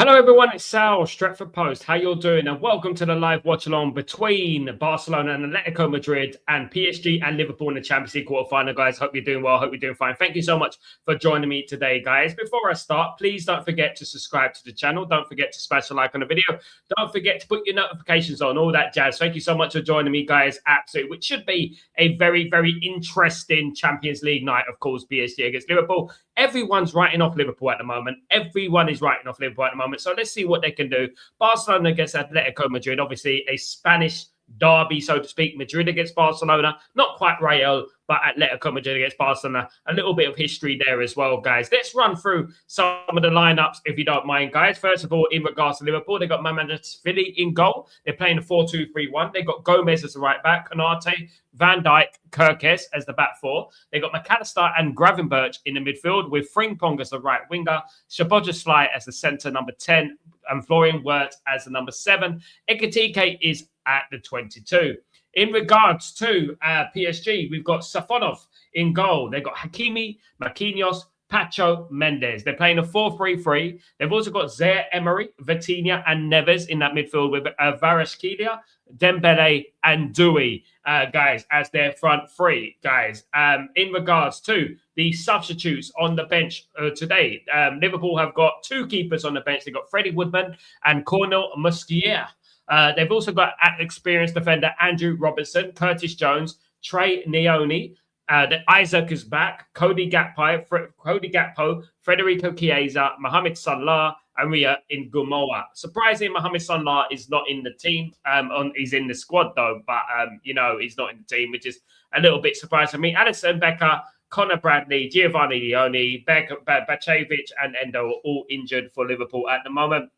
Hello everyone, it's Sal, Stretford Post. How you all doing? And welcome to the live watch-along between Barcelona and Atletico Madrid and PSG and Liverpool in the Champions League quarter-final, guys. Hope you're doing well. Hope you're doing fine. Thank you so much for joining me today, guys. Before I start, please don't forget to subscribe to the channel. Don't forget to smash a like on the video. Don't forget to put your notifications on, all that jazz. Thank you so much for joining me, guys. Absolutely, which should be a very, very interesting Champions League night, of course, PSG against Liverpool. Everyone's writing off Liverpool at the moment. Everyone is writing off Liverpool at the moment. So let's see what they can do. Barcelona against Atletico Madrid, obviously a Spanish derby, so to speak. Madrid against Barcelona, not quite Real, but Atletico Madrid against Barcelona. A little bit of history there as well, guys. Let's run through some of the lineups, if you don't mind, guys. First of all, in regards to Liverpool, they got Mamardashvili in goal. They're playing a 4-2-3-1. They got Gomez as the right back, Konate, Van Dijk, Kirkes as the back four. They got McAllister and Gravenberch in the midfield with Frimpong as the right winger, Szoboszlai as the centre, number 10, and Florian Wirtz as the number 7. Ekitike is at the 22. In regards to PSG, we've got Safonov in goal. They've got Hakimi, Marquinhos, Pacho, Mendes. They're playing a 4-3-3. They've also got Zaire Emery, Vitinha, and Neves in that midfield with Kvaratskhelia, Dembele, and Doué, guys, as their front three, guys. In regards to the substitutes on the bench today, Liverpool have got two keepers on the bench. They've got Freddie Woodman and Cornel Musquier. They've also got experienced defender Andrew Robertson, Curtis Jones, Trey Neone. Isaac is back. Cody Gakpo, Federico Chiesa, Mohamed Salah, and Ria in Gumoa. Surprisingly, Mohamed Salah is not in the team. He's in the squad though, but he's not in the team, which is a little bit surprising to me. Alisson Becker, Connor Bradley, Giovanni Leone, Bacevic, and Endo are all injured for Liverpool at the moment.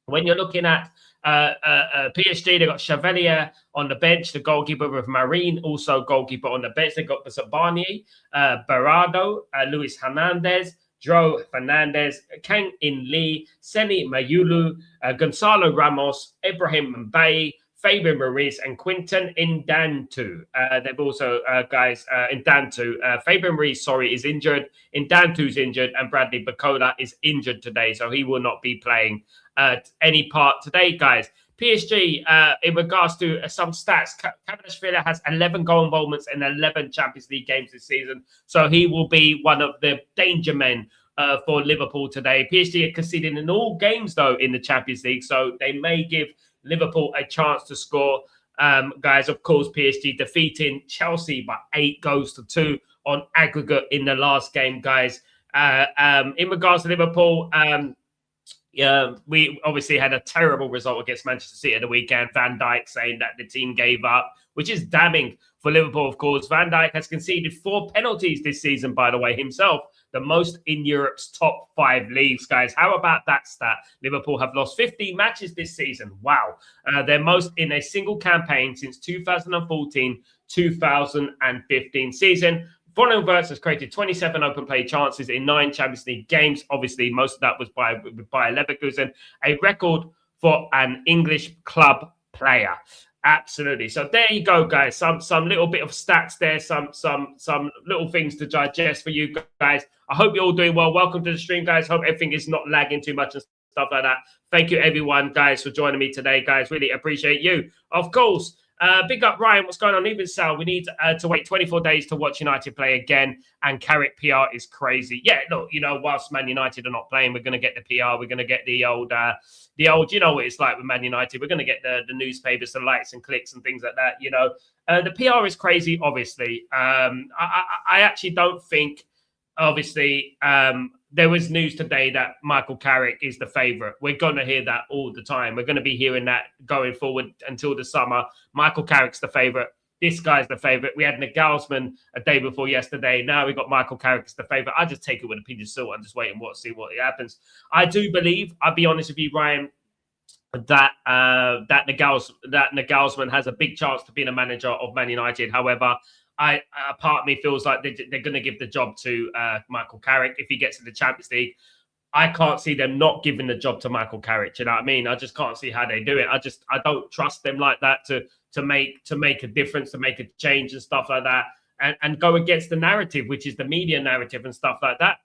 When you're looking at PSG, they've got Chevalier on the bench, the goalkeeper with Marine, also goalkeeper on the bench. They've got Zabani, Berardo, Luis Hernandez, Joe Fernandez, Kang In Lee, Seni Mayulu, Gonzalo Ramos, Ibrahim Mbaye, Fabian Ruiz, and Quinton Indantu. They've also, Indantu. Fabian Ruiz, is injured. Indantu's injured, and Bradley Bacola is injured today, so he will not be playing any part today, guys. PSG, in regards to some stats, Kvaratskhelia has 11 goal involvements in 11 Champions League games this season, so he will be one of the danger men for Liverpool today. PSG are conceding in all games, though, in the Champions League, so they may give Liverpool a chance to score. Guys, of course, PSG defeating Chelsea by 8-2 on aggregate in the last game, guys. In regards to Liverpool, we obviously had a terrible result against Manchester City at the weekend. Van Dijk saying that the team gave up, which is damning for Liverpool, of course. Van Dijk has conceded 4 penalties this season, by the way, himself. The most in Europe's top 5 leagues, guys. How about that stat? Liverpool have lost 15 matches this season. Wow. Their most in a single campaign since 2014-2015 season. Florian Wirtz has created 27 open play chances in 9 Champions League games. Obviously, most of that was by Leverkusen, a record for an English club player. Absolutely. So there you go, guys. Some little bit of stats there, some little things to digest for you guys. I hope you're all doing well. Welcome to the stream, guys. Hope everything is not lagging too much and stuff like that. Thank you, everyone, guys, for joining me today, guys. Really appreciate you. Of course. Big up, Ryan. What's going on? Even Sal, we need to wait 24 days to watch United play again. And Carrick PR is crazy. Yeah, look, whilst Man United are not playing, we're going to get the PR. We're going to get the old, you know what it's like with Man United. We're going to get the newspapers, the likes and clicks and things like that. The PR is crazy, obviously. I actually don't think, obviously, there was news today that Michael Carrick is the favourite. We're going to hear that all the time. We're going to be hearing that going forward until the summer. Michael Carrick's the favourite. This guy's the favourite. We had Nagelsmann a day before yesterday. Now we got Michael Carrick as the favourite. I just take it with a pinch of salt and just wait and see what happens. I do believe, I'll be honest with you, Ryan, that Nagelsmann has a big chance to be the manager of Man United. However, a part of me feels like they're going to give the job to Michael Carrick if he gets in the Champions League. I can't see them not giving the job to Michael Carrick. Do you know what I mean? I just can't see how they do it. I don't trust them like that to make a difference, to make a change and stuff like that, and go against the narrative, which is the media narrative and stuff like that.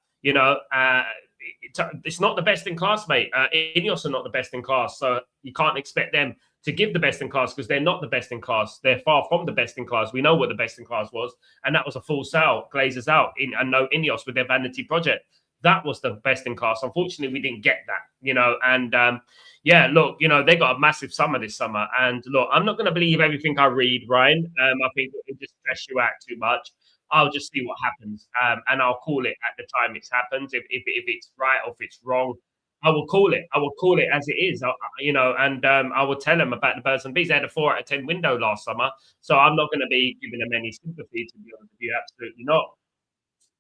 it's not the best in class, mate. Ineos are not the best in class, so you can't expect them to give the best in class because they're not the best in class. They're far from the best in class. We know what the best in class was, and that was a full sale, Glazers out, and no Ineos with their vanity project. That was the best in class. Unfortunately, we didn't get that, and yeah, look, they got a massive summer this summer. And look, I'm not going to believe everything I read, Ryan. I think it just stress you out too much. I'll just see what happens, and I'll call it at the time it happens. If it's right or if it's wrong, I will call it. I will call it as it is. And I will tell them about the birds and bees. They had a 4 out of 10 window last summer, so I'm not going to be giving them any sympathy. To be honest with you, absolutely not.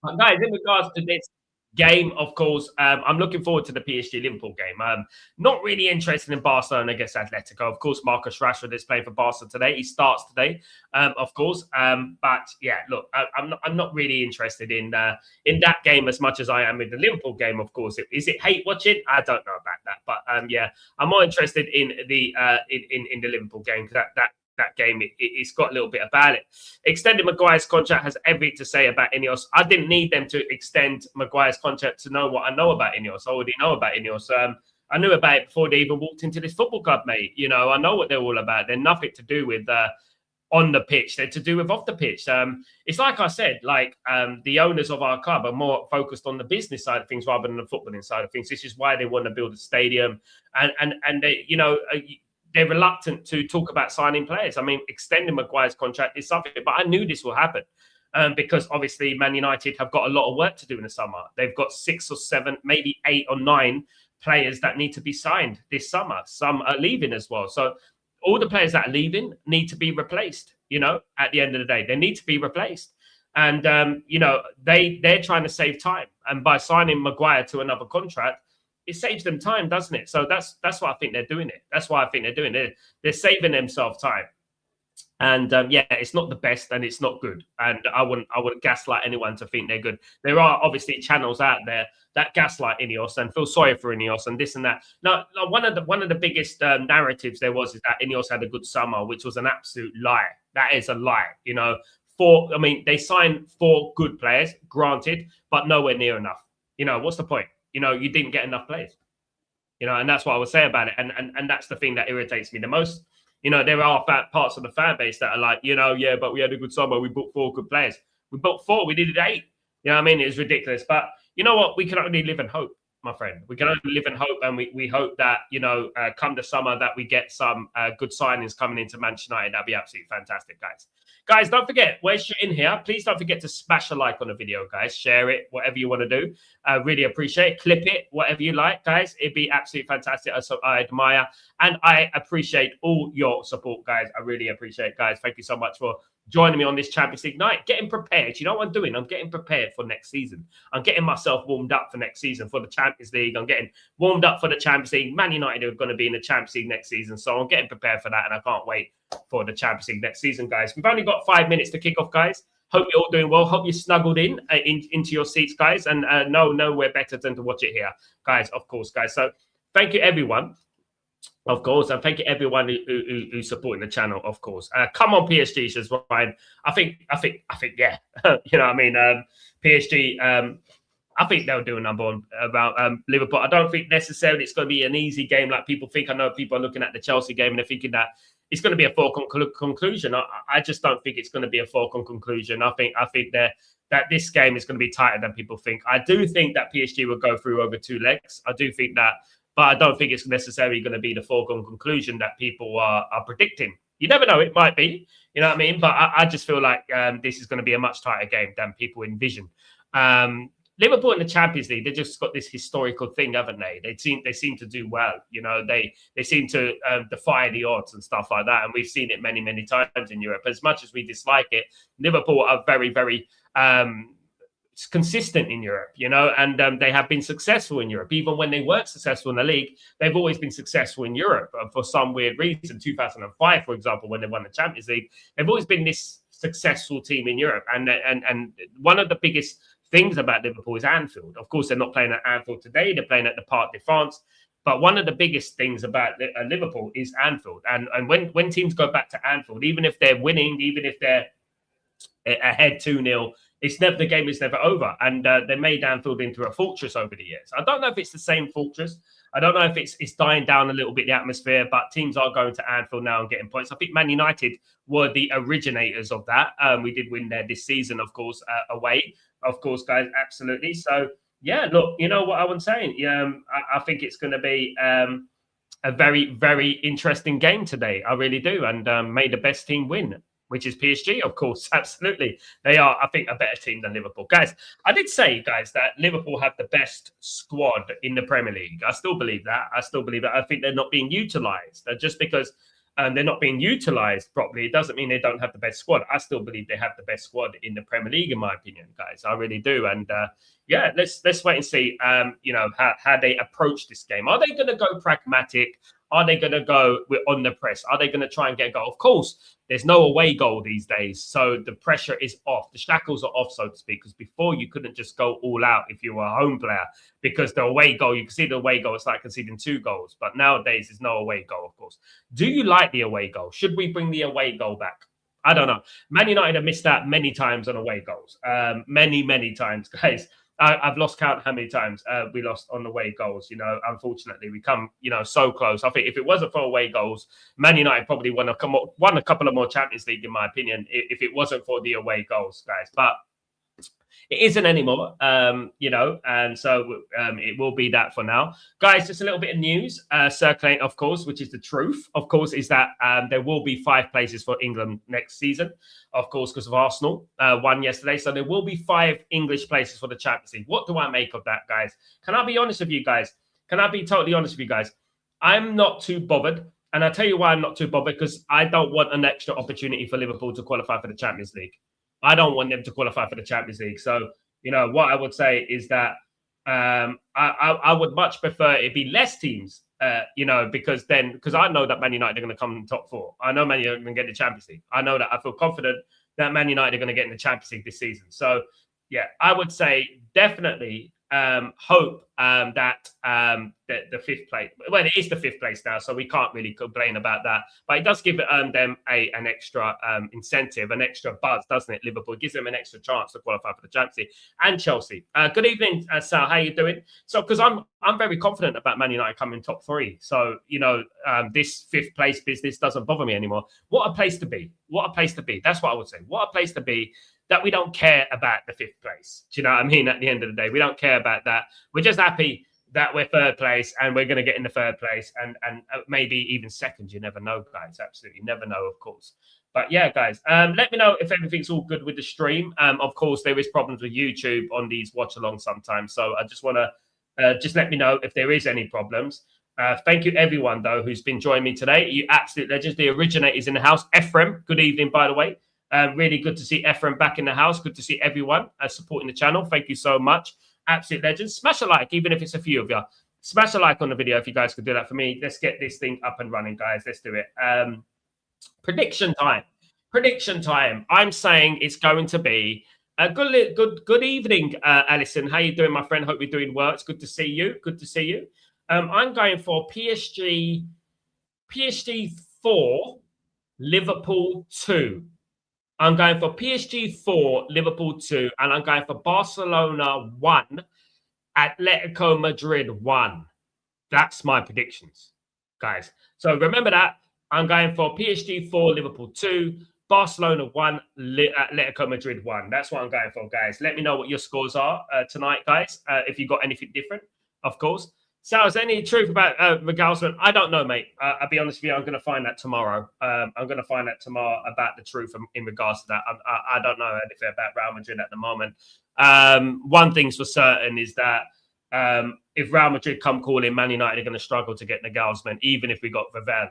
But guys, in regards to this game, of course, I'm looking forward to the PSG Liverpool game. Not really interested in Barcelona against Atletico. Of course, Marcus Rashford is playing for Barca today. He starts today, of course. But yeah, look, I'm not really interested in that game as much as I am in the Liverpool game. Of course, is it hate watching? I don't know about that, but yeah, I'm more interested in the in the Liverpool game because that game, it's got a little bit about it. Extending Maguire's contract has everything to say about Ineos. I didn't need them to extend Maguire's contract to know what I know about Ineos. I already know about Ineos. I knew about it before they even walked into this football club, mate. I know what they're all about. They're nothing to do with on the pitch. They're to do with off the pitch. It's like I said, the owners of our club are more focused on the business side of things rather than the footballing side of things. This is why they want to build a stadium, and they, they're reluctant to talk about signing players. I mean, extending Maguire's contract is something, but I knew this will happen because obviously Man United have got a lot of work to do in the summer. They've got 6 or 7, maybe 8 or 9 players that need to be signed this summer. Some are leaving as well. So all the players that are leaving need to be replaced, at the end of the day. They need to be replaced. And, they're trying to save time. And by signing Maguire to another contract, it saves them time, doesn't it? So that's why I think they're doing it. That's why I think they're doing it. They're saving themselves time. And yeah, it's not the best and it's not good. And I wouldn't gaslight anyone to think they're good. There are obviously channels out there that gaslight Ineos and feel sorry for Ineos and this and that. Now, one of the biggest narratives there was is that Ineos had a good summer, which was an absolute lie. That is a lie. They signed 4 good players, granted, but nowhere near enough. What's the point? You didn't get enough players. And that's what I would say about it. And that's the thing that irritates me the most. There are parts of the fan base that are like, yeah, but we had a good summer. We booked 4 good players. We booked 4. We needed 8. You know what I mean? It was ridiculous. But you know what? We can only live in hope, my friend. We can only live in hope. And we hope that, come the summer that we get some good signings coming into Manchester United. That'd be absolutely fantastic, guys. Guys, don't forget, whilst you're in here, please don't forget to smash a like on the video, guys. Share it, whatever you want to do. I really appreciate it. Clip it, whatever you like, guys. It'd be absolutely fantastic. I admire and I appreciate all your support, guys. I really appreciate it, guys. Thank you so much for joining me on this Champions League night. Getting prepared. You know what I'm doing? I'm getting prepared for next season. I'm getting myself warmed up for next season for the Champions League. I'm getting warmed up for the Champions League. Man United are going to be in the Champions League next season. So I'm getting prepared for that and I can't wait for the Champions League next season, guys. We've only got 5 minutes to kick off, guys. Hope you're all doing well. Hope you're snuggled into your seats, guys. And nowhere better than to watch it here, guys, of course, guys. So thank you, everyone. Of course, and thank you everyone who's supporting the channel. Of course, come on, PSG, says Ryan. I think, yeah. You know what I mean? PSG. I think they'll do a number on about Liverpool. I don't think necessarily it's going to be an easy game like people think. I know people are looking at the Chelsea game and they're thinking that it's going to be a foregone conclusion. I just don't think it's going to be a foregone conclusion. I think that this game is going to be tighter than people think. I do think that PSG will go through over 2 legs. I do think that. But I don't think it's necessarily going to be the foregone conclusion that people are predicting. You never know. It might be. You know what I mean? But I just feel like this is going to be a much tighter game than people envision. Liverpool in the Champions League, they just got this historical thing, haven't they? They seem to do well. They seem to defy the odds and stuff like that. And we've seen it many, many times in Europe. As much as we dislike it, Liverpool are very, very consistent in Europe, and they have been successful in Europe. Even when they weren't successful in the league, they've always been successful in Europe for some weird reason. 2005, for example, when they won the Champions League, they've always been this successful team in Europe. And one of the biggest things about Liverpool is Anfield. Of course, they're not playing at Anfield today. They're playing at the Parc de France. But one of the biggest things about Liverpool is Anfield. And when teams go back to Anfield, even if they're winning, even if they're ahead 2-0, the game is never over. And they made Anfield into a fortress over the years. I don't know if it's the same fortress. I don't know if it's dying down a little bit, the atmosphere, but teams are going to Anfield now and getting points. I think Man United were the originators of that. We did win there this season, of course, away. Of course, guys, absolutely. So, yeah, look, you know what I was saying? I think it's going to be a very, very interesting game today. I really do. And may the best team win, which is PSG, of course. Absolutely. They are, I think, a better team than Liverpool. Guys, I did say, guys, that Liverpool have the best squad in the Premier League. I still believe that. I think they're not being utilised. Just because they're not being utilised properly, it doesn't mean they don't have the best squad. I still believe they have the best squad in the Premier League, in my opinion, guys. I really do. And yeah, let's wait and see, how they approach this game. Are they going to go pragmatic? Are they going to go on the press? Are they going to try and get a goal? Of course, there's no away goal these days. So the pressure is off. The shackles are off, so to speak, because before you couldn't just go all out if you were a home player, because the away goal, you can see the away goal, it's like conceding 2 goals. But nowadays, there's no away goal, of course. Do you like the away goal? Should we bring the away goal back? I don't know. Man United have missed out many times on away goals. Many, many times, guys. I've lost count how many times we lost on away goals. Unfortunately, we come, so close. I think if it wasn't for away goals, Man United probably won a couple of more Champions League, in my opinion, if it wasn't for the away goals, guys. But it isn't anymore, and so it will be that for now. Guys, just a little bit of news circulating, of course, which is the truth, of course, is that there will be 5 places for England next season, of course, because of Arsenal won yesterday. So there will be 5 English places for the Champions League. What do I make of that, guys? Can I be honest with you guys? Can I be totally honest with you guys? I'm not too bothered. And I'll tell you why I'm not too bothered, because I don't want an extra opportunity for Liverpool to qualify for the Champions League. I don't want them to qualify for the Champions League. So, what I would say is that I would much prefer it be less teams, because I know that Man United are going to come in top 4. I know Man United are going to get the Champions League. I know that. I feel confident that Man United are going to get in the Champions League this season. So, yeah, I would say definitely hope that the 5th place, well, it is the 5th place now, so we can't really complain about that. But it does give them an extra incentive, an extra buzz, doesn't it? Liverpool, it gives them an extra chance to qualify for the Champions League. And Chelsea. Good evening, Sal. How you doing? So, because I'm very confident about Man United coming top 3. So, this 5th place business doesn't bother me anymore. What a place to be. What a place to be. That's what I would say. What a place to be. That we don't care about the 5th place. Do you know what I mean? At the end of the day, we don't care about that. We're just happy that we're 3rd place and we're going to get in the 3rd place and maybe even 2nd. You never know, guys. Absolutely never know, of course. But yeah, guys, let me know if everything's all good with the stream. Of course, there is problems with YouTube on these watch-alongs sometimes. So I just want to just let me know if there is any problems. Thank you, everyone, though, who's been joining me today. You absolute legends. The originators in the house. Ephraim, good evening, by the way. Really good to see Ephraim back in the house. Good to see everyone supporting the channel. Thank you so much. Absolute legends. Smash a like, even if it's a few of you. Smash a like on the video if you guys could do that for me. Let's get this thing up and running, guys. Let's do it. Prediction time. Prediction time. I'm saying it's going to be a good evening, Alison. How you doing, my friend? Hope you're doing well. It's good to see you. Good to see you. I'm going for PSG 4, Liverpool 2. I'm going for PSG 4, Liverpool 2, and I'm going for Barcelona 1, Atletico Madrid 1. That's my predictions, guys. So remember that. I'm going for PSG 4, Liverpool 2, Barcelona 1, Atletico Madrid 1. That's what I'm going for, guys. Let me know what your scores are tonight, guys, if you got anything different, of course. So, is there any truth about Regalsman? I don't know, mate. I'll be honest with you. I'm going to find that tomorrow. I'm going to find out tomorrow about the truth in regards to that. I don't know anything about Real Madrid at the moment. One thing's for certain is that if Real Madrid come calling, Man United are going to struggle to get Regalsman, even if we got Ravel.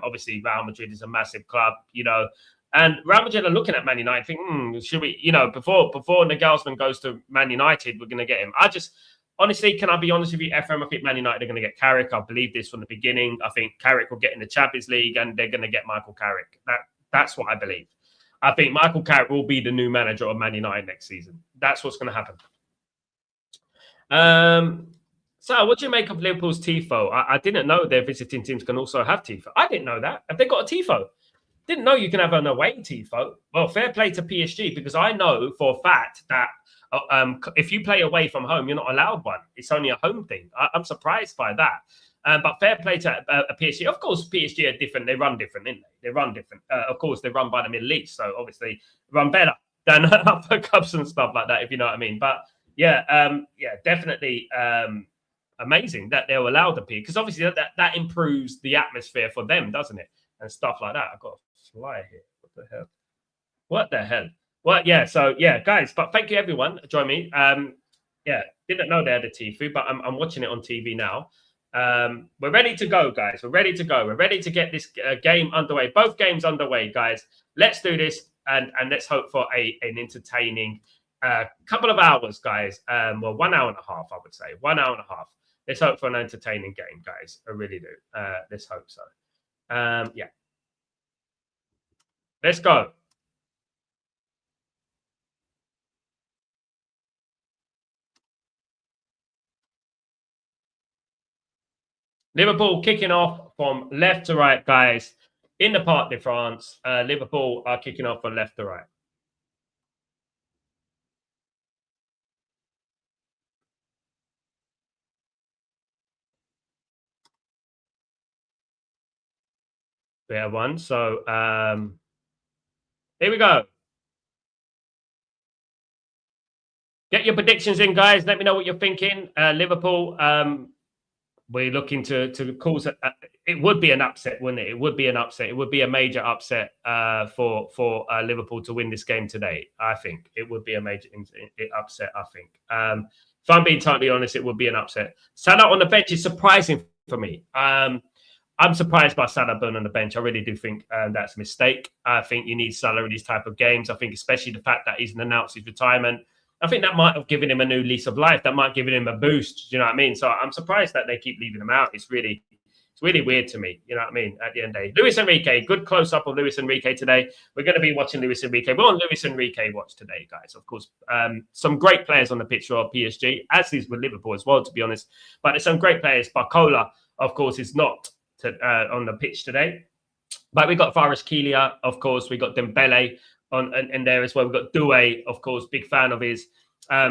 Obviously, Real Madrid is a massive club, and Real Madrid are looking at Man United, think, should we, before Nagelsmann goes to Man United, we're going to get him. Honestly, can I be honest with you, Ephraim? I think Man United are going to get Carrick. I believe this from the beginning. I think Carrick will get in the Champions League and they're going to get Michael Carrick. That's what I believe. I think Michael Carrick will be the new manager of Man United next season. That's what's going to happen. So what do you make of Liverpool's TIFO? I didn't know their visiting teams can also have TIFO. I didn't know that. Have they got a TIFO? Didn't know you can have an away tifo. Well, fair play to PSG, because I know for a fact that if you play away from home, you're not allowed one. It's only a home thing. I'm surprised by that. But fair play to a PSG. Of course, PSG are different. They run different, didn't they? They run different. Of course, they run by the Middle East, so obviously run better than upper cups and stuff like that, if you know what I mean. But yeah, definitely amazing that they're allowed to be, because obviously that improves the atmosphere for them, doesn't it? And stuff like that. I've got a fly here. What the hell? What the hell? Well, yeah. So yeah, guys. But thank you everyone. Join me. Yeah, didn't know they had a Tifu, but I'm watching it on TV now. We're ready to go, guys. We're ready to go. We're ready to get this game underway. Both games underway, guys. Let's do this, and let's hope for an entertaining couple of hours, guys. Well, 1 hour and a half, I would say. 1 hour and a half. Let's hope for an entertaining game, guys. I really do. Let's hope so. Yeah. Let's go. Liverpool kicking off from left to right, guys. In the Parc de France, Liverpool are kicking off from left to right. We have one. So here we go. Get your predictions in, guys. Let me know what you're thinking. Liverpool, we're looking to cause it would be an upset, wouldn't it? It would be an upset. It would be a major upset for Liverpool to win this game today. I think it would be a major upset. I think. If I'm being totally honest, it would be an upset. Salah on the bench is surprising for me. I'm surprised by Salah being on the bench. I really do think that's a mistake. I think you need Salah in these type of games. I think especially the fact that he's announced his retirement. I think that might have given him a new lease of life. That might have given him a boost. Do you know what I mean? So I'm surprised that they keep leaving him out. It's really weird to me. You know what I mean? At the end of the day, Luis Enrique, good close up of Luis Enrique today. We're going to be watching Luis Enrique. We're on Luis Enrique watch today, guys. Of course, some great players on the pitch for PSG, as is with Liverpool as well, to be honest. But there's some great players. Barcola, of course, is not on the pitch today. But we got Kvaratskhelia, of course. We got Dembele in there as well. We've got Doué, of course, big fan of his.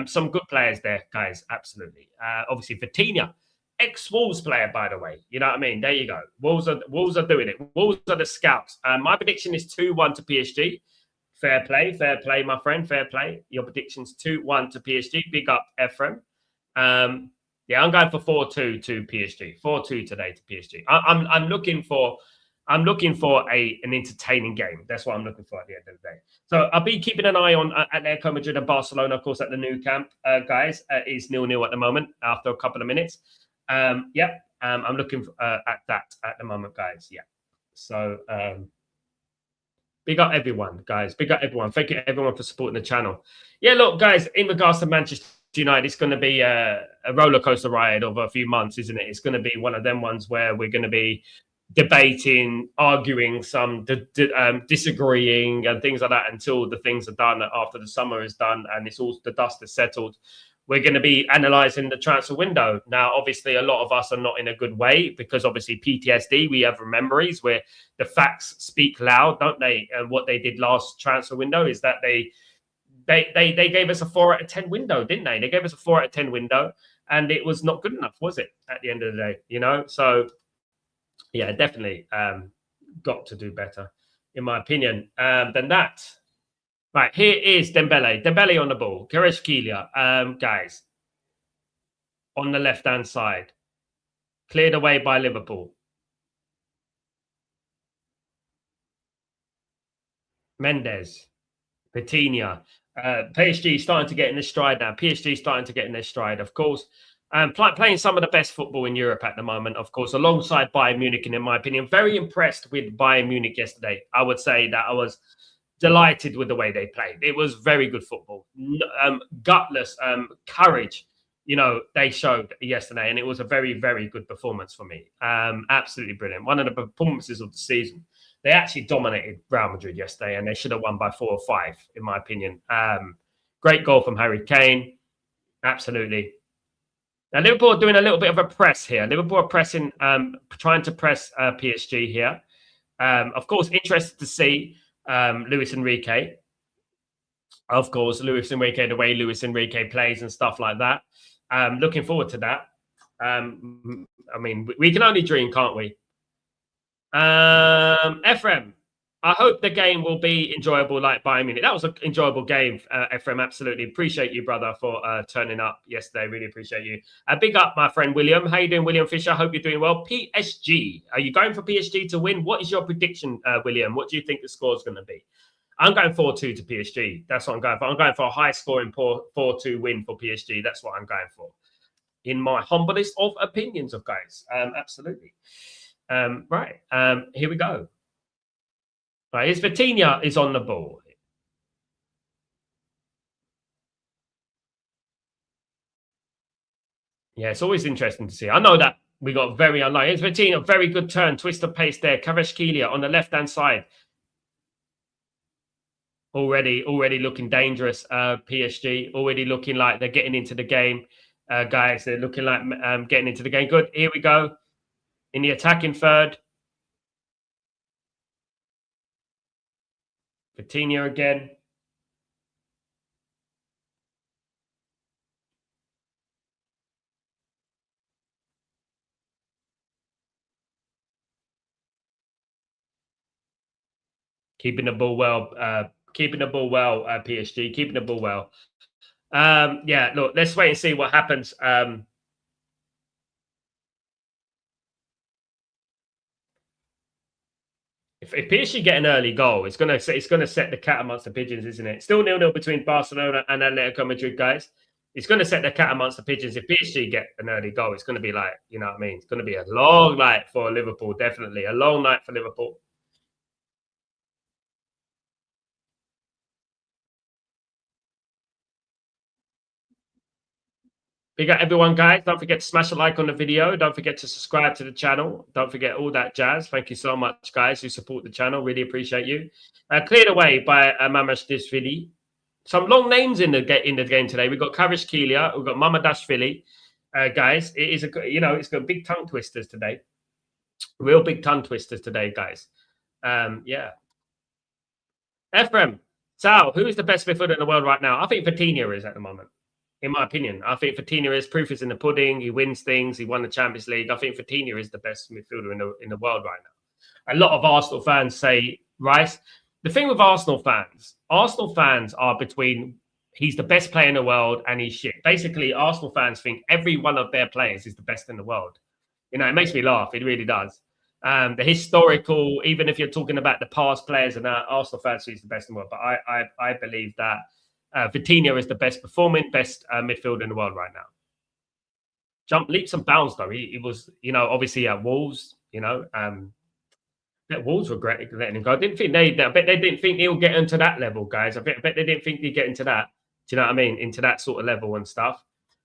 Some good players there, guys, absolutely. Obviously, Vitinha, ex-Wolves player, by the way. You know what I mean? There you go. Wolves are doing it. Wolves are the scouts. My prediction is 2-1 to PSG. Fair play, my friend, fair play. Your prediction's 2-1 to PSG. Big up, Ephraim. Yeah, I'm going for 4-2 to PSG. 4-2 today to PSG. I'm looking for an entertaining game. That's what I'm looking for at the end of the day. So I'll be keeping an eye on Atletico Madrid and Barcelona, of course, at the new camp, guys. It's 0-0 at the moment after a couple of minutes. I'm looking at that at the moment, guys. Yeah. So big up everyone, guys. Big up everyone. Thank you everyone for supporting the channel. Yeah, look, guys, in regards to Manchester United, it's going to be a roller coaster ride over a few months, isn't it? It's going to be one of them ones where we're going to be debating, arguing, some disagreeing and things like that until the things are done, after the summer is done and it's all the dust is settled. We're going to be analysing the transfer window. Now, obviously, a lot of us are not in a good way because obviously PTSD, we have memories where the facts speak loud, don't they? And what they did last transfer window is that they gave us a 4 out of 10 window, didn't they? They gave us a 4 out of 10 window and it was not good enough, was it? At the end of the day, you know? So yeah, definitely got to do better, in my opinion, than that. Right, here is Dembele. Dembele on the ball. Kvaratskhelia, guys, on the left-hand side. Cleared away by Liverpool. Mendes. Vitinha. PSG starting to get in their stride now. PSG starting to get in their stride, of course. Playing some of the best football in Europe at the moment, of course, alongside Bayern Munich, and in my opinion, very impressed with Bayern Munich yesterday. I would say that I was delighted with the way they played. It was very good football. Gutless courage, you know, they showed yesterday, and it was a very, very good performance for me. Absolutely brilliant. One of the performances of the season. They actually dominated Real Madrid yesterday, and they should have won by 4 or 5, in my opinion. Great goal from Harry Kane. Absolutely. Now, Liverpool are doing a little bit of a press here. Liverpool are pressing, trying to press PSG here. Of course, interested to see Luis Enrique. Of course, Luis Enrique, the way Luis Enrique plays and stuff like that. Looking forward to that. I mean, we can only dream, can't we? Ephraim, I hope the game will be enjoyable like Bayern Munich. That was an enjoyable game, Ephraim. Absolutely. Appreciate you, brother, for turning up yesterday. Really appreciate you. Big up, my friend William. How you doing, William Fisher? Hope you're doing well. PSG. Are you going for PSG to win? What is your prediction, William? What do you think the score is going to be? I'm going 4-2 to PSG. That's what I'm going for. I'm going for a high-scoring 4-2 win for PSG. That's what I'm going for. In my humblest of opinions, of guys. Absolutely. Right. Here we go. Right. Is Vitinha is on the ball. Yeah, it's always interesting to see. I know that we got very unlucky. It's Vitinha, very good turn, twist of pace there. Kvaratskhelia on the left-hand side. Already looking dangerous. PSG already looking like they're getting into the game. Guys, they're looking like getting into the game. Good. Here we go. In the attacking third. Vitinha again. Keeping the ball well. PSG. Keeping the ball well. Yeah, look, let's wait and see what happens. If PSG get an early goal, it's gonna set the cat amongst the pigeons, isn't it? Still 0-0 between Barcelona and Atletico Madrid, guys. It's gonna set the cat amongst the pigeons. If PSG get an early goal, it's gonna be like, you know what I mean? It's gonna be a long night for Liverpool, definitely a long night for Liverpool. Big up everyone, guys. Don't forget to smash a like on the video. Don't forget to subscribe to the channel. Don't forget all that jazz. Thank you so much, guys, who support the channel. Really appreciate you. Cleared away by Mamashvili. Some long names in the game today. We've got Kvaratskhelia, we've got Mamadashvili. Guys, it is it's got big tongue twisters today. Real big tongue twisters today, guys. Yeah. Ephraim, Sal, who is the best midfielder in the world right now? I think Vitinha is at the moment. In my opinion, I think Vitinha is proof is in the pudding. He wins things. He won the Champions League. I think Vitinha is the best midfielder in the world right now. A lot of Arsenal fans say Rice. The thing with Arsenal fans are between he's the best player in the world and he's shit. Basically, Arsenal fans think every one of their players is the best in the world. You know, it makes me laugh. It really does. The historical, even if you're talking about the past players and that, Arsenal fans think he's the best in the world. But I believe that Vitinha is the best performing, best midfielder in the world right now. Jump leaps and bounds, though. He was, obviously at Wolves, that Wolves were great letting him go. I bet they didn't think he'll get into that level, guys. I bet they didn't think he'd get into that. Do you know what I mean? Into that sort of level and stuff.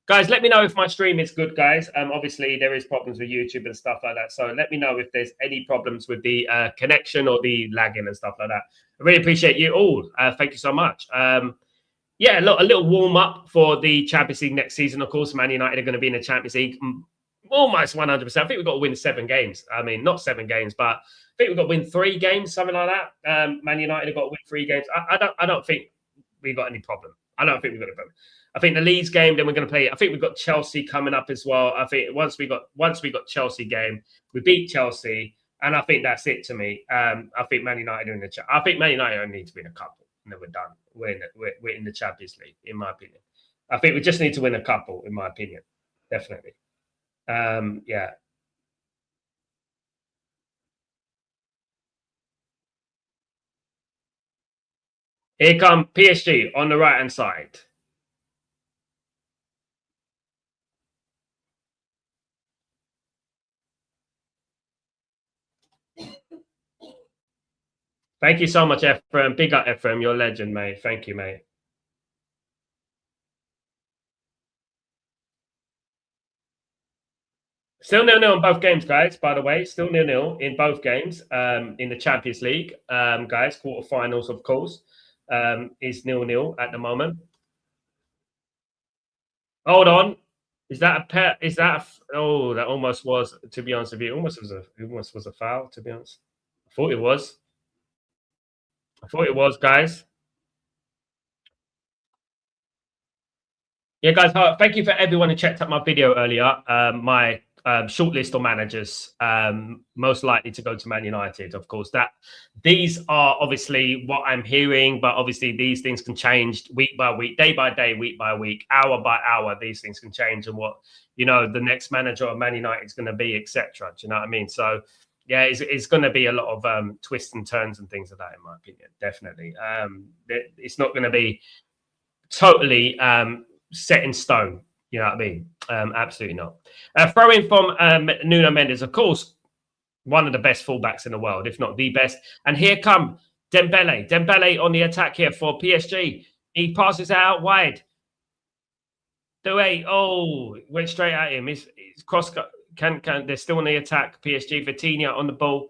Guys, let me know if my stream is good, guys. Obviously, there is problems with YouTube and stuff like that. So let me know if there's any problems with the connection or the lagging and stuff like that. I really appreciate you all. Thank you so much. Yeah, a little warm up for the Champions League next season. Of course, Man United are going to be in the Champions League almost 100%. I think we've got to win 7 games. I mean, not 7 games, but I think we've got to win 3 games, something like that. Man United have got to win 3 games. I don't think we've got any problem. I don't think we've got a problem. I think the Leeds game, then we're going to play. I think we've got Chelsea coming up as well. I think once we got Chelsea game, we beat Chelsea, and I think that's it to me. I think Man United are in the. I think Man United only need to win a couple. And then we're done. We're in the Champions League, in my opinion. I think we just need to win a couple, in my opinion. Definitely. Yeah. Here come PSG on the right-hand side. Thank you so much, Ephraim. Big up, Ephraim. You're a legend, mate. Thank you, mate. Still 0-0 in both games, guys, by the way. Still 0-0 in both games in the Champions League. Guys, quarterfinals, of course, is 0-0 at the moment. Hold on. Is that a pet? Oh, that almost was, to be honest with you, almost was a foul, to be honest. I thought it was. I thought it was, guys. Yeah, guys, thank you for everyone who checked out my video earlier. My short list of managers most likely to go to Man United. Of course, these are obviously what I'm hearing, but obviously these things can change week by week, day by day, week by week, hour by hour. These things can change, and what the next manager of Man United is going to be, etc. Do you know what I mean? So, yeah, it's going to be a lot of twists and turns and things like that, in my opinion. Definitely, it's not going to be totally set in stone. You know what I mean? Absolutely not. Throw in from Nuno Mendes, of course, one of the best fullbacks in the world, if not the best. And here come Dembele. Dembele on the attack here for PSG. He passes out wide. Went straight at him. He's cross. They're still on the attack. PSG. Vitinha on the ball.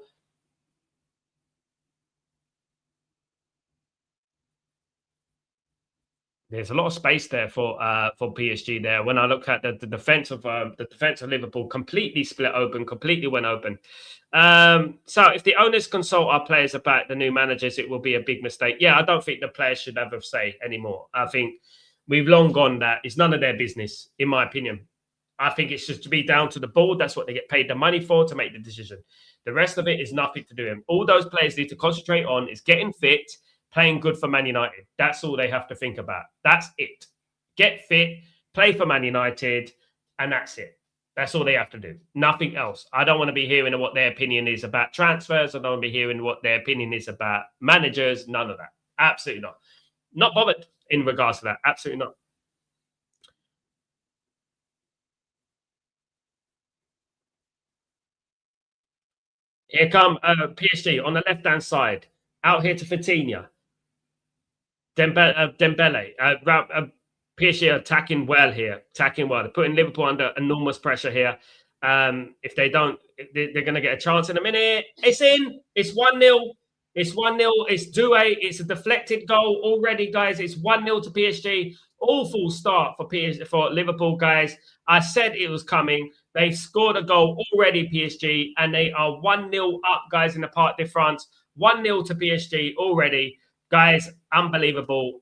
There's a lot of space there for PSG there. When I look at the defense of Liverpool, completely split open, completely went open. So if the owners consult our players about the new managers, it will be a big mistake. Yeah, I don't think the players should have a say anymore. I think we've long gone that. It's none of their business, in my opinion. I think it's just to be down to the board. That's what they get paid the money for, to make the decision. The rest of it is nothing to do with them. All those players need to concentrate on is getting fit, playing good for Man United. That's all they have to think about. That's it. Get fit, play for Man United, and that's it. That's all they have to do. Nothing else. I don't want to be hearing what their opinion is about transfers. I don't want to be hearing what their opinion is about managers. None of that. Absolutely not. Not bothered in regards to that. Absolutely not. Here come PSG on the left-hand side. Out here to Vitinha. Dembele. PSG attacking well here. Attacking well. They're putting Liverpool under enormous pressure here. If they don't, they're going to get a chance in a minute. It's in. It's 1-0. It's 1-0. It's Doué. It's a deflected goal already, guys. It's 1-0 to PSG. Awful start for Liverpool, guys. I said it was coming. They've scored a goal already, PSG, and they are 1-0 up, guys, in the Parc des France. 1-0 to PSG already. Guys, unbelievable.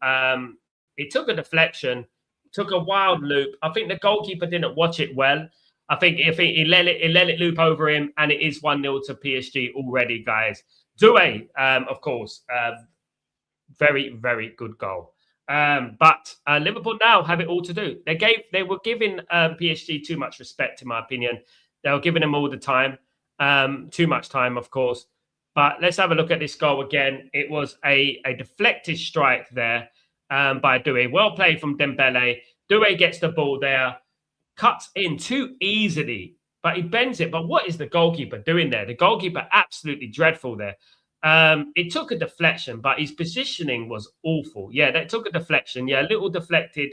It took a deflection, took a wild loop. I think the goalkeeper didn't watch it well. I think he let it loop over him, and it is 1-0 to PSG already, guys. Doué, of course, very, very good goal. But Liverpool now have it all to do. They were giving PSG too much respect, in my opinion. They were giving them all the time, too much time, of course. But let's have a look at this goal again. It was a deflected strike there by Doué. Well played from Dembele. Doué gets the ball there, cuts in too easily, but he bends it. But what is the goalkeeper doing there? The goalkeeper absolutely dreadful there. It took a deflection, but his positioning was awful. Yeah, that took a deflection. Yeah, a little deflected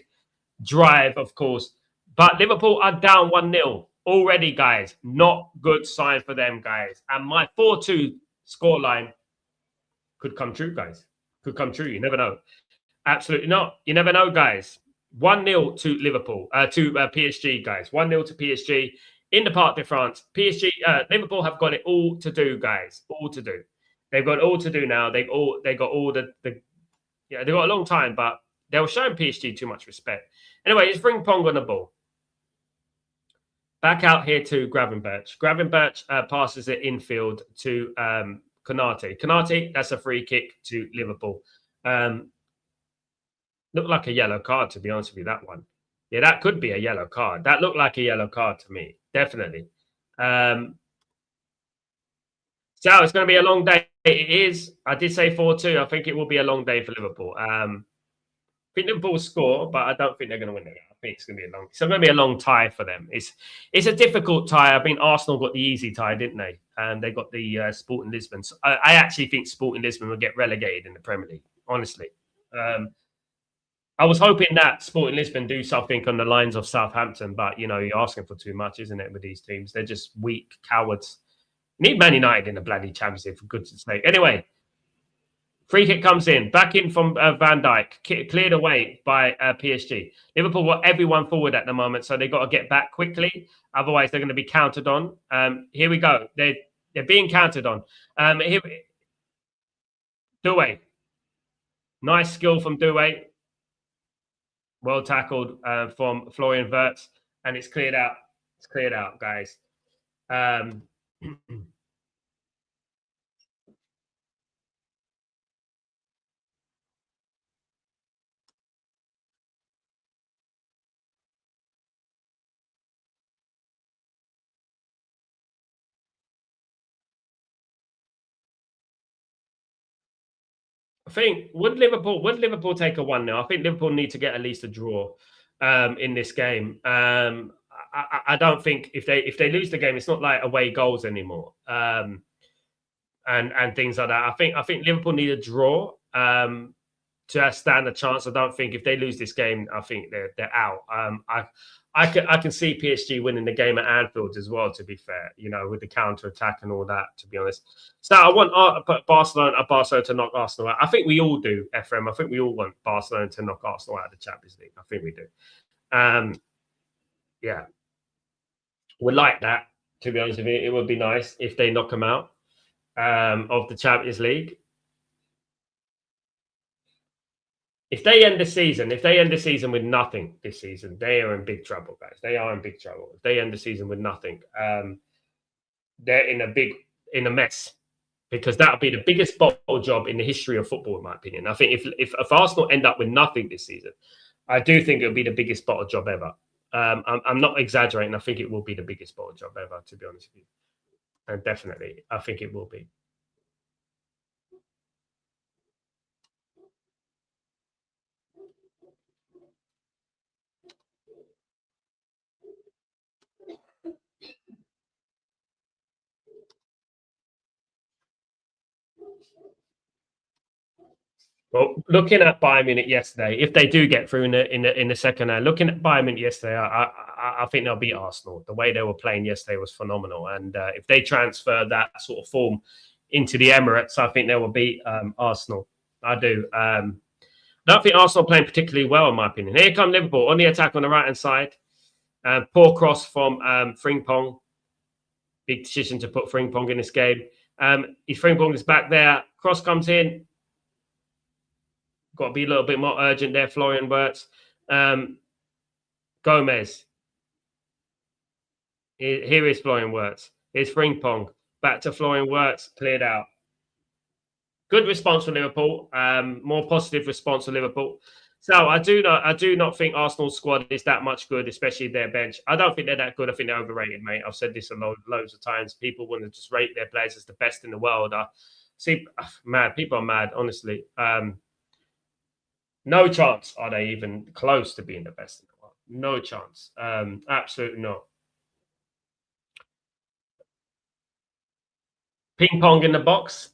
drive, of course. But Liverpool are down 1-0 already, guys. Not good sign for them, guys. And my 4-2 scoreline could come true, guys. Could come true. You never know. Absolutely not. You never know, guys. 1-0 to Liverpool, to PSG, guys. 1-0 to PSG in the Parc des France. PSG, Liverpool have got it all to do, guys. All to do. They've got all to do now. They got all the they've got a long time, but they were showing PSG too much respect. Anyway, it's Frimpong on the ball. Back out here to Gravenberch. Gravenberch passes it infield to Konate. Konate, that's a free kick to Liverpool. Looked like a yellow card, to be honest with you, that one. Yeah, that could be a yellow card. That looked like a yellow card to me, definitely. So it's going to be a long day. It is. I did say 4-2. I think it will be a long day for Liverpool. I think Liverpool will score, but I don't think they're going to win it. I think it's going to be going to be a long tie for them. It's a difficult tie. I mean, Arsenal got the easy tie, didn't they? And they got the Sporting Lisbon. So I actually think Sporting Lisbon will get relegated in the Premier League, honestly. I was hoping that Sporting Lisbon do something on the lines of Southampton, but, you're asking for too much, isn't it, with these teams? They're just weak cowards. Need Man United in the bloody Championship, for goodness sake. Anyway, free kick comes in. Back in from Van Dijk. Cleared away by PSG. Liverpool got everyone forward at the moment, so they've got to get back quickly. Otherwise, they're going to be counted on. Here we go. They're being counted on. Here, Doué. Nice skill from Doué. Well tackled from Florian Wirtz, and it's cleared out. It's cleared out, guys. I think would Liverpool take a 1-0? I think Liverpool need to get at least a draw in this game. I don't think if they lose the game, it's not like away goals anymore. And things like that. I think Liverpool need a draw to stand a chance. I don't think if they lose this game, I think they're out. I can see PSG winning the game at Anfield as well, to be fair, you know, with the counter attack and all that, to be honest. So I want Barcelona to knock Arsenal out. I think we all do, Ephraim. I think we all want Barcelona to knock Arsenal out of the Champions League. I think we do. Yeah. Would like that, to be honest with you. It would be nice if they knock them out of the Champions League. If they end the season with nothing this season, they are in big trouble, guys. They are in big trouble. If they end the season with nothing, they're in a mess, because that would be the biggest bottle job in the history of football, in my opinion. I think if Arsenal end up with nothing this season, I do think it would be the biggest bottle job ever. I'm not exaggerating. I think it will be the biggest bottle job ever, to be honest with you. And definitely, I think it will be. Well, looking at Bayern Munich yesterday, if they do get through in the second round, looking at Bayern Munich yesterday, I think they'll beat Arsenal. The way they were playing yesterday was phenomenal, and if they transfer that sort of form into the Emirates, I think they will beat Arsenal. I do. I don't think Arsenal are playing particularly well, in my opinion. Here come Liverpool on the attack on the right hand side. Poor cross from Frimpong. Big decision to put Frimpong in this game. Frimpong is back there. Cross comes in. Got to be a little bit more urgent there, Florian Wirtz. Gomez. Here is Florian Wirtz. Here's Frimpong. Back to Florian Wirtz. Cleared out. Good response for Liverpool. More positive response for Liverpool. So I do not think Arsenal's squad is that much good, especially their bench. I don't think they're that good. I think they're overrated, mate. I've said this loads of times. People want to just rate their players as the best in the world. Mad. People are mad, honestly. No chance are they even close to being the best in the world. No chance. Absolutely not. Ping pong in the box.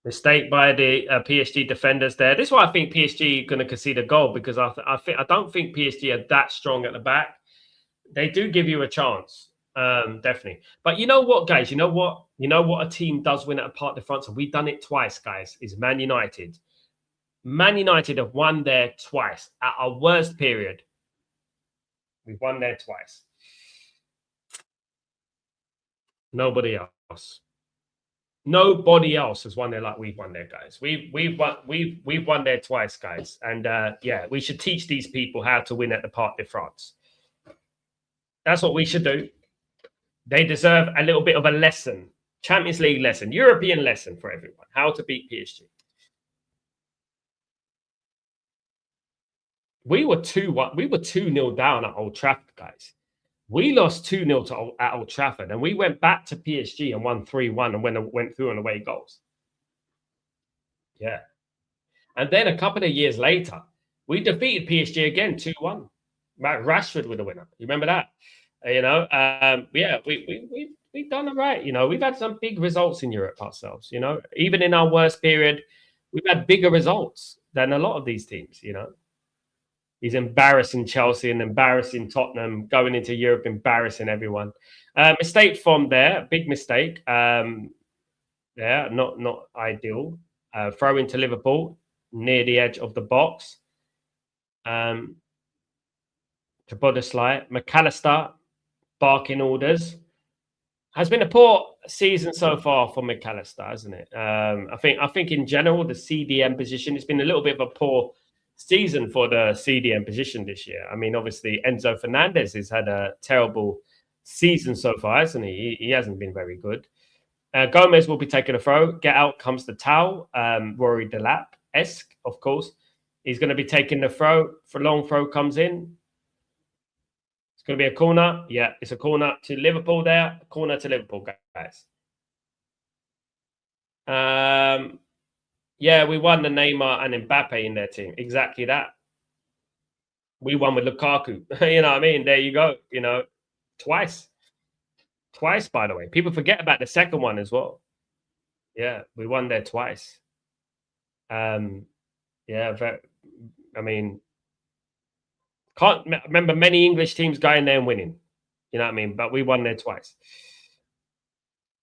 Mistake by the PSG defenders there. This is why I think PSG are going to concede a goal, because I don't think PSG are that strong at the back. They do give you a chance. Definitely. But you know what, guys? You know what a team does win at a Parc des Princes? We've done it twice, guys. Is Man United. Man United have won there twice at our worst period. We've won there twice. Nobody else. Nobody else has won there like we've won there, guys. We've won there twice, guys. And yeah, we should teach these people how to win at the Parc des Princes. That's what we should do. They deserve a little bit of a lesson, Champions League lesson, European lesson for everyone, how to beat PSG. We were 2-0 down at Old Trafford, guys. We lost 2-0 at Old Trafford, and we went back to PSG and won 3-1 and went through on away goals. Yeah. And then a couple of years later, we defeated PSG again 2-1. Rashford with the winner. You remember that? You know, yeah, we've done it right. You know, we've had some big results in Europe ourselves. You know, even in our worst period, we've had bigger results than a lot of these teams. You know, he's embarrassing Chelsea and embarrassing Tottenham, going into Europe, embarrassing everyone. Mistake from there, big mistake. Yeah, not ideal. Throw into Liverpool near the edge of the box. To Bodeslai, McAllister. barking orders. Has been a poor season so far for McAllister, hasn't it? I think in general the CDM position, it's been a little bit of a poor season for the CDM position this year. I mean, obviously Enzo Fernandez has had a terrible season so far, hasn't he? He hasn't been very good. Gomez will be taking a throw. Get out comes the towel. Rory Delap-esque, of course. He's going to be taking the throw. For long throw comes in. It's going to be a corner. Yeah, it's a corner to Liverpool there. Corner to Liverpool, guys. Yeah, we won the Neymar and Mbappe in their team. Exactly that. We won with Lukaku. You know what I mean? There you go. You know, twice. Twice, by the way. People forget about the second one as well. Yeah, we won there twice. Yeah, I mean, can't remember many English teams going there and winning. You know what I mean? But we won there twice.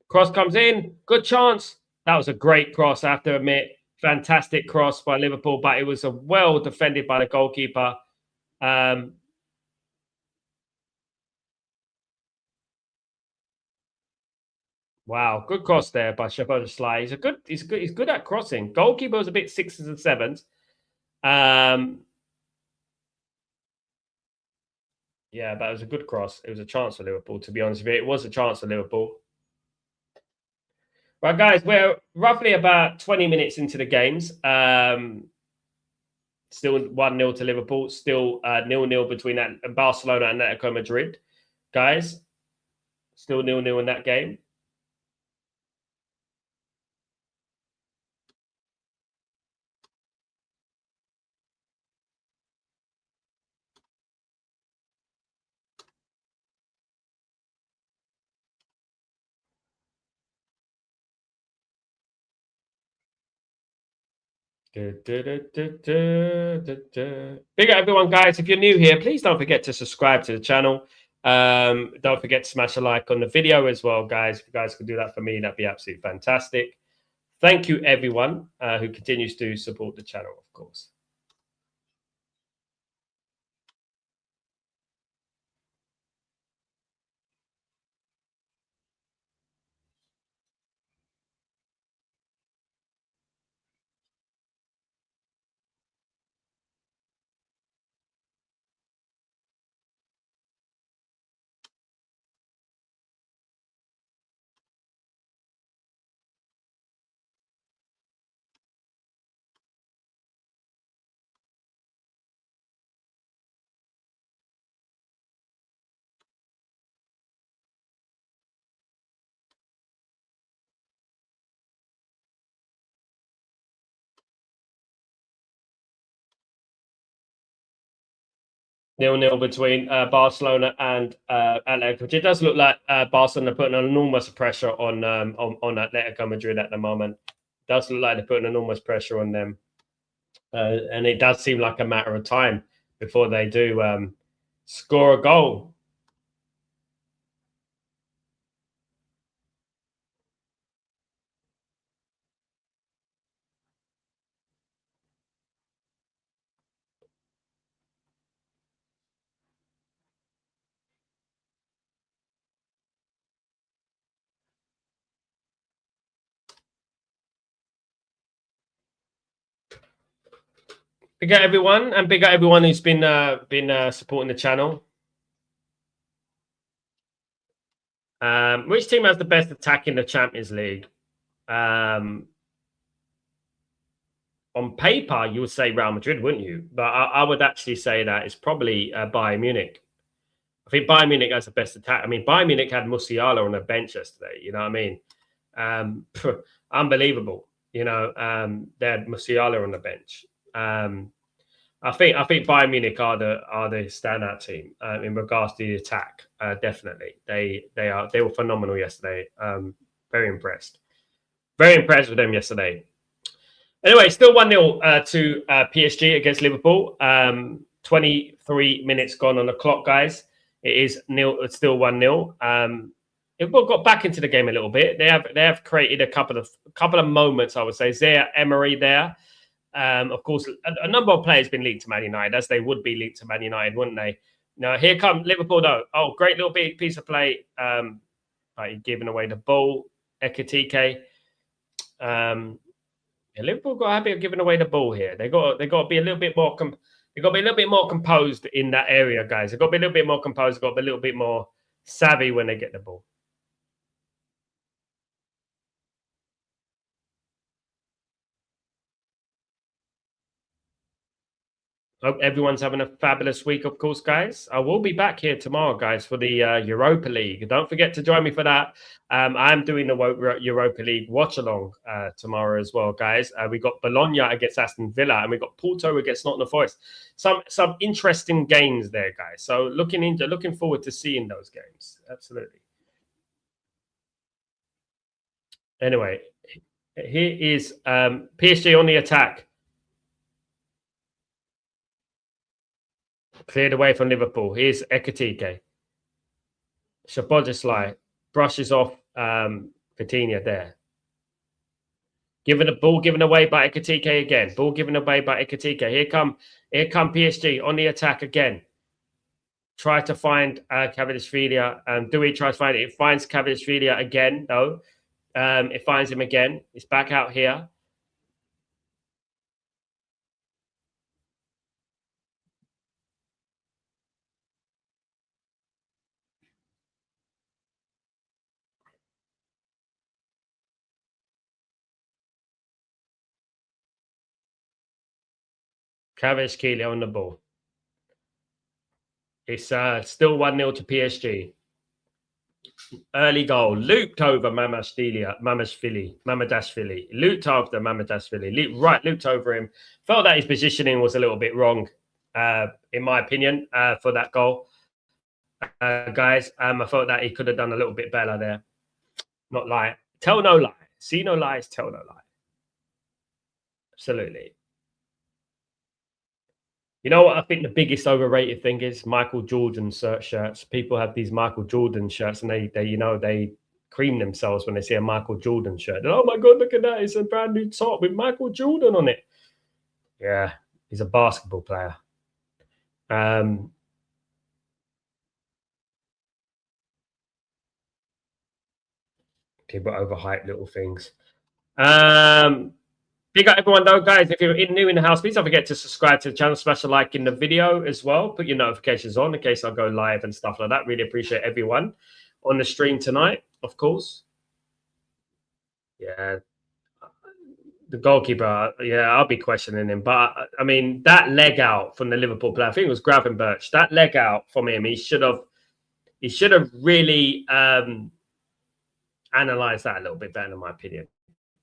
Cross comes in. Good chance. That was a great cross, I have to admit. Fantastic cross by Liverpool, but it was a well defended by the goalkeeper. Wow, good cross there by Szoboszlai. He's good at crossing. Goalkeeper was a bit sixes and sevens. Yeah, but it was a good cross. It was a chance for Liverpool, to be honest with you. It was a chance for Liverpool. Right, guys, we're roughly about 20 minutes into the games. Still 1-0 to Liverpool. Still 0-0 between Barcelona and Atletico Madrid. Guys, still 0-0 in that game. Big up everyone, guys. If you're new here, please don't forget to subscribe to the channel. Don't forget to smash a like on the video as well, guys. If you guys could do that for me, that'd be absolutely fantastic. Thank you, everyone who continues to support the channel, of course. Nil-nil between Barcelona and Atletico Madrid. It does look like Barcelona are putting enormous pressure on Atletico Madrid at the moment. It does look like they're putting enormous pressure on them. And it does seem like a matter of time before they do score a goal. Big up everyone, and big up everyone who's been supporting the channel. Which team has the best attack in the Champions League? On paper, you would say Real Madrid, wouldn't you? But I would actually say that it's probably Bayern Munich. I think Bayern Munich has the best attack. I mean, Bayern Munich had Musiala on the bench yesterday. You know what I mean? Unbelievable. You know, they had Musiala on the bench. I think Bayern Munich are the standout team in regards to the attack. Definitely, they were phenomenal yesterday. Very impressed. Very impressed with them yesterday. Anyway, still 1-0 to PSG against Liverpool. 23 minutes gone on the clock, guys. It is nil. It's still 1-0. Liverpool got back into the game a little bit. They have created a couple of moments, I would say. Zaire Emery there. Of course, a number of players been linked to Man United, as they would be linked to Man United, wouldn't they? Now here come Liverpool though. Oh, great little piece of play. Giving away the ball. Ekitike. Yeah, Liverpool got happy of giving away the ball here. They got to be a little bit more. They got to be a little bit more composed in that area, guys. They got to be a little bit more composed. Got to be a little bit more savvy when they get the ball. Hope everyone's having a fabulous week, of course, guys. I will be back here tomorrow, guys, for the Europa League. Don't forget to join me for that. I'm doing the Europa League watch-along tomorrow as well, guys. We got Bologna against Aston Villa, and we got Porto against Nottingham Forest. Some interesting games there, guys. So looking forward to seeing those games. Absolutely. Anyway, here is PSG on the attack. Cleared away from Liverpool. Here's Ekitike. Szoboszlai brushes off Coutinho there. Given the ball given away by Ekitike again. Ball given away by Ekitike. Here come PSG on the attack again. Try to find Kvaratskhelia. Dewey tries to find it. It finds Kvaratskhelia again. No. It finds him again. It's back out here. Kvaratskhelia on the ball. It's still 1-0 to PSG. Early goal. Looped over Mamashvili. Looped after Mamashvili. Looped over him. Felt that his positioning was a little bit wrong, in my opinion, for that goal. Guys, I felt that he could have done a little bit better there. Not lie. Tell no lie. See no lies, tell no lie. Absolutely. You know what I think the biggest overrated thing is? Michael Jordan shirts. People have these Michael Jordan shirts, and they cream themselves when they see a Michael Jordan shirt. And, oh my God, look at that! It's a brand new top with Michael Jordan on it. Yeah, he's a basketball player. People overhype little things. Big up everyone though, guys. If you're new in the house, please don't forget to subscribe to the channel, smash a like in the video as well. Put your notifications on in case I go live and stuff like that. Really appreciate everyone on the stream tonight, of course. Yeah. The goalkeeper, yeah, I'll be questioning him. But I mean, that leg out from the Liverpool player, I think it was Gravenberch. That leg out from him, he should have really analysed that a little bit better, in my opinion.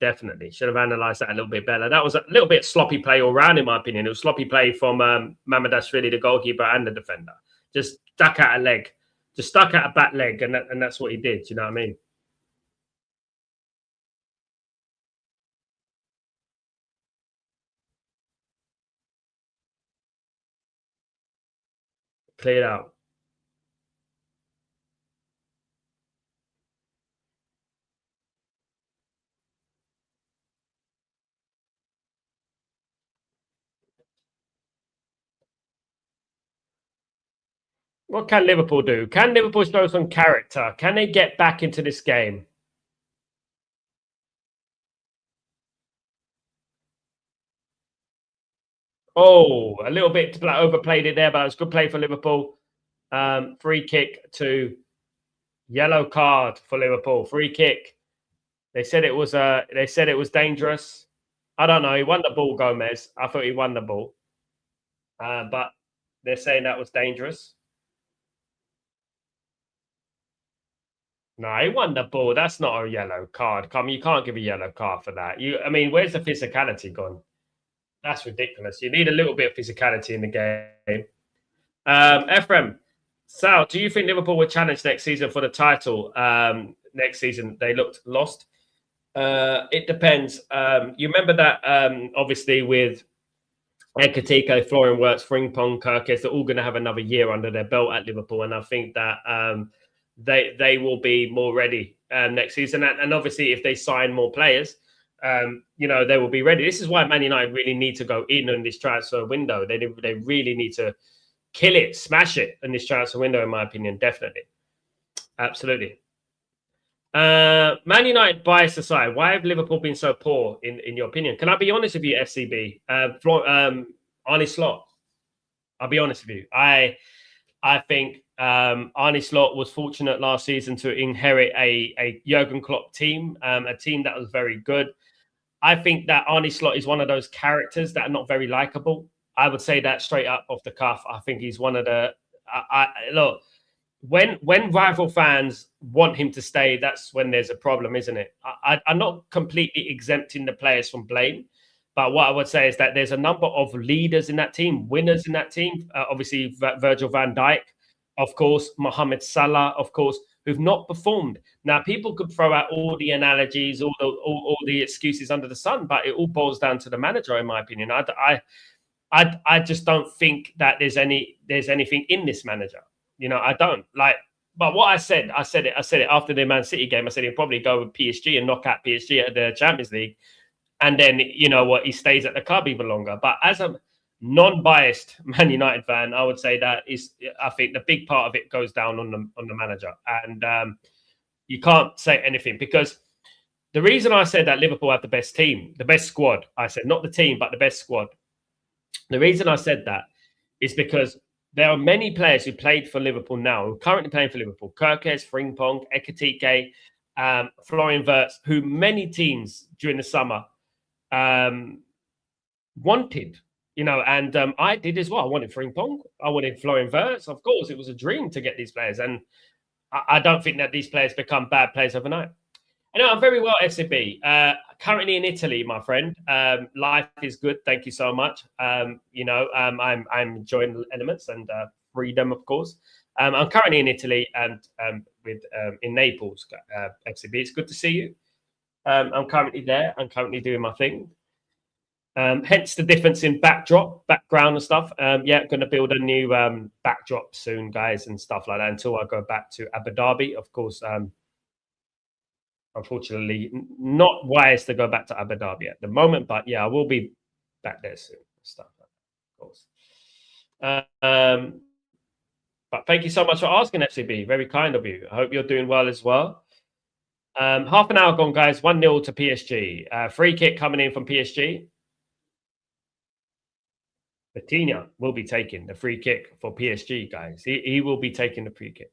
Definitely should have analysed that a little bit better. That was a little bit sloppy play all round, in my opinion. It was sloppy play from Mamashvili, the goalkeeper, and the defender. Just stuck out a leg, just stuck out a back leg, and that's what he did. You know what I mean? Cleared out. What can Liverpool do? Can Liverpool show some character? Can they get back into this game? Oh, a little bit overplayed it there, but it was a good play for Liverpool. Free kick to yellow card for Liverpool. Free kick. They said it was dangerous. I don't know. He won the ball, Gomez. I thought he won the ball. But they're saying that was dangerous. No, he won the ball. That's not a yellow card. You can't give a yellow card for that. I mean, where's the physicality gone? That's ridiculous. You need a little bit of physicality in the game. Ephraim, Sal, do you think Liverpool will challenge next season for the title? Next season, they looked lost. It depends. You remember that, obviously, with Ekitike, Florian Wirtz, Frimpong, Kirkes, they're all going to have another year under their belt at Liverpool. And I think that they will be more ready next season. And obviously, if they sign more players, they will be ready. This is why Man United really need to go in on this transfer window. They really need to kill it, smash it in this transfer window, in my opinion. Definitely. Absolutely. Man United bias aside, why have Liverpool been so poor in your opinion? Can I be honest with you, FCB? Arne Slot. I'll be honest with you. I think Arne Slot was fortunate last season to inherit a Jurgen Klopp team, a team that was very good. I think that Arne Slot is one of those characters that are not very likable. I would say that straight up off the cuff. I think he's one of the. Look, when rival fans want him to stay, that's when there's a problem, isn't it? I'm not completely exempting the players from blame, but what I would say is that there's a number of leaders in that team, winners in that team. Obviously, Virgil van Dijk, of course, Mohamed Salah, of course, who've not performed. Now, people could throw out all the analogies, all the excuses under the sun, but it all boils down to the manager, in my opinion. I just don't think that there's anything in this manager. You know, I don't like. But what I said it after the Man City game. I said he'll probably go with PSG and knock out PSG at the Champions League, and then you know what, he stays at the club even longer. But as a non-biased Man United fan, I would say that I think the big part of it goes down on the manager, and you can't say anything because the reason I said that Liverpool have the best team, the best squad, I said not the team but the best squad. The reason I said that is because there are many players who played for Liverpool now, who are currently playing for Liverpool. Kirkes, Frimpong, Ekitike, Florian Wirtz, who many teams during the summer wanted, you know, and I did as well. I wanted Frimpong. I wanted Florian Wirtz. Of course, it was a dream to get these players. And I don't think that these players become bad players overnight. Anyway, I'm very well, FCB. Currently in Italy, my friend. Life is good. Thank you so much. You know, I'm enjoying the elements and freedom, of course. I'm currently in Italy and in Naples, FCB. It's good to see you. I'm currently there. I'm currently doing my thing. Hence the difference in background and stuff. Yeah, going to build a new backdrop soon, guys, and stuff like that until I go back to Abu Dhabi. Of course, unfortunately, not wise to go back to Abu Dhabi at the moment, but yeah, I will be back there soon. Stuff like that, of course. But thank you so much for asking, FCB. Very kind of you. I hope you're doing well as well. Half an hour gone, guys. 1-0 to PSG. Free kick coming in from PSG. Vitinha will be taking the free kick for PSG, guys. He will be taking the free kick.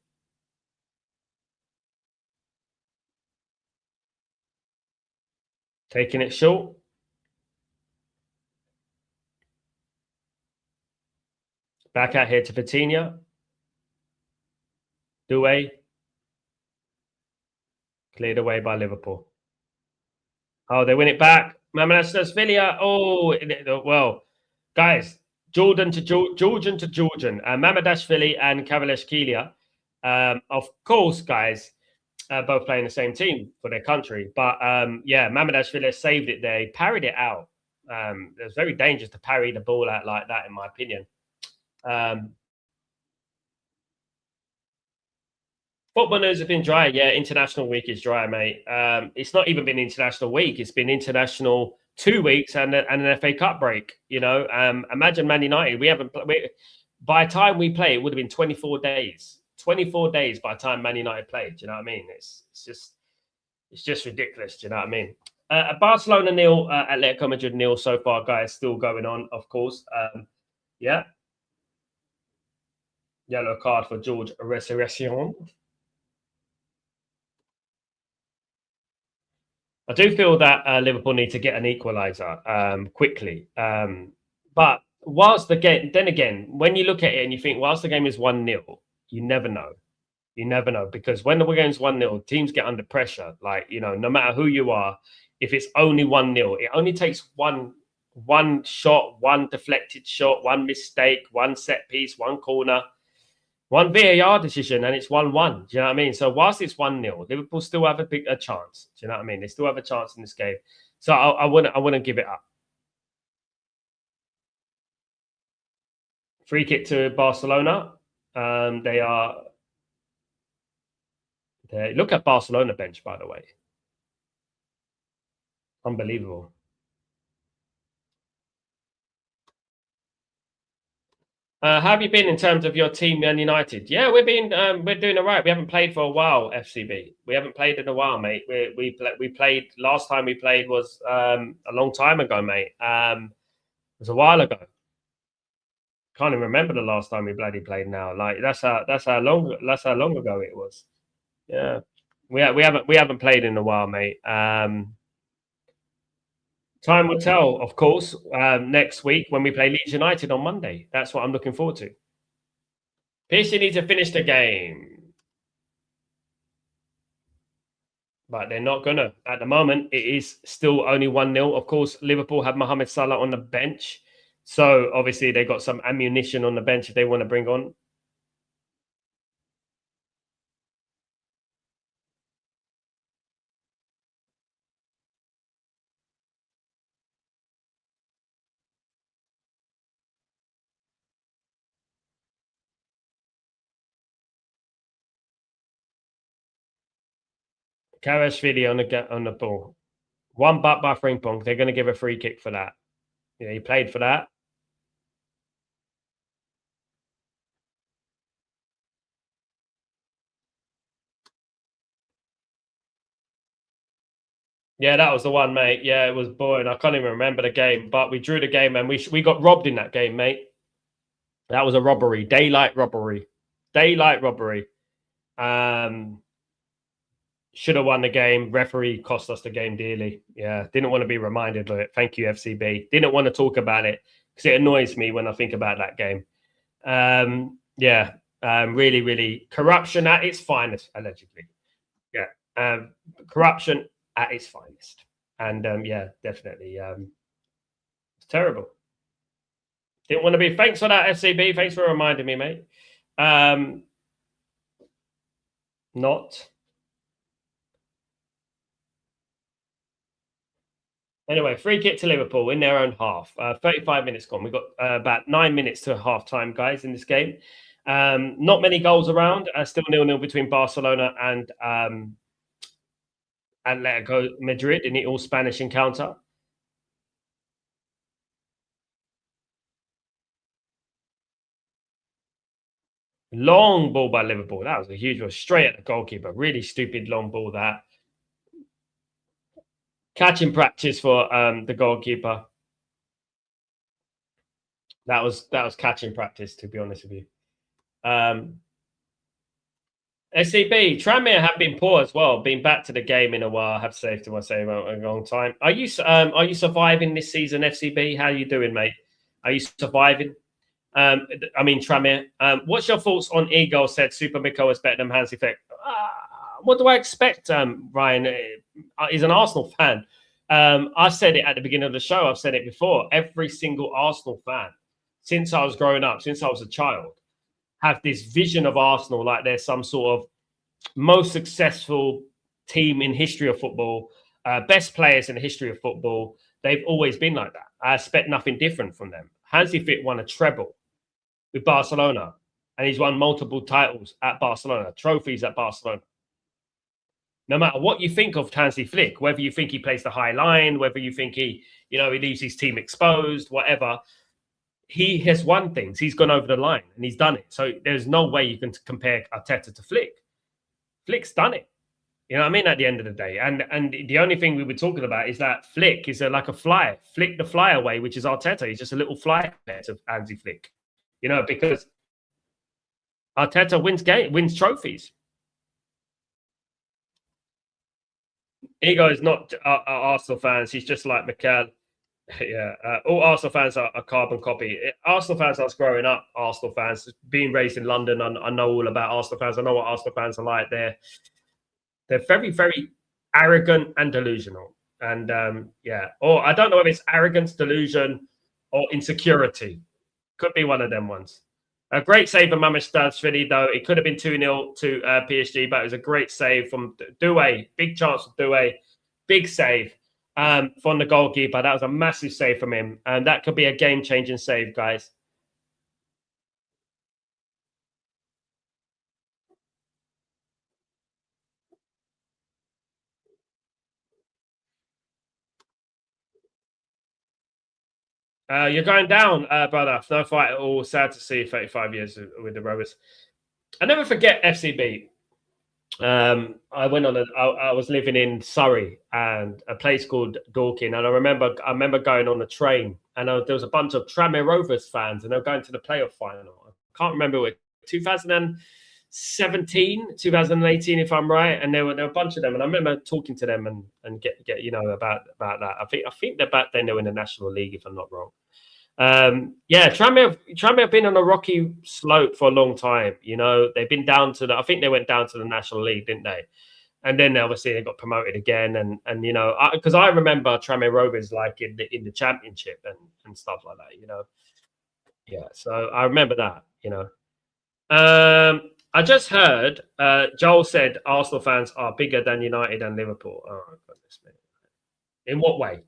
Taking it short. Back out here to Vitinha. Doué. Cleared away by Liverpool. Oh, they win it back. Mamardashvili. Oh, well, guys, Georgian to Georgian. Mamardashvili and Kvaratskhelia. Of course, guys, both playing the same team for their country. But yeah, Mamardashvili saved it there. He parried it out. It was very dangerous to parry the ball out like that, in my opinion. Football news has been dry. Yeah, international week is dry, mate. It's not even been international week. It's been international 2 weeks and an FA Cup break. You know, imagine Man United. We haven't. By the time we play, it would have been 24 days. 24 days by the time Man United played. Do you know what I mean? It's just ridiculous. Do you know what I mean? Barcelona 0, Atletico Madrid 0 so far, guys. Still going on, of course. Yeah. Yellow card for George Resurrection. I do feel that Liverpool need to get an equaliser quickly. But whilst the game, then again, when you look at it and you think, whilst the game is 1-0, you never know. You never know, because when the game's 1-0, teams get under pressure. Like, you know, no matter who you are, if it's only 1-0, it only takes one shot, one deflected shot, one mistake, one set piece, one corner, one VAR decision, and it's 1-1. Do you know what I mean? So whilst it's 1-0, Liverpool still have a chance. Do you know what I mean? They still have a chance in this game. So I wouldn't give it up. Free kick to Barcelona. They look at Barcelona bench, by the way. Unbelievable. How have you been in terms of your team, Man United? Yeah, we're doing all right. We haven't played for a while, FCB. We haven't played in a while, mate. We played last time we played was a long time ago, mate. It was a while ago. Can't even remember the last time we bloody played now. Like that's how long ago it was. Yeah. We haven't played in a while, mate. Time will tell, of course, next week when we play Leeds United on Monday. That's what I'm looking forward to. PSG need to finish the game, but they're not gonna. At the moment, it is still only 1-0. Of course, Liverpool have Mohamed Salah on the bench, so obviously they got some ammunition on the bench if they want to bring on. Kvaratskhelia on the ball. One butt by Frimpong. They're going to give a free kick for that. Yeah, he played for that. Yeah, that was the one, mate. Yeah, it was boring. I can't even remember the game, but we drew the game and we got robbed in that game, mate. That was a robbery, daylight robbery, daylight robbery. Should have won the game. Referee cost us the game dearly. Yeah, didn't want to be reminded of it. Thank you, FCB. Didn't want to talk about it because it annoys me when I think about that game. Yeah, really, really corruption at its finest, allegedly. Yeah, corruption at its finest, and yeah, definitely, it's terrible. Didn't want to be. Thanks for that, FCB. Thanks for reminding me, mate. Not. Anyway, free kick to Liverpool in their own half. 35 minutes gone. We've got about 9 minutes to half time, guys, in this game. Not many goals around. Still 0-0 between Barcelona and Atletico Madrid in the all Spanish encounter. Long ball by Liverpool. That was a huge one. Straight at the goalkeeper. Really stupid long ball that. Catching practice for the goalkeeper. That was catching practice, to be honest with you. SCB, Tranmere have been poor as well. Been back to the game in a while. I have to say to myself a long time. Are you surviving this season, FCB? How are you doing, mate? Are you surviving? I mean, Tranmere. What's your thoughts on Eagle said Super Miko is better than Hansi Flick? What do I expect, Ryan? He's an Arsenal fan. I said it at the beginning of the show. I've said it before. Every single Arsenal fan, since I was growing up, since I was a child, have this vision of Arsenal like they're some sort of most successful team in history of football, best players in the history of football. They've always been like that. I expect nothing different from them. Hansi Flick won a treble with Barcelona, and he's won multiple titles at Barcelona, trophies at Barcelona. No matter what you think of Hansi Flick, whether you think he plays the high line, whether you think he leaves his team exposed, whatever, he has won things. He's gone over the line and he's done it. So there's no way you can compare Arteta to Flick. Flick's done it. You know what I mean? At the end of the day, and the only thing we were talking about is that Flick is like a flyer. Flick the fly away, which is Arteta. He's just a little fly to Hansi Flick. Because Arteta wins trophies. Ego is not Arsenal fans. He's just like Mikel. Yeah, all Arsenal fans are a carbon copy. Arsenal fans, us growing up, Arsenal fans, being raised in London, I know all about Arsenal fans. I know what Arsenal fans are like. They're very, very arrogant and delusional. And yeah, or I don't know if it's arrogance, delusion, or insecurity. Could be one of them ones. A great save from Mamashvili, though. It could have been 2-0 to PSG, but it was a great save from Doué. Big chance for Doué. Big save from the goalkeeper. That was a massive save from him. And that could be a game-changing save, guys. You're going down, brother. No fight at all. Sad to see 35 years with the Rovers. I never forget FCB. I went on I was living in Surrey and a place called Dorking, and I remember going on the train, and there was a bunch of Tranmere Rovers fans, and they were going to the playoff final. I can't remember what 2017, 2018, if I'm right, and there were a bunch of them, and I remember talking to them and get about that. I think they're back then they were in the National League, if I'm not wrong. Tranmere have been on a rocky slope for a long time. They've been down to I think they went down to the National League, didn't they? And then obviously they got promoted again. And because I remember Tranmere Rovers like in the Championship and stuff like that. Yeah. So I remember that. I just heard Joel said Arsenal fans are bigger than United and Liverpool. Oh goodness me! In what way?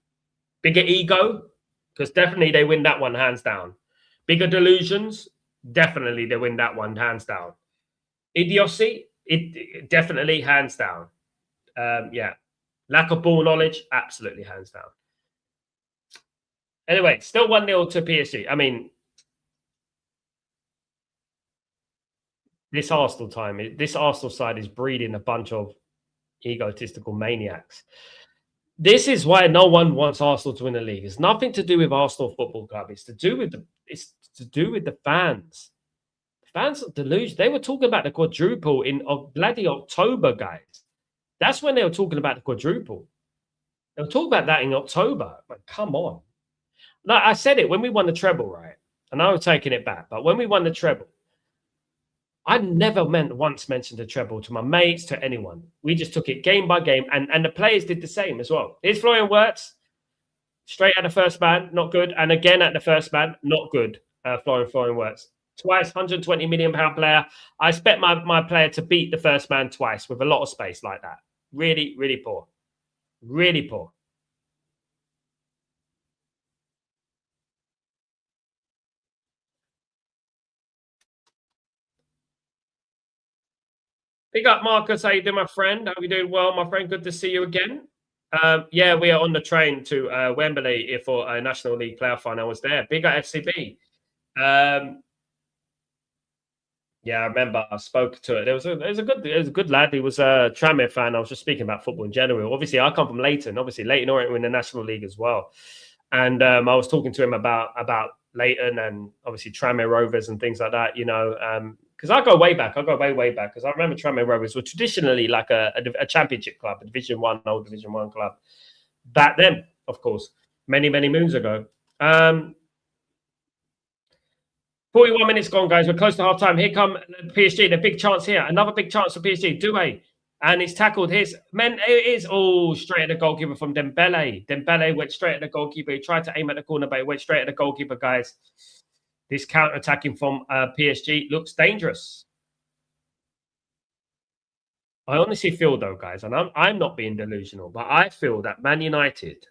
Bigger ego? Because definitely they win that one hands down. Bigger delusions, definitely they win that one hands down. Idiocy, it definitely hands down. Yeah. Lack of ball knowledge, absolutely hands down. Anyway, still 1-0 to PSG. I mean, this Arsenal side is breeding a bunch of egotistical maniacs. This is why no one wants Arsenal to win the league. It's nothing to do with Arsenal Football Club. It's to do with the fans. Fans are delusional. They were talking about the quadruple in bloody October, guys. That's when they were talking about the quadruple. They were talking about that in October. But come on. No, I said it when we won the treble, right? And I was taking it back. But when we won the treble, I never once mentioned the treble to my mates, to anyone. We just took it game by game, and the players did the same as well. Here's Florian Wirtz, straight at the first man, not good, and again at the first man, not good. Florian Wirtz. Twice, £120 million player. I expect my player to beat the first man twice with a lot of space like that. Really, really poor. Really poor. Big up, Marcus. How you doing, my friend? Hope you're doing well, my friend. Good to see you again. Yeah, we are on the train to Wembley for a National League playoff final. I was there. Big up FCB. Yeah, I remember I spoke to it. It was a good lad. He was a Tranmere fan. I was just speaking about football in general. Obviously, I come from Leighton. Obviously, Leighton Orient were in the National League as well. And I was talking to him about Leighton and obviously Tranmere Rovers and things like that, because I go way back. I go way back because I remember Tranmere Rovers were traditionally like a championship club, a Division 1, old Division 1 club. Back then, of course, many moons ago. 41 minutes gone, guys. We're close to half time. Here come PSG. The big chance here. Another big chance for PSG. Doué. And it's tackled. It is straight at the goalkeeper from Dembele. Dembele went straight at the goalkeeper. He tried to aim at the corner, but he went straight at the goalkeeper, guys. This counter-attacking from PSG looks dangerous. I honestly feel, though, guys, and I'm not being delusional, but I feel that Man United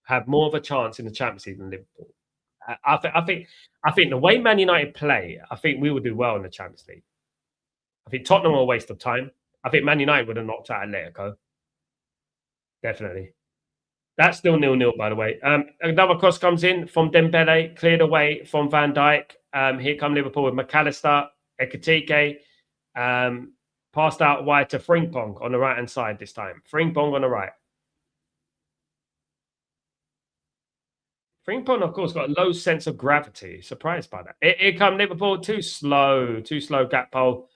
have more of a chance in the Champions League than Liverpool. I think the way Man United play, I think we will do well in the Champions League. I think Tottenham are a waste of time. I think Man United would have knocked out Atletico. Definitely. That's still 0-0, by the way. Another cross comes in from Dembele, cleared away from Van Dijk. Here come Liverpool with McAllister, Ekitike. Passed out wide to Frimpong on the right-hand side this time. Frimpong on the right. Frimpong, of course, got a low sense of gravity. Surprised by that. Here come Liverpool. Too slow Gakpo.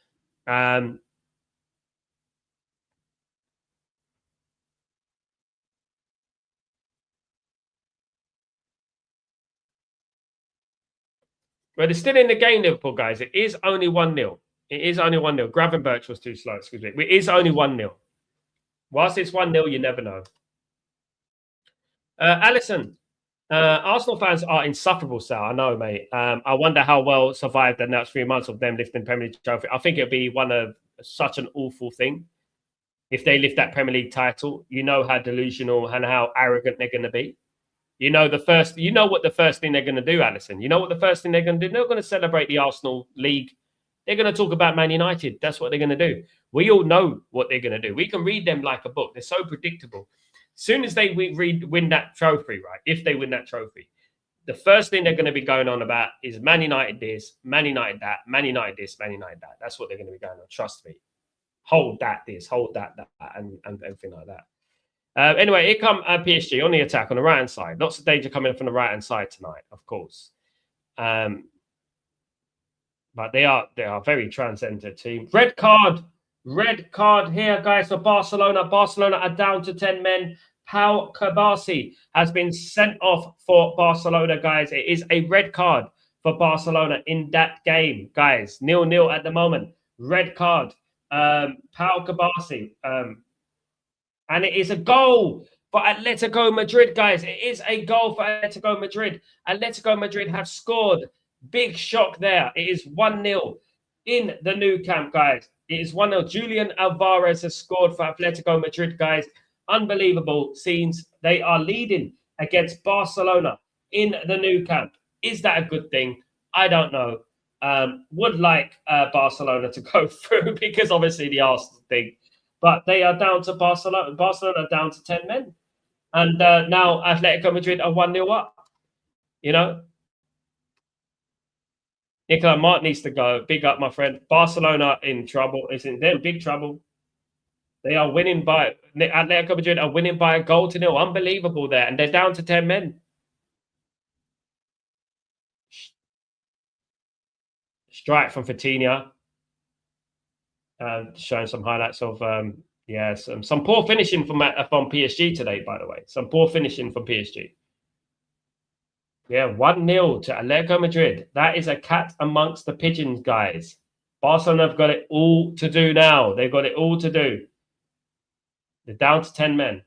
But it's still in the game, Liverpool, guys. It is only 1-0. It is only 1-0. Gravenberch was too slow, excuse me. It is only 1-0. Whilst it's 1-0, you never know. Allison, Arsenal fans are insufferable, Sal. I know, mate. I wonder how well survived the next 3 months of them lifting Premier League trophy. I think it'll be such an awful thing if they lift that Premier League title. You know how delusional and how arrogant they're going to be. You know what the first thing they're going to do, Allison. You know what the first thing they're going to do? They're not going to celebrate the Arsenal League. They're going to talk about Man United. That's what they're going to do. We all know what they're going to do. We can read them like a book. They're so predictable. As soon as they win that trophy, right? If they win that trophy, the first thing they're going to be going on about is Man United this, Man United that, Man United this, Man United that. That's what they're going to be going on. Trust me. Hold that this, hold that, and everything like that. Anyway, here come PSG on the attack on the right-hand side. Lots of danger coming from the right-hand side tonight, of course. But they are a very transcendent team. Red card here, guys, for Barcelona. Barcelona are down to 10 men. Pau Kabasi has been sent off for Barcelona, guys. It is a red card for Barcelona in that game, guys. 0-0 at the moment. Red card. Pau Kabasi. And it is a goal for Atletico Madrid, guys. It is a goal for Atletico Madrid. Atletico Madrid have scored. Big shock there. It is 1-0 in the new camp, guys. It is 1-0. Julian Alvarez has scored for Atletico Madrid, guys. Unbelievable scenes. They are leading against Barcelona in the new camp. Is that a good thing? I don't know. Would like Barcelona to go through because obviously the Arsenal thing. But they are down to Barcelona. Barcelona are down to 10 men. And now Atletico Madrid are 1-0 up. You know? Nicola Mark needs to go. Big up, my friend. Barcelona in trouble. Isn't they in big trouble? They are winning by Atletico Madrid are winning by a goal to 0. Unbelievable there. And they're down to 10 men. Strike from Vitinha. Showing some highlights of some poor finishing from PSG today, by the way. Some poor finishing from PSG. Yeah, 1-0 to Atletico Madrid. That is a cat amongst the pigeons, guys. Barcelona have got it all to do now. They've got it all to do. They're down to 10 men.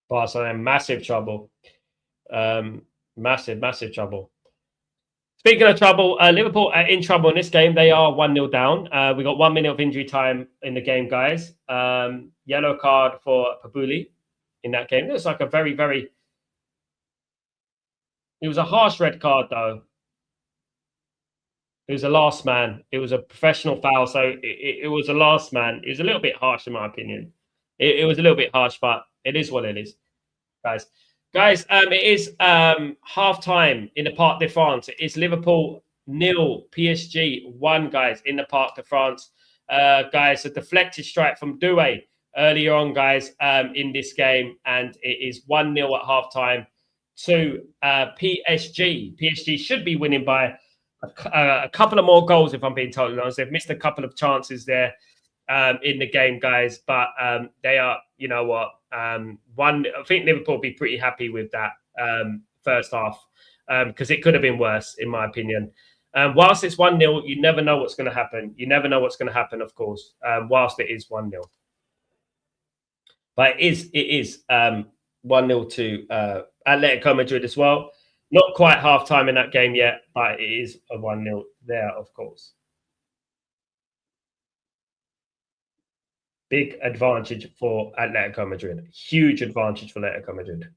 Barcelona in massive trouble. Massive trouble. Speaking of trouble, Liverpool are in trouble in this game. They are 1-0 down. We got 1 minute of injury time in the game, guys. Yellow card for Pabuli in that game. It was like a very... It was a harsh red card, though. It was a last man. It was a professional foul, so it was a last man. It was a little bit harsh, in my opinion. It was a little bit harsh, but it is what it is, guys. Guys, it is half-time in the Parc de France. It is Liverpool 0, PSG 1, guys, in the Parc de France. Guys, a deflected strike from Doué earlier on, guys, in this game. And it is 1-0 at half-time to PSG. PSG should be winning by a couple of more goals, if I'm being totally honest. They've missed a couple of chances there in the game, guys. But they are, you know what, I think Liverpool will be pretty happy with that first half because it could have been worse, in my opinion. Whilst it's 1-0, you never know what's going to happen. You never know what's going to happen, of course, whilst it is 1-0. But it is 1-0 to Atletico Madrid as well. Not quite half-time in that game yet, but it is a 1-0 there, of course. Big advantage for Atletico Madrid. Huge advantage for Atletico Madrid.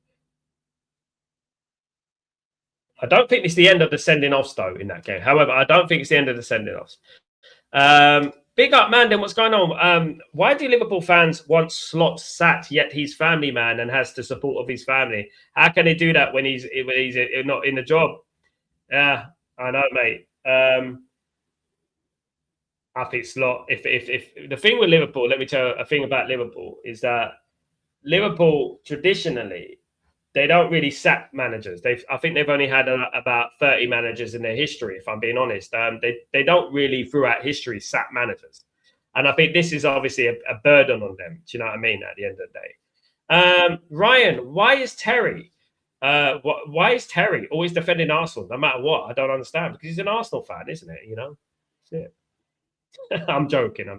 I don't think it's the end of the sending-offs, though, in that game. However, I don't think it's the end of the sending-offs. Big up, Mandan. What's going on? Why do Liverpool fans want Slot sat, yet he's family man and has the support of his family? How can he do that when he's not in the job? Yeah, I know, mate. I think Slot. If the thing with Liverpool, let me tell you a thing about Liverpool is that Liverpool traditionally they don't really sack managers. I think they've only had about 30 managers in their history, if I'm being honest. They don't really, throughout history, sack managers. And I think this is obviously a burden on them. Do you know what I mean, at the end of the day? Ryan, why is Terry always defending Arsenal, no matter what? I don't understand. Because he's an Arsenal fan, isn't it? You know? That's it. I'm joking. I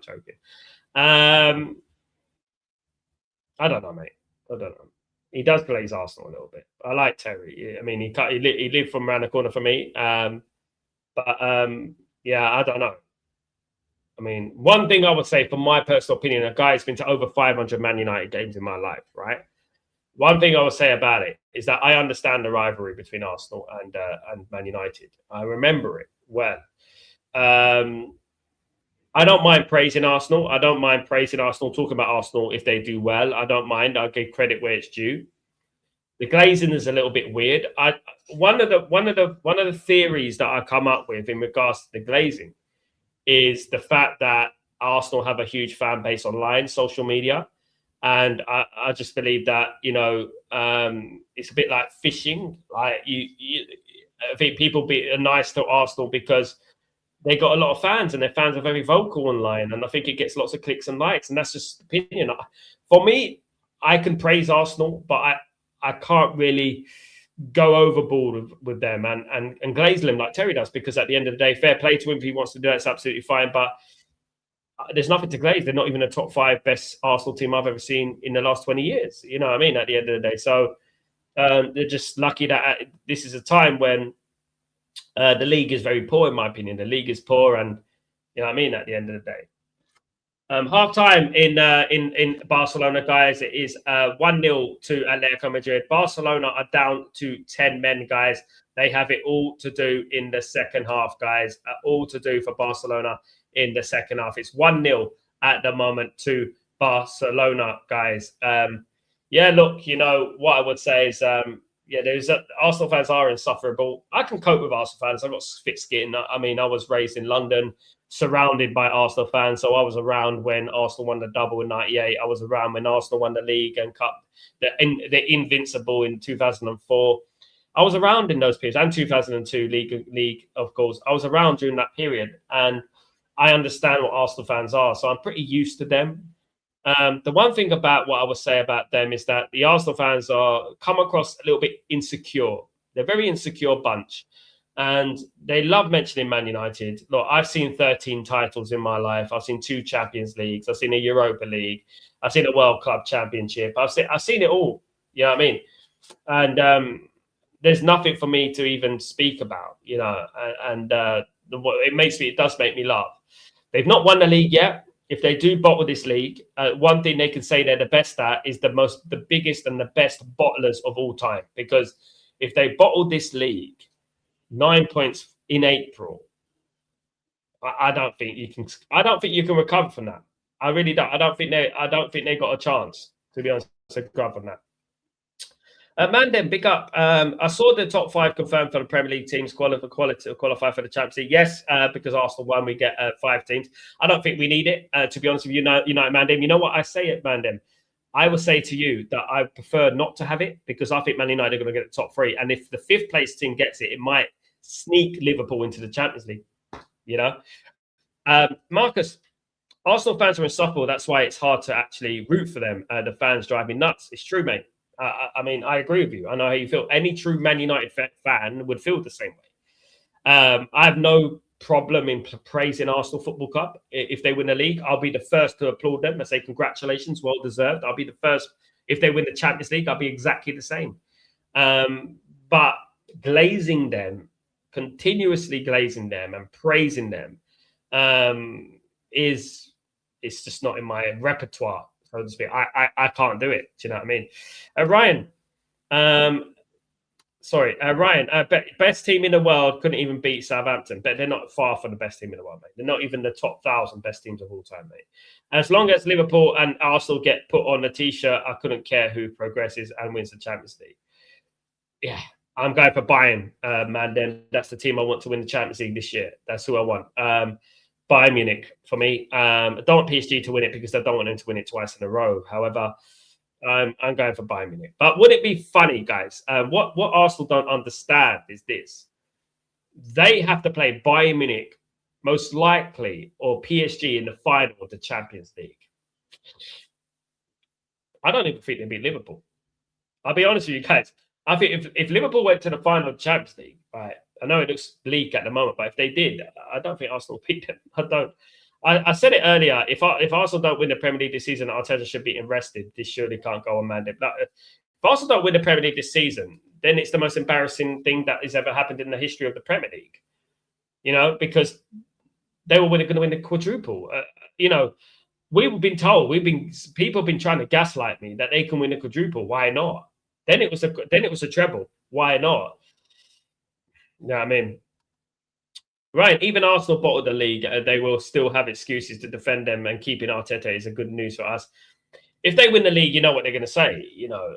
don't know, mate. I don't know. He does glaze Arsenal a little bit. I like Terry. I mean, he lived from around the corner for me. Yeah, I don't know. I mean, one thing I would say, from my personal opinion, a guy who's been to over 500 Man United games in my life, right? One thing I would say about it is that I understand the rivalry between Arsenal and Man United. I remember it well. I don't mind praising Arsenal. I don't mind praising Arsenal, talking about Arsenal if they do well. I don't mind. I'll give credit where it's due. The glazing is a little bit weird. One of the theories that I come up with in regards to the glazing is the fact that Arsenal have a huge fan base online, social media. And I just believe that, it's a bit like fishing. Like I think people are nice to Arsenal because they got a lot of fans, and their fans are very vocal online. And I think it gets lots of clicks and likes. And that's just opinion. For me, I can praise Arsenal, but I can't really go overboard with them and glaze them like Terry does, because at the end of the day, fair play to him. If he wants to do that, it's absolutely fine. But there's nothing to glaze. They're not even a top 5 best Arsenal team I've ever seen in the last 20 years. You know what I mean? At the end of the day. So they're just lucky that this is a time when the league is very poor, in my opinion. The league is poor, and you know what I mean, at the end of the day. Half time in Barcelona, guys. It is 1-0 to Atletico Madrid. Barcelona are down to 10 men, guys. They have it all to do in the second half, guys. All to do for Barcelona in the second half. It's 1-0 at the moment to Barcelona, guys. Yeah, look, what I would say is, Arsenal fans are insufferable. I can cope with Arsenal fans. I've got thick skin. I mean, I was raised in London, surrounded by Arsenal fans. So I was around when Arsenal won the double in '98. I was around when Arsenal won the league and cup, the invincible in 2004. I was around in those periods, and 2002 league, of course. I was around during that period, and I understand what Arsenal fans are. So I'm pretty used to them. The one thing about what I would say about them is that the Arsenal fans come across a little bit insecure. They're a very insecure bunch, and they love mentioning Man United. Look, I've seen 13 titles in my life. I've seen 2 Champions Leagues. I've seen a Europa League. I've seen a World Club Championship. I've seen it all. You know what I mean? And there's nothing for me to even speak about. It does make me laugh. They've not won the league yet. If they do bottle this league, one thing they can say they're the best at is the biggest and the best bottlers of all time. Because if they bottle this league, 9 points in April, I don't think you can. I don't think you can recover from that. I really don't. I don't think they got a chance, to be honest, to recover from that. Mandem, big up. I saw the top 5 confirmed for the Premier League teams qualify for the Champions League. Yes, because Arsenal won, we get 5 teams. I don't think we need it, to be honest with you, United Mandem. You know what I say at Mandem? I would say to you that I prefer not to have it, because I think Man United are going to get the top 3. And if the 5th place team gets it, it might sneak Liverpool into the Champions League. Marcus, Arsenal fans are insufferable. That's why it's hard to actually root for them. The fans drive me nuts. It's true, mate. I mean, I agree with you. I know how you feel. Any true Man United fan would feel the same way. I have no problem in praising Arsenal Football Club. If they win the league, I'll be the first to applaud them and say congratulations, well deserved. I'll be the first. If they win the Champions League, I'll be exactly the same. But glazing them, continuously glazing them and praising them, it's just not in my repertoire, so to speak. I can't do it. Do you know what I mean? Ryan, Ryan, best team in the world couldn't even beat Southampton, but they're not far from the best team in the world, mate. They're not even the top 1,000 best teams of all time, mate. As long as Liverpool and Arsenal get put on a t-shirt, I couldn't care who progresses and wins the Champions League. Yeah, I'm going for Bayern, man. Then that's the team I want to win the Champions League this year. That's who I want. Bayern Munich for me. I don't want PSG to win it because I don't want them to win it twice in a row. However, I'm going for Bayern Munich. But would it be funny, guys? What Arsenal don't understand is this. They have to play Bayern Munich, most likely, or PSG in the final of the Champions League. I don't even think they beat Liverpool. I'll be honest with you guys. I think if Liverpool went to the final of the Champions League, right, I know it looks bleak at the moment, but if they did, I don't think Arsenal beat them. I don't. I said it earlier. If Arsenal don't win the Premier League this season, Arteta should be arrested. This surely can't go on, man. If Arsenal don't win the Premier League this season, then it's the most embarrassing thing that has ever happened in the history of the Premier League. You know, because they were going to win the quadruple. You know, we've been told, people have been trying to gaslight me that they can win a quadruple. Why not? Then it was a treble. Why not? You know what I mean? Right, even Arsenal bottled the league, they will still have excuses to defend them, and keeping Arteta is a good news for us. If they win the league, you know what they're going to say. You know,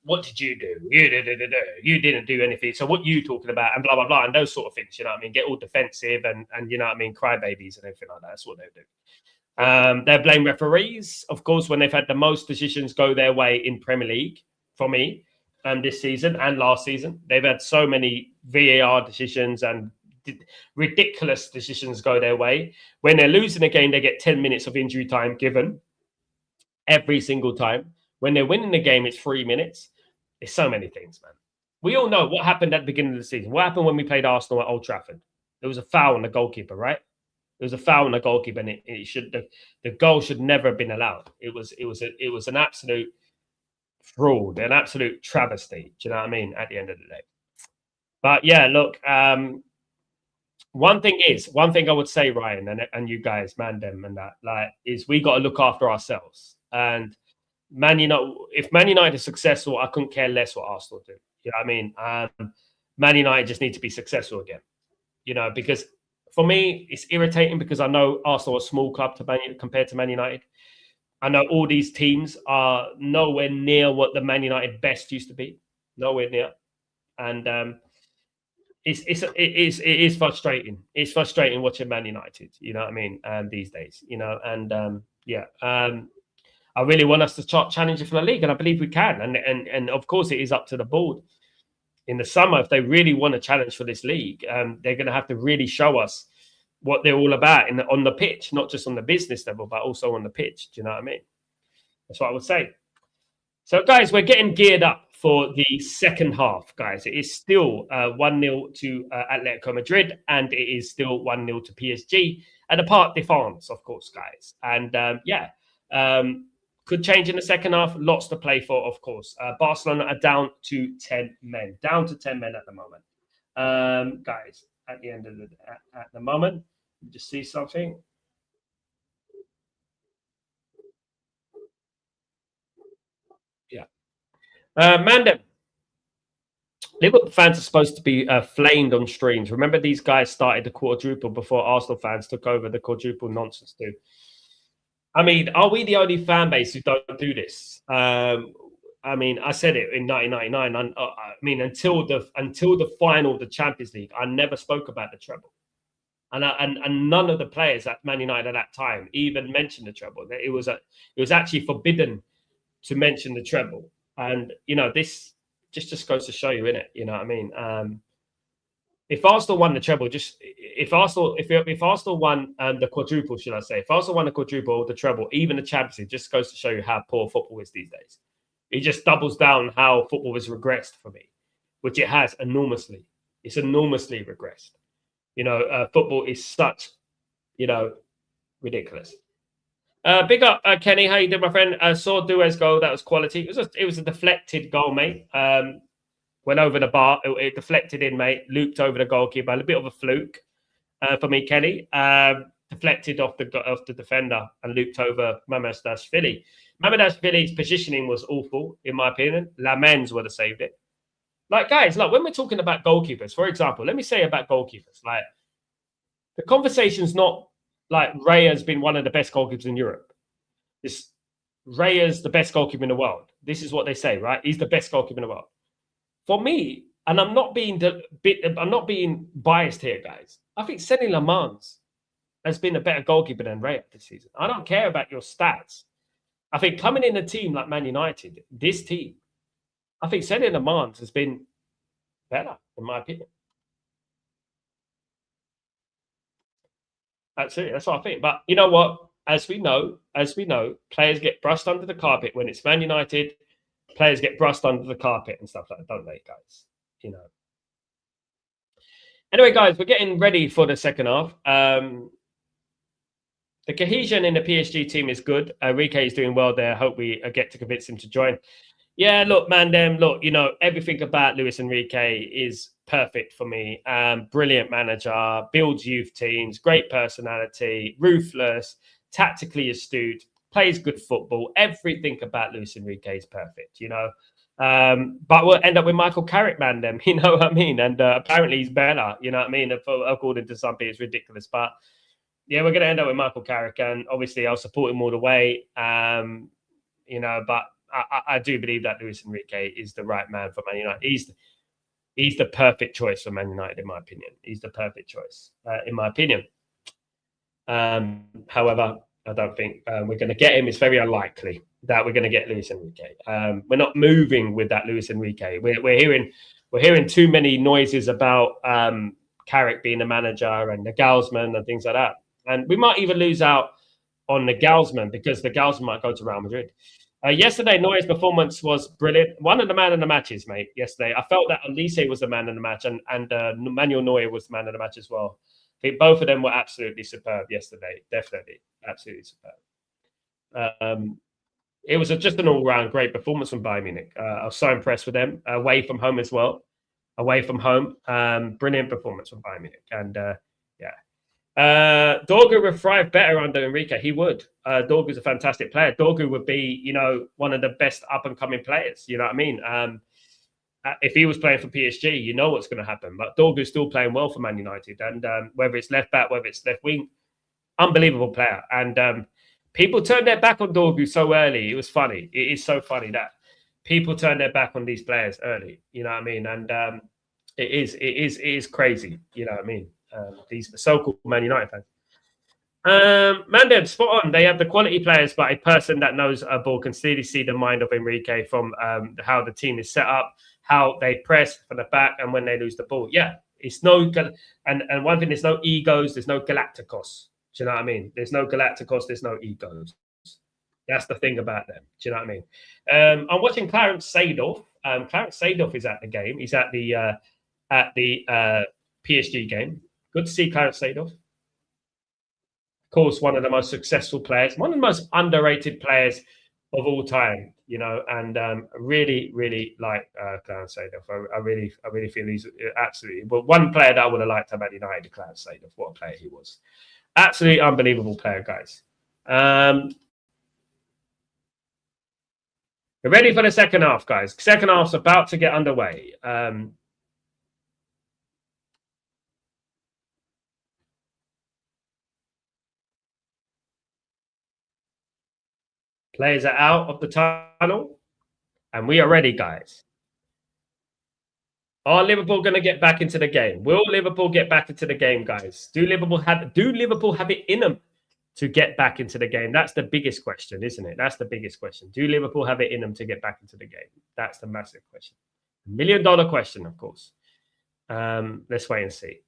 what did you do? You didn't do anything. So what you talking about? And blah, blah, blah. And those sort of things, you know what I mean? Get all defensive and you know what I mean? Crybabies and everything like that. That's what they do. They blame referees, of course, when they've had the most decisions go their way in Premier League, for me, this season and last season. They've had so many VAR decisions and ridiculous decisions go their way. When they're losing a game, they get 10 minutes of injury time given every single time. When they're winning the game, it's 3 minutes. There's so many things, man. We all know what happened at the beginning of the season. What happened when we played Arsenal at Old Trafford? There was a foul on the goalkeeper, right? There was a foul on the goalkeeper, and the goal should never have been allowed. It was an absolute fraud, an absolute travesty. Do you know what I mean? At the end of the day. But yeah, look, one thing I would say, Ryan, and you guys, Mandem, and that, like, is we got to look after ourselves. And Man United, if Man United is successful, I couldn't care less what Arsenal do. You know what I mean? Man United just need to be successful again. You know, because for me, it's irritating because I know Arsenal are a small club compared to Man United. I know all these teams are nowhere near what the Man United best used to be. Nowhere near. And it is frustrating. It's frustrating watching Man United, you know what I mean, these days, you know, and I really want us to start challenging for the league, and I believe we can. And of course, it is up to the board in the summer. If they really want to challenge for this league, they're going to have to really show us what they're all about on the pitch, not just on the business level, but also on the pitch. Do you know what I mean? That's what I would say. So, guys, we're getting geared up for the second half, guys. It is still 1-0 to Atletico Madrid, and it is still 1-0 to PSG at the Parc des France, of course, guys. And could change in the second half. Lots to play for, of course. Barcelona are down to 10 men. Down to 10 men at the moment. Guys, at the end of at the moment, you just see something. Yeah. Mandem, Liverpool fans are supposed to be flamed on streams. Remember, these guys started the quadruple before Arsenal fans took over the quadruple nonsense too. I mean, are we the only fan base who don't do this? I mean, I said it in 1999. I mean, until the final of the Champions League, I never spoke about the treble, and none of the players at Man United at that time even mentioned the treble. It was actually forbidden to mention the treble, and you know, this just goes to show you, innit? You know what I mean? If Arsenal won the treble, if Arsenal won the quadruple, should I say? If Arsenal won the quadruple or the treble, even the Champions League, just goes to show you how poor football is these days. It just doubles down how football has regressed for me, which it has enormously. It's enormously regressed. You know, football is such, you know, ridiculous. Big up, Kenny. How you doing, my friend? Saw Duez goal. That was quality. It was a deflected goal, mate. Went over the bar. It deflected in, mate. Looped over the goalkeeper. A bit of a fluke for me, Kenny. Deflected off the defender and looped over Mamardashvili. Mamardashvili's positioning was awful, in my opinion. Lamens would have saved it. Like, guys, look, when we're talking about goalkeepers, for example, let me say about goalkeepers, like, the conversation's not like Raya's been one of the best goalkeepers in Europe. Raya's the best goalkeeper in the world. This is what they say, right? He's the best goalkeeper in the world. For me, and I'm not being biased here, guys. I think Seny Lamans has been a better goalkeeper than Raya this season. I don't care about your stats. I think coming in a team like Man United, this team, I think Seny Lamans has been better, in my opinion. That's it. That's what I think. But you know what? As we know, players get brushed under the carpet when it's Man United. Players get brushed under the carpet and stuff like that, don't they, guys? You know. Anyway, guys, we're getting ready for the second half. The cohesion in the PSG team is good. Enrique is doing well there. Hope we get to convince him to join. Yeah, look, man, look, you know, everything about Luis Enrique is perfect for me. Brilliant manager, builds youth teams, great personality, ruthless, tactically astute, plays good football. Everything about Luis Enrique is perfect, you know. But we'll end up with Michael Carrick, man, them, you know what I mean? And apparently he's better, you know what I mean? According to some people, it's ridiculous. But yeah, we're going to end up with Michael Carrick. And obviously, I'll support him all the way, you know, but I do believe that Luis Enrique is the right man for Man United. He's the perfect choice for Man United, in my opinion. He's the perfect choice, in my opinion. However, I don't think we're going to get him. It's very unlikely that we're going to get Luis Enrique. We're not moving with that Luis Enrique. We're hearing too many noises about Carrick being the manager and the Galsman and things like that. And we might even lose out on the Galsman because the Galsman might go to Real Madrid. Yesterday, Neuer's performance was brilliant. One of the man of the matches, mate, yesterday. I felt that Elise was the man of the match and Manuel Neuer was the man of the match as well. I think both of them were absolutely superb yesterday. Definitely. Absolutely superb. It was just an all-round great performance from Bayern Munich. I was so impressed with them. Away from home as well. Away from home. Brilliant performance from Bayern Munich. And, yeah. Dorgu would thrive better under Enrique. He would. Dorgu's a fantastic player. Dorgu would be, you know, one of the best up-and-coming players. You know what I mean? If he was playing for PSG, you know what's going to happen. But Dorgu's still playing well for Man United. And whether it's left back, whether it's left wing, unbelievable player. And people turned their back on Dorgu so early. It was funny. It is so funny that people turn their back on these players early. You know what I mean? And it is crazy. You know what I mean? These so-called Man United fans. Mandem, spot on. They have the quality players, but a person that knows a ball can clearly see the mind of Enrique from how the team is set up, how they press from the back, and when they lose the ball. Yeah, it's no and one thing, there's no egos, there's no Galacticos. Do you know what I mean? There's no Galacticos, there's no egos. That's the thing about them. Do you know what I mean? I'm watching Clarence Seedorf. Clarence Seedorf is at the game. He's at the PSG game. Good to see Clarence Seedorf. Of course, one of the most successful players, one of the most underrated players of all time, you know, and really, really like Clarence Seedorf. I really feel he's absolutely, but one player that I would have liked to have at United, Clarence Seedorf. What a player he was. Absolutely unbelievable player, guys. We're ready for the second half, guys. Second half's about to get underway. Players are out of the tunnel, and we are ready, guys. Are Liverpool going to get back into the game? Will Liverpool get back into the game, guys? Do Liverpool have it in them to get back into the game? That's the biggest question, isn't it? That's the biggest question. Do Liverpool have it in them to get back into the game? That's the massive question. $1 million question, of course. Let's wait and see.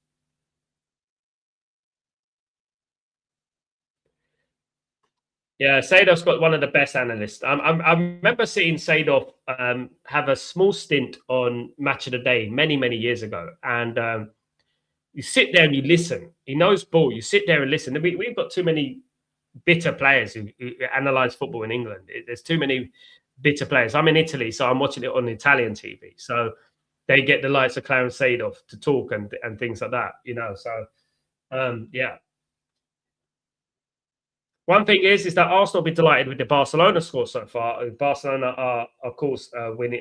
Yeah, Seedorf's got one of the best analysts. I remember seeing Seedorf have a small stint on Match of the Day many, many years ago. And you sit there and you listen. He knows ball. You sit there and listen. We've got too many bitter players who analyze football in England. There's too many bitter players. I'm in Italy, so I'm watching it on Italian TV. So they get the likes of Clarence Seedorf to talk and things like that, you know. So, yeah. One thing is that Arsenal will be delighted with the Barcelona score so far. Barcelona are, of course,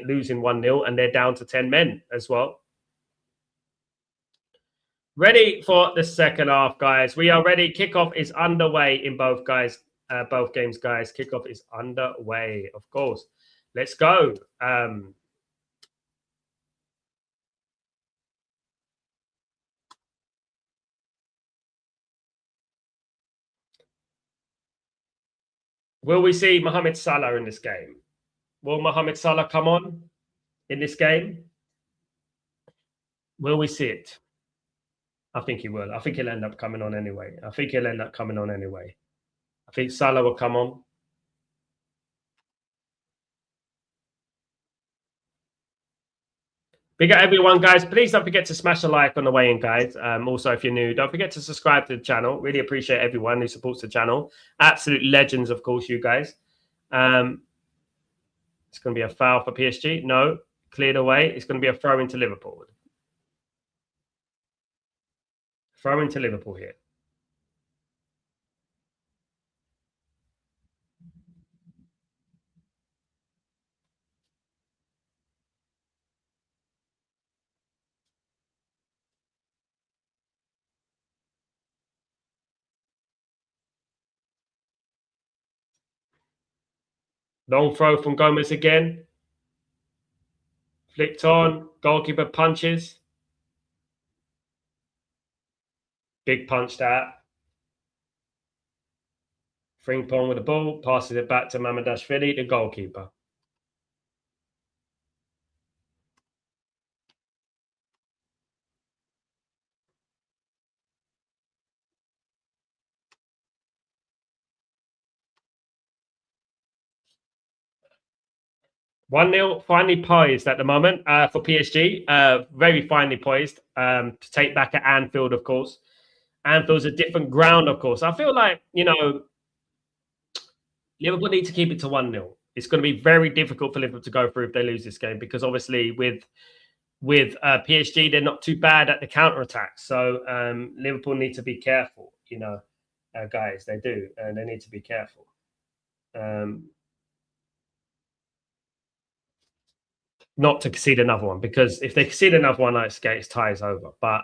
losing 1-0, and they're down to 10 men as well. Ready for the second half, guys. We are ready. Kickoff is underway in both games, guys. Kickoff is underway, of course. Let's go. Will we see Mohamed Salah in this game? Will Mohamed Salah come on in this game? Will we see it? I think he will. I think he'll end up coming on anyway. I think Salah will come on. Big up everyone, guys. Please don't forget to smash a like on the way in, guys. Also, if you're new, don't forget to subscribe to the channel. Really appreciate everyone who supports the channel. Absolute legends, of course, you guys. It's going to be a foul for PSG. No, cleared away. It's going to be a throw into Liverpool. Throw into Liverpool here. Long throw from Gomez again. Flicked on. Goalkeeper punches. Big punch that. Frimpong with the ball. Passes it back to Mamardashvili, the goalkeeper. One 0 finally poised at the moment for PSG. Very finely poised to take back at Anfield, of course. Anfield's a different ground, of course. I feel like, Liverpool need to keep it to 1-0. It's going to be very difficult for Liverpool to go through if they lose this game because obviously with PSG, they're not too bad at the counter attack. So Liverpool need to be careful, guys. They do, and they need to be careful. Not to concede another one because if they concede another one, it's ties over. But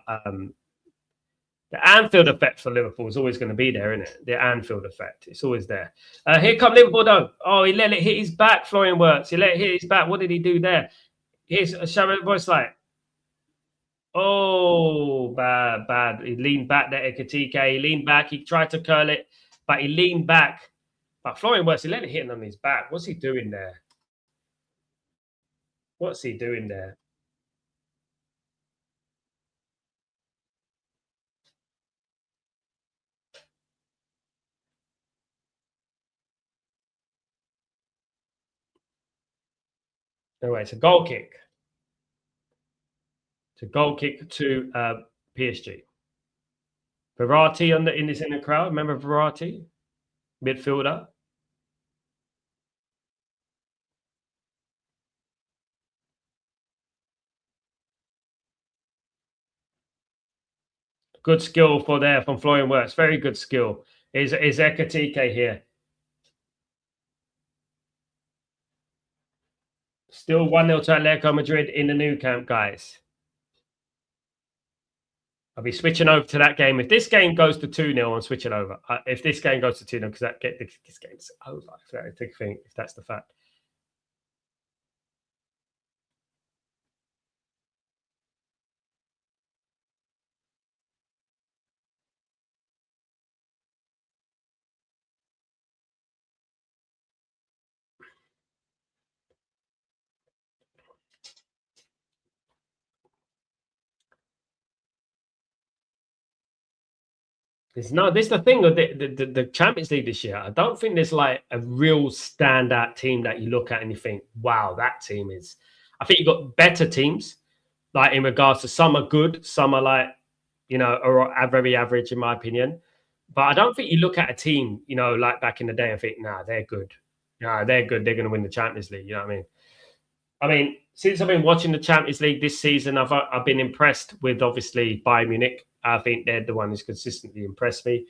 the Anfield effect for Liverpool is always going to be there, isn't it? The Anfield effect, it's always there. Here come Liverpool though. Oh, he let it hit his back. Florian Wirtz. He let it hit his back. What did he do there? Here's a Shabbat voice like. Oh, bad. He leaned back there, Ekatike. He leaned back. He tried to curl it, but he leaned back. But Florian Wirtz, he let it hit him on his back. What's he doing there? What's he doing there? Anyway, it's a goal kick. It's a goal kick to PSG. Verratti in the crowd. Remember Verratti? Midfielder. Good skill from Florian Wirtz. Very good skill. Is Ekatike here? Still 1-0 to Atletico Madrid in the Nou Camp, guys. I'll be switching over to that game. If this game goes to 2-0, I'm switching over. If this game goes to 2-0, because this game's over. I think if that's the fact. This is the thing of the Champions League this year. I don't think there's like a real standout team that you look at and you think, wow, that team is. I think you've got better teams, like in regards to some are good, some are like, are very average in my opinion. But I don't think you look at a team, like back in the day and think, nah, they're good. Nah, they're good. They're going to win the Champions League. You know what I mean? I mean, since I've been watching the Champions League this season, I've been impressed with obviously Bayern Munich. I think they're the one who's consistently impressed me.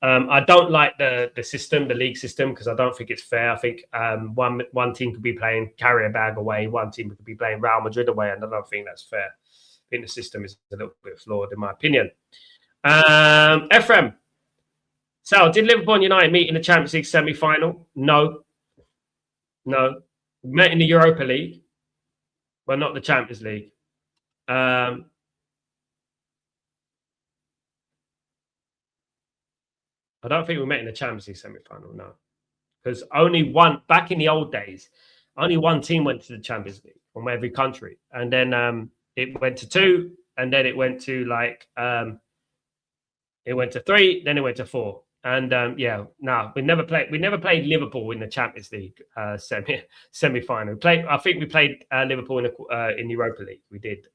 I don't like the system, the league system, because I don't think it's fair. I think one team could be playing Carabao away, one team could be playing Real Madrid away, and I don't think that's fair. I think the system is a little bit flawed, in my opinion. Ephraim, so did Liverpool and United meet in the Champions League semi-final? No. Met in the Europa League, but not the Champions League. I don't think we met in the Champions League semi-final, no. Because only one, back in the old days, only one team went to the Champions League from every country. And then it went to 2, and then it went to it went to 3, then it went to 4. And we never played Liverpool in the Champions League semi-final. I think we played Liverpool in Europa League. We did.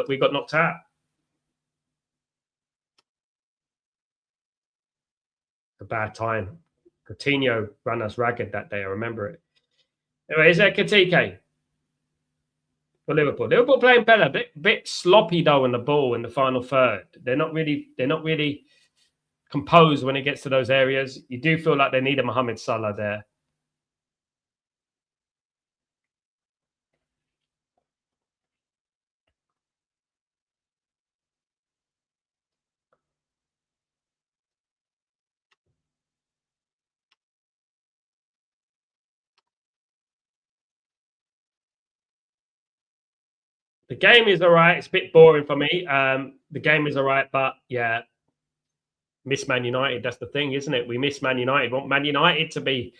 We got knocked out. A bad time. Coutinho ran us ragged that day. I remember it. Anyway, is that Katike? for Liverpool. Liverpool playing better, bit sloppy though in the ball in the final third. They're not really composed when it gets to those areas. You do feel like they need a Mohamed Salah there. The game is all right. It's a bit boring for me. The game is all right, but yeah, miss Man United. That's the thing, isn't it? We miss Man United. We want Man United to be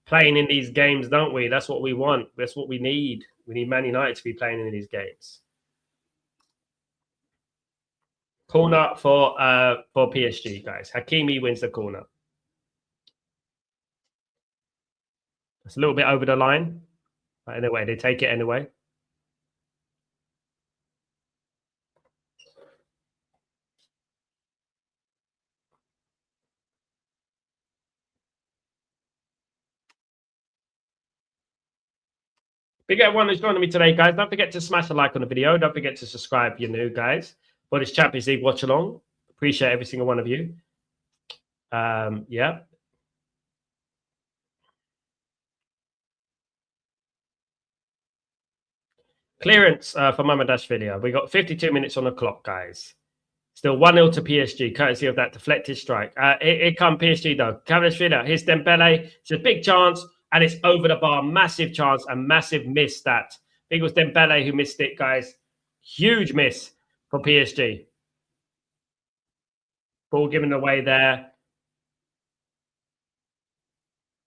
playing in these games, don't we? That's what we want. That's what we need. We need Man United to be playing in these games. Corner for PSG, guys. Hakimi wins the corner. It's a little bit over the line. But anyway, they take it anyway. Big everyone who's joining me today, guys. Don't forget to smash a like on the video. Don't forget to subscribe if you're new, guys. For this Champions League watch along. Appreciate every single one of you. Yeah. Clearance for Mamadashvili. We got 52 minutes on the clock, guys. Still 1-0 to PSG, courtesy of that deflected strike. It come PSG, though. Kvaratskhelia, here's Dembele. It's a big chance, and it's over the bar. Massive chance and massive miss that. I think it was Dembele who missed it, guys. Huge miss for PSG. Ball given away there.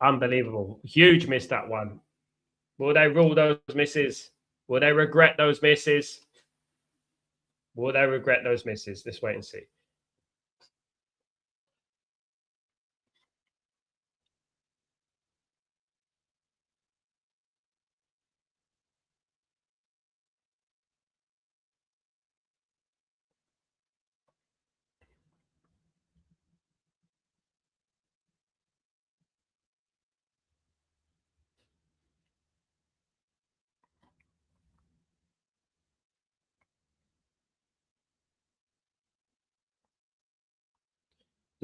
Unbelievable. Huge miss, that one. Will they rule those misses? Will they regret those misses? Will they regret those misses? Let's wait and see.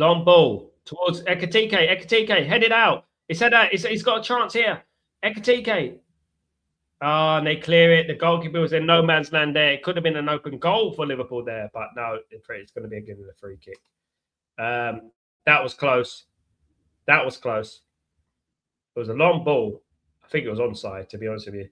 Long ball towards Ekatike. Ekatike headed out. It's head out. He's got a chance here. Ekatike. Oh, and they clear it. The goalkeeper was in no man's land there. It could have been an open goal for Liverpool there, but no, it's going to be given a free kick. That was close. That was close. It was a long ball. I think it was onside, to be honest with you.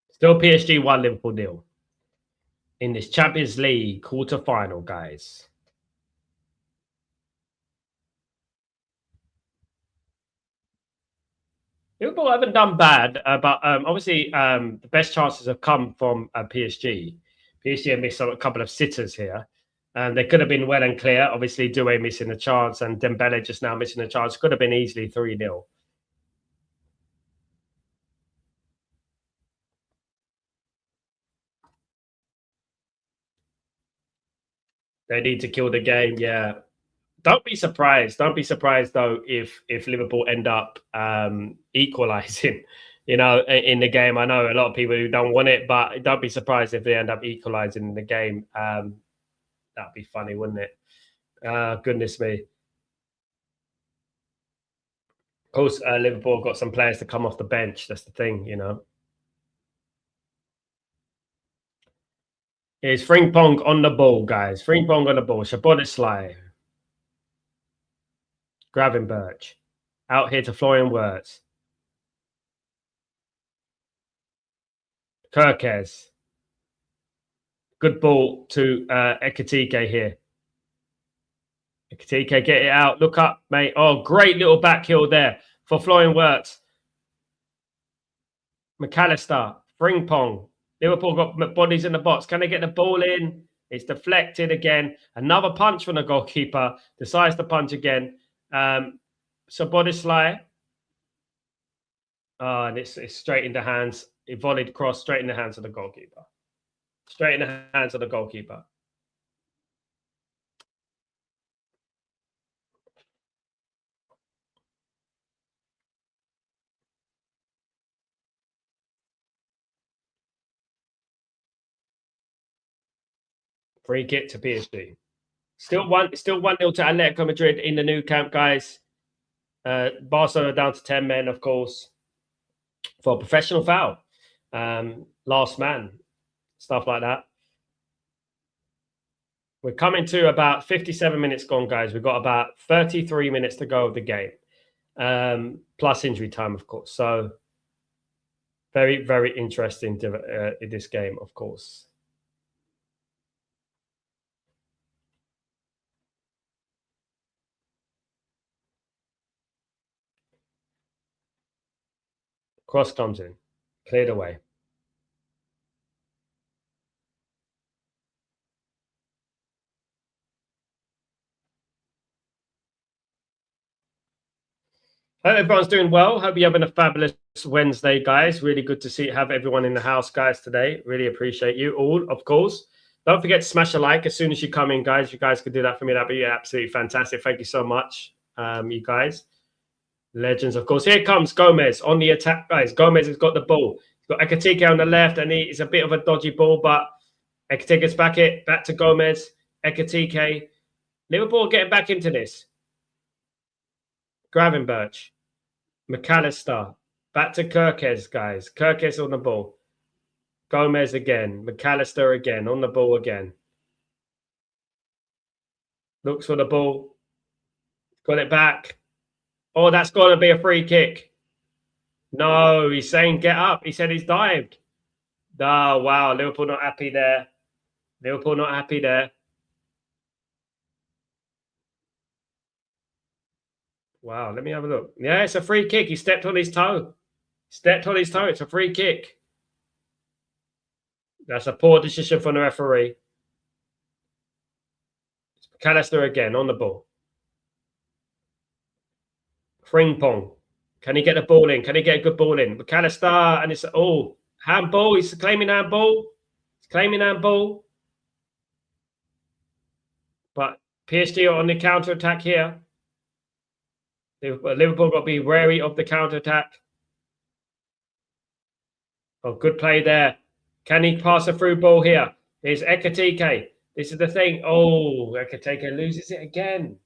Still PSG 1, Liverpool 0 in this Champions League quarter-final, guys. Liverpool haven't done bad, but obviously the best chances have come from PSG. PSG have missed a couple of sitters here. They could have been well and clear. Obviously, Doué missing a chance and Dembele just now missing a chance. Could have been easily 3-0. They need to kill the game, yeah. Don't be surprised. Don't be surprised, though, if Liverpool end up equalising, in the game. I know a lot of people who don't want it, but don't be surprised if they end up equalising in the game. That'd be funny, wouldn't it? Goodness me. Of course, Liverpool have got some players to come off the bench. That's the thing, It's Frimpong on the ball, guys. Frimpong on the ball. Szoboszlai. Gravenberch. Out here to Florian Wirtz. Kirkes. Good ball to Ekatike here. Ekatike, get it out. Look up, mate. Oh, great little back heel there for Florian Wirtz. McAllister. Frimpong. Liverpool got bodies in the box. Can they get the ball in? It's deflected again. Another punch from the goalkeeper. Decides to punch again. Szoboszlai. And it's straight into hands. A volleyed cross straight in the hands of the goalkeeper. Straight in the hands of the goalkeeper. Free kick to PSG. Still 1-0 to Atletico Madrid in the new camp, guys. Barcelona down to 10 men, of course, for a professional foul. Last man, stuff like that. We're coming to about 57 minutes gone, guys. We've got about 33 minutes to go of the game, plus injury time, of course. So very, very interesting in this game, of course. Cross comes in, cleared away. Hope everyone's doing well. Hope you're having a fabulous Wednesday, guys. Really good to have everyone in the house, guys, today. Really appreciate you all, of course. Don't forget to smash a like as soon as you come in, guys. You guys could do that for me. That'd be absolutely fantastic. Thank you so much, you guys. Legends, of course. Here comes Gomez on the attack, guys. Gomez has got the ball. He's got Ekitike on the left, and it's a bit of a dodgy ball, but Ekitike's back to Gomez. Ekitike. Liverpool getting back into this. Gravenberch. McAllister. Back to Kirkes, guys. Kirkes on the ball. Gomez again. McAllister again. On the ball again. Looks for the ball. Got it back. Oh, that's got to be a free kick. No, he's saying get up. He said he's dived. Oh, wow. Liverpool not happy there. Liverpool not happy there. Wow, let me have a look. Yeah, it's a free kick. He stepped on his toe. Stepped on his toe. It's a free kick. That's a poor decision from the referee. It's McAllister again on the ball. Frimpong. Can he get the ball in? Can he get a good ball in? McAllister, and it's handball. He's claiming handball. He's claiming handball. But PSG are on the counter attack here. Liverpool got to be wary of the counter attack. Oh, good play there. Can he pass a through ball here? Here's Ekitike. This is the thing. Oh, Ekitike loses it again.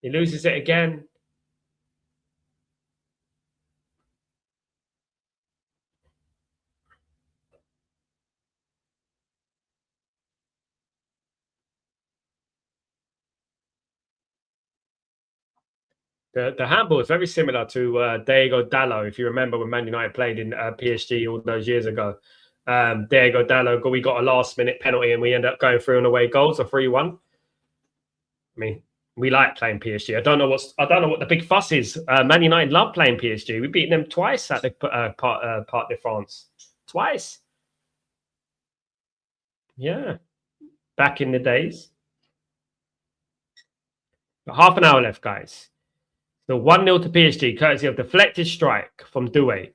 He loses it again. The handball is very similar to Diego Dallo, if you remember when Man United played in PSG all those years ago. Diego Dallo, we got a last-minute penalty and we ended up going through and away goals, a 3-1. I mean, we like playing PSG. I don't know what the big fuss is. Man United love playing PSG. We beat them twice at the Parc de France. Twice. Yeah. Back in the days. Half an hour left, guys. So 1-0 to PSG, courtesy of deflected strike from Doué.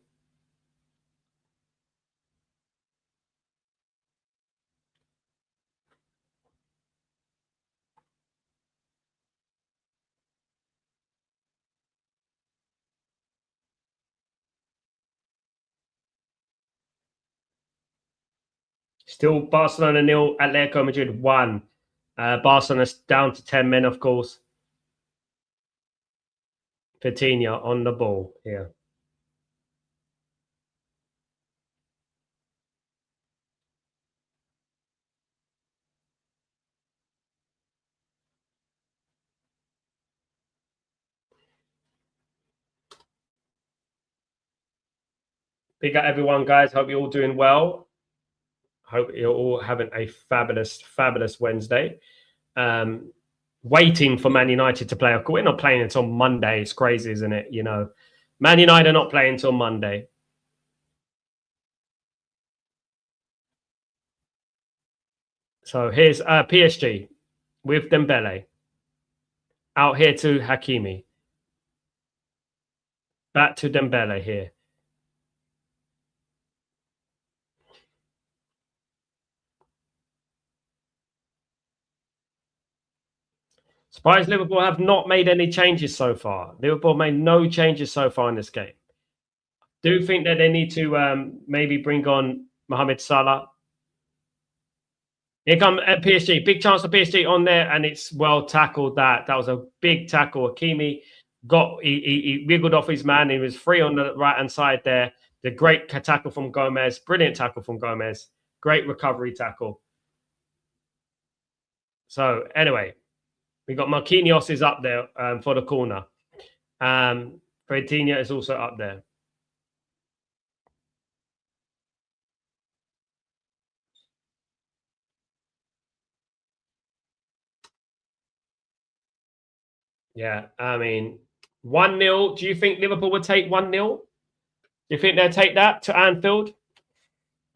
Still Barcelona 0, Atletico Madrid 1. Barcelona's down to 10 men, of course. Coutinho on the ball here. Big up everyone, guys. Hope you're all doing well. Hope you're all having a fabulous, fabulous Wednesday. Waiting for Man United to play. We're not playing until Monday. It's crazy, isn't it? You know, Man United are not playing until Monday. So here's PSG with Dembele. Out here to Hakimi. Back to Dembele here. Surprised Liverpool have not made any changes so far. Liverpool made no changes so far in this game. Do you think that they need to maybe bring on Mohamed Salah? Here come PSG. Big chance for PSG on there, and it's well tackled. That was a big tackle. Hakimi he wiggled off his man. He was free on the right hand side there. The great tackle from Gomez. Brilliant tackle from Gomez. Great recovery tackle. So anyway, we got Marquinhos is up there for the corner. Fredinho is also up there. Yeah, I mean, 1-0. Do you think Liverpool would take 1-0? Do you think they'll take that to Anfield?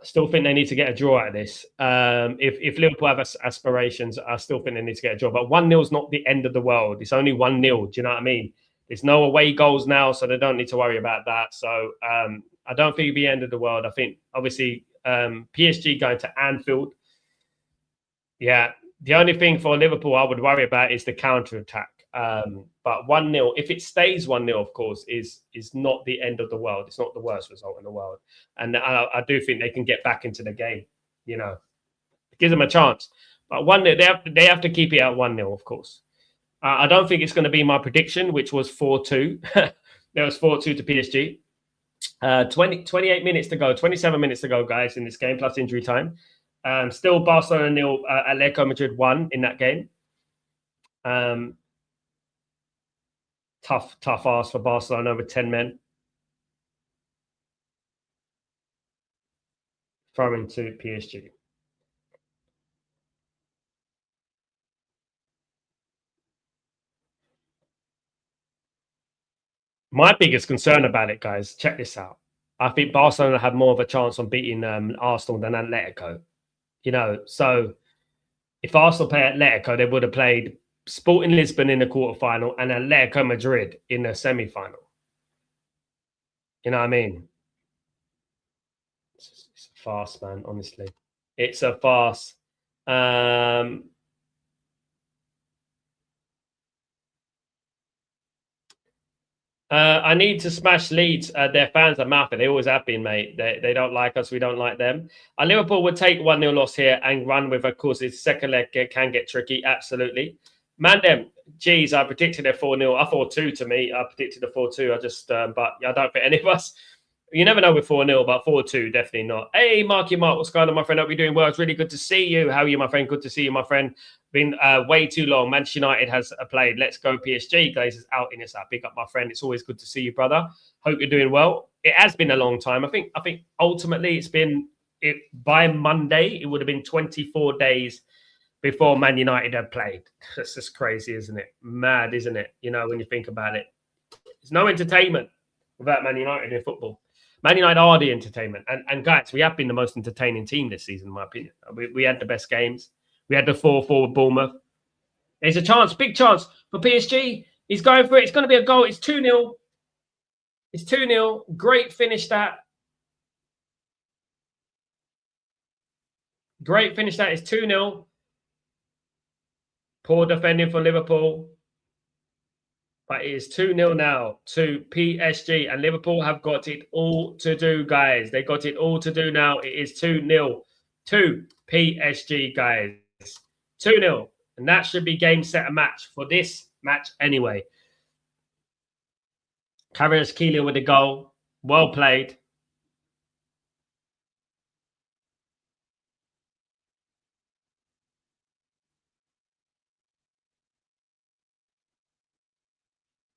I still think they need to get a draw out of this. If Liverpool have aspirations, I still think they need to get a draw. But 1-0 is not the end of the world. It's only 1-0. Do you know what I mean? There's no away goals now, so they don't need to worry about that. So I don't think it'll be the end of the world. I think, obviously, PSG going to Anfield. Yeah, the only thing for Liverpool I would worry about is the counter-attack. But 1-0, if it stays 1-0, of course, is not the end of the world. It's not the worst result in the world. And I do think they can get back into the game, you know. It gives them a chance. But 1-0, they have to keep it at 1-0, of course. I don't think it's going to be my prediction, which was 4-2. There was 4-2 to PSG. 28 minutes to go, 27 minutes to go, guys, in this game, plus injury time. Still Barcelona 0, Atletico Madrid 1 in that game. Tough ask for Barcelona with 10 men. Throwing to PSG. My biggest concern about it, guys, check this out. I think Barcelona had more of a chance on beating Arsenal than Atletico. You know, so if Arsenal play Atletico, they would have played Sporting Lisbon in the quarterfinal and Atletico Madrid in the semi-final. You know what I mean? It's a farce, man, honestly. It's a farce. I need to smash Leeds. Their fans are mafia. They always have been, mate. They don't like us. We don't like them. Liverpool would take 1-0 loss here and run with, of course, its second leg can get tricky. Absolutely. Man, them. Geez, I predicted a 4-0. I thought 2 to me. I predicted a 4-2. I just, but I don't think any of us. You never know with 4-0, but 4-2, definitely not. Hey, Mark, what's going on, my friend? Hope you're doing well. It's really good to see you. How are you, my friend? Good to see you, my friend. Been way too long. Manchester United has played. Let's go PSG. Guys is out in this app. Big up, my friend. It's always good to see you, brother. Hope you're doing well. It has been a long time. I think ultimately it's been by Monday. It would have been 24 days before Man United had played. That's just crazy, isn't it? Mad, isn't it? You know, when you think about it, there's no entertainment without Man United in football. Man United are the entertainment. And guys, we have been the most entertaining team this season, in my opinion. We had the best games. We had the 4-4 with Bournemouth. There's a chance, big chance for PSG. He's going for it. It's going to be a goal. It's 2-0. It's 2-0. Great finish that. Great finish that. It's 2-0. Poor defending for Liverpool. But it is 2-0 now to PSG. And Liverpool have got it all to do, guys. They got it all to do now. It is 2-0 to PSG, guys. 2-0. And that should be game, set, and match for this match anyway. Kvaratskhelia with the goal. Well played.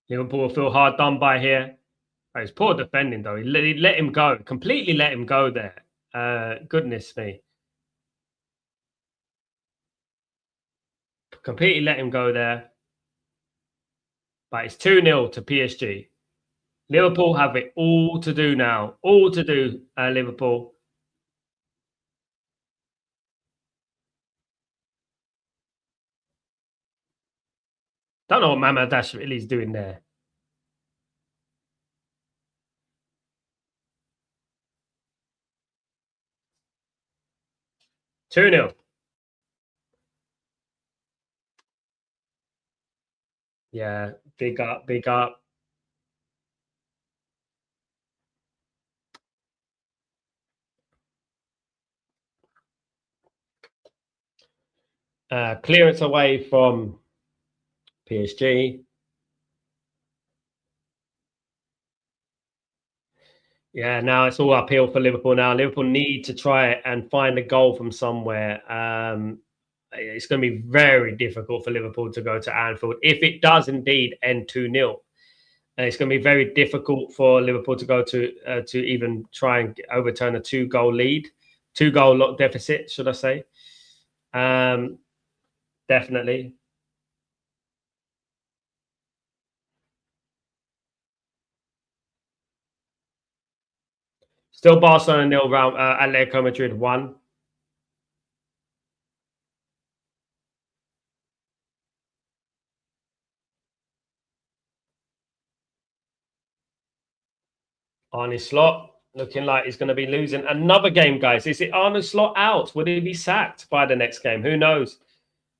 Liverpool will feel hard done by here. Oh, it's poor defending, though. He let him go. Completely let him go there. Goodness me. Completely let him go there. But it's 2-0 to PSG. Liverpool have it all to do now. All to do, Liverpool. Don't know what Mamardashvili is doing there. 2-0. Yeah, big up, big up. Clearance away from PSG. Yeah, now it's all uphill for Liverpool now. Liverpool need to try and find a goal from somewhere. It's going to be very difficult for Liverpool to go to Anfield if it does indeed end 2-0. It's going to be very difficult for Liverpool to go to even try and overturn a 2-goal lead, 2-goal deficit, should I say? Definitely. Still Barcelona 0 round. Atletico Madrid 1. Arne Slot looking like he's going to be losing another game, guys. Is it Arne Slot out? Will he be sacked by the next game? Who knows?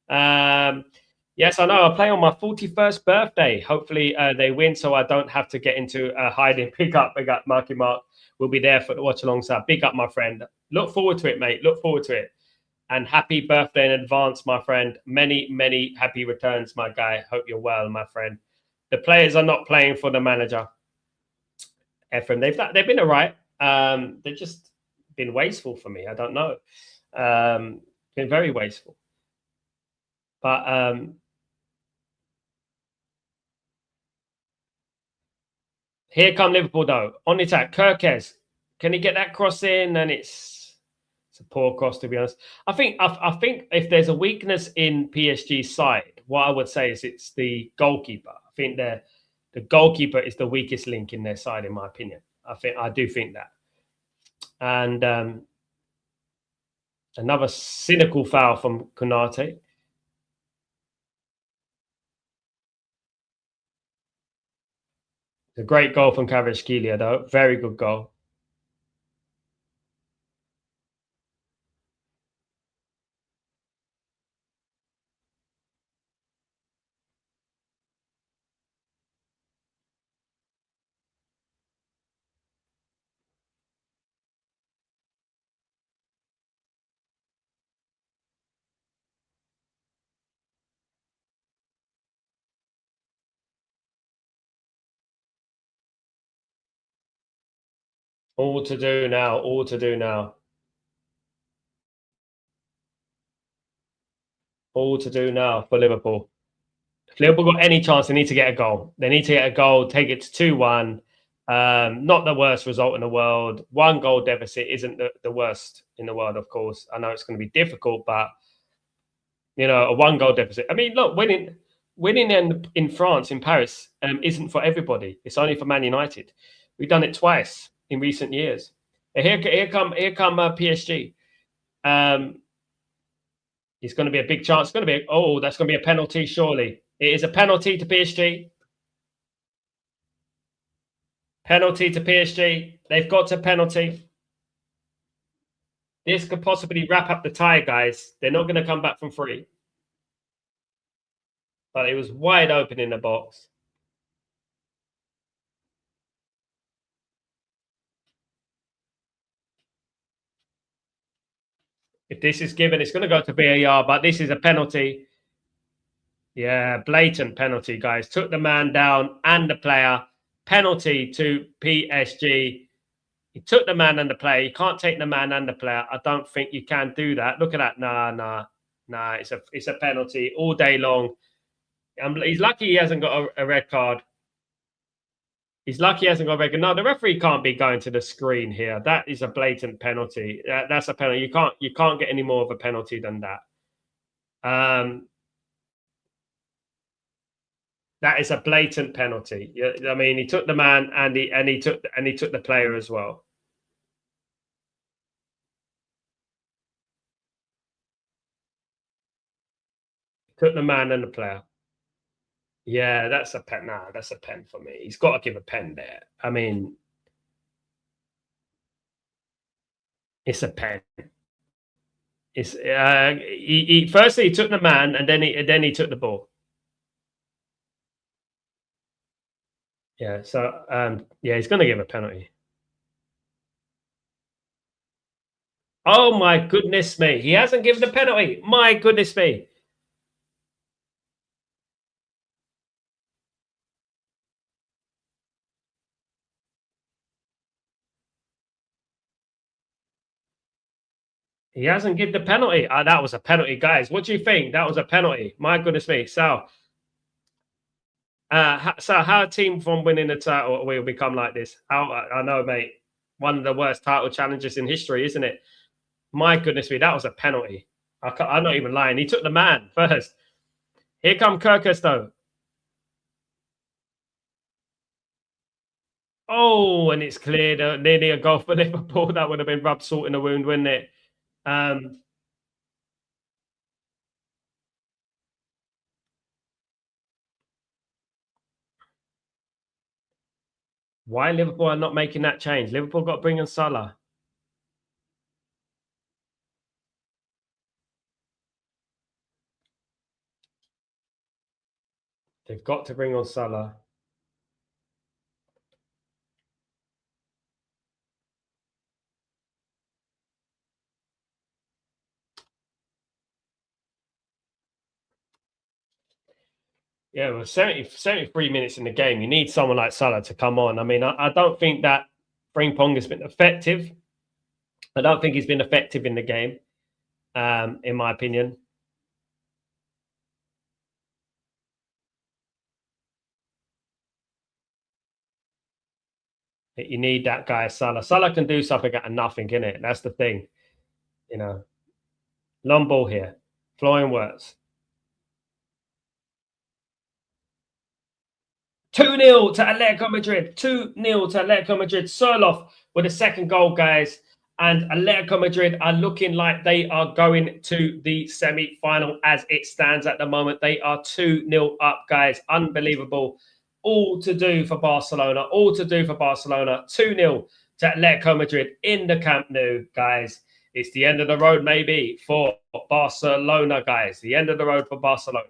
Yes, I know. I play on my 41st birthday. Hopefully they win so I don't have to get into hiding. Big up, Marky Mark. We'll be there for the watch alongside. Big up, my friend. Look forward to it, mate. Look forward to it. And happy birthday in advance, my friend. Many, many happy returns, my guy. Hope you're well, my friend. The players are not playing for the manager. Ephraim, they've been all right. They've just been wasteful for me. I don't know. Been very wasteful. But here come Liverpool though. On the attack, Kirkes. Can he get that cross in? And it's a poor cross, to be honest. I think if there's a weakness in PSG's side, what I would say is it's the goalkeeper. I think the goalkeeper is the weakest link in their side, in my opinion. I do think that. And another cynical foul from Konate. It's a great goal from Kvaratskhelia, though. Very good goal. All to do now. All to do now. All to do now for Liverpool. If Liverpool got any chance, they need to get a goal. They need to get a goal, take it to 2-1. Not the worst result in the world. 1-goal deficit isn't the worst in the world, of course. I know it's going to be difficult, but a 1-goal deficit. I mean, look, winning in France, in Paris, isn't for everybody. It's only for Man United. We've done it twice in recent years. Here come PSG. It's going to be a big chance. It's going to be that's going to be a penalty. Surely it is a penalty to PSG. Penalty to PSG. They've got to penalty. This could possibly wrap up the tie, guys. They're not going to come back from free. But it was wide open in the box. If this is given, it's going to go to VAR, but this is a penalty. Yeah, blatant penalty, guys. Took the man down and the player. Penalty to PSG. He took the man and the player. You can't take the man and the player. I don't think you can do that. Look at that. Nah. It's a penalty all day long. He's lucky he hasn't got a red card. He's lucky he hasn't got a red card. No, the referee can't be going to the screen here. That is a blatant penalty. That's a penalty. You can't get any more of a penalty than that. That is a blatant penalty. I mean, he took the man and he took the player as well. Took the man and the player. Yeah, that's a pen. Nah, that's a pen for me. He's got to give a pen there. I mean, it's a pen. It's firstly he took the man and then he took the ball. Yeah, so yeah, he's going to give a penalty. Oh my goodness me. He hasn't given a penalty. My goodness me. He hasn't given the penalty. That was a penalty, guys. What do you think? That was a penalty. My goodness me. So, how a team from winning the title will become like this? I know, mate. One of the worst title challenges in history, isn't it? My goodness me, that was a penalty. I'm not even lying. He took the man first. Here come Kirkus, though. Oh, and it's cleared. Nearly a goal for Liverpool. That would have been rubbed salt in the wound, wouldn't it? Why Liverpool are not making that change? Liverpool got to bring in Salah. They've got to bring on Salah. Yeah, well, 73 minutes in the game. You need someone like Salah to come on. I mean, I don't think that Frimpong has been effective. I don't think he's been effective in the game, in my opinion. You need that guy, Salah. Salah can do something out of nothing, can it? That's the thing. You know, long ball here. Flowing works. 2-0 to Atletico Madrid. 2-0 to Atletico Madrid. Soloff with the second goal, guys. And Atletico Madrid are looking like they are going to the semi-final as it stands at the moment. They are 2-0 up, guys. Unbelievable. All to do for Barcelona. All to do for Barcelona. 2-0 to Atletico Madrid in the Camp Nou, guys. It's the end of the road, maybe, for Barcelona, guys. The end of the road for Barcelona.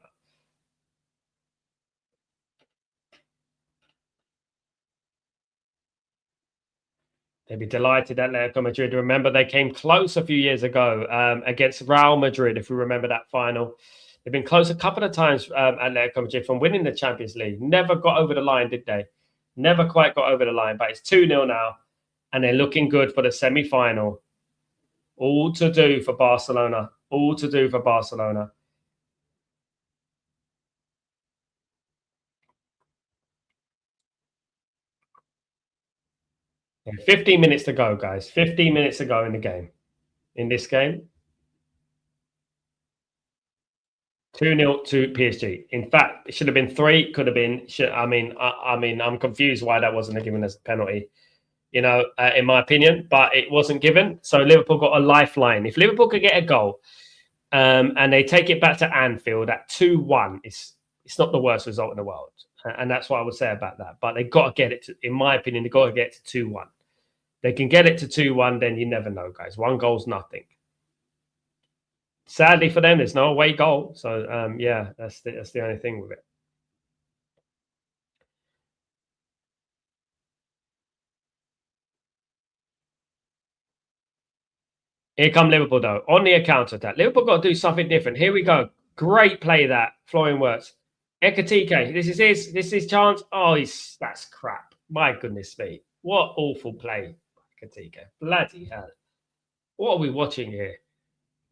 They'd be delighted at Atletico Madrid. Remember, they came close a few years ago against Real Madrid, if we remember that final. They've been close a couple of times at Atletico Madrid from winning the Champions League. Never got over the line, did they? Never quite got over the line, but it's 2-0 now, and they're looking good for the semi-final. All to do for Barcelona. All to do for Barcelona. Yeah, 15 minutes to go, guys. 15 minutes to go in the game. In this game. 2-0 to PSG. In fact, it should have been 3. Could have been. I mean, I'm confused why that wasn't given as a penalty. You know, in my opinion, but it wasn't given. So Liverpool got a lifeline. If Liverpool could get a goal, and they take it back to Anfield at 2-1, it's not the worst result in the world, and that's what I would say about that. But they got to get it to, in my opinion, they got to get to 2-1. They can get it to 2-1, then you never know, guys. One goal's nothing. Sadly for them, there's no away goal. So yeah, that's the only thing with it. Here come Liverpool though on the counter attack. Liverpool got to do something different. Here we go. Great play that Florian works. Ekatike, this is his chance. Oh, that's crap. My goodness me, what awful play, Ekatike. Bloody hell, what are we watching here?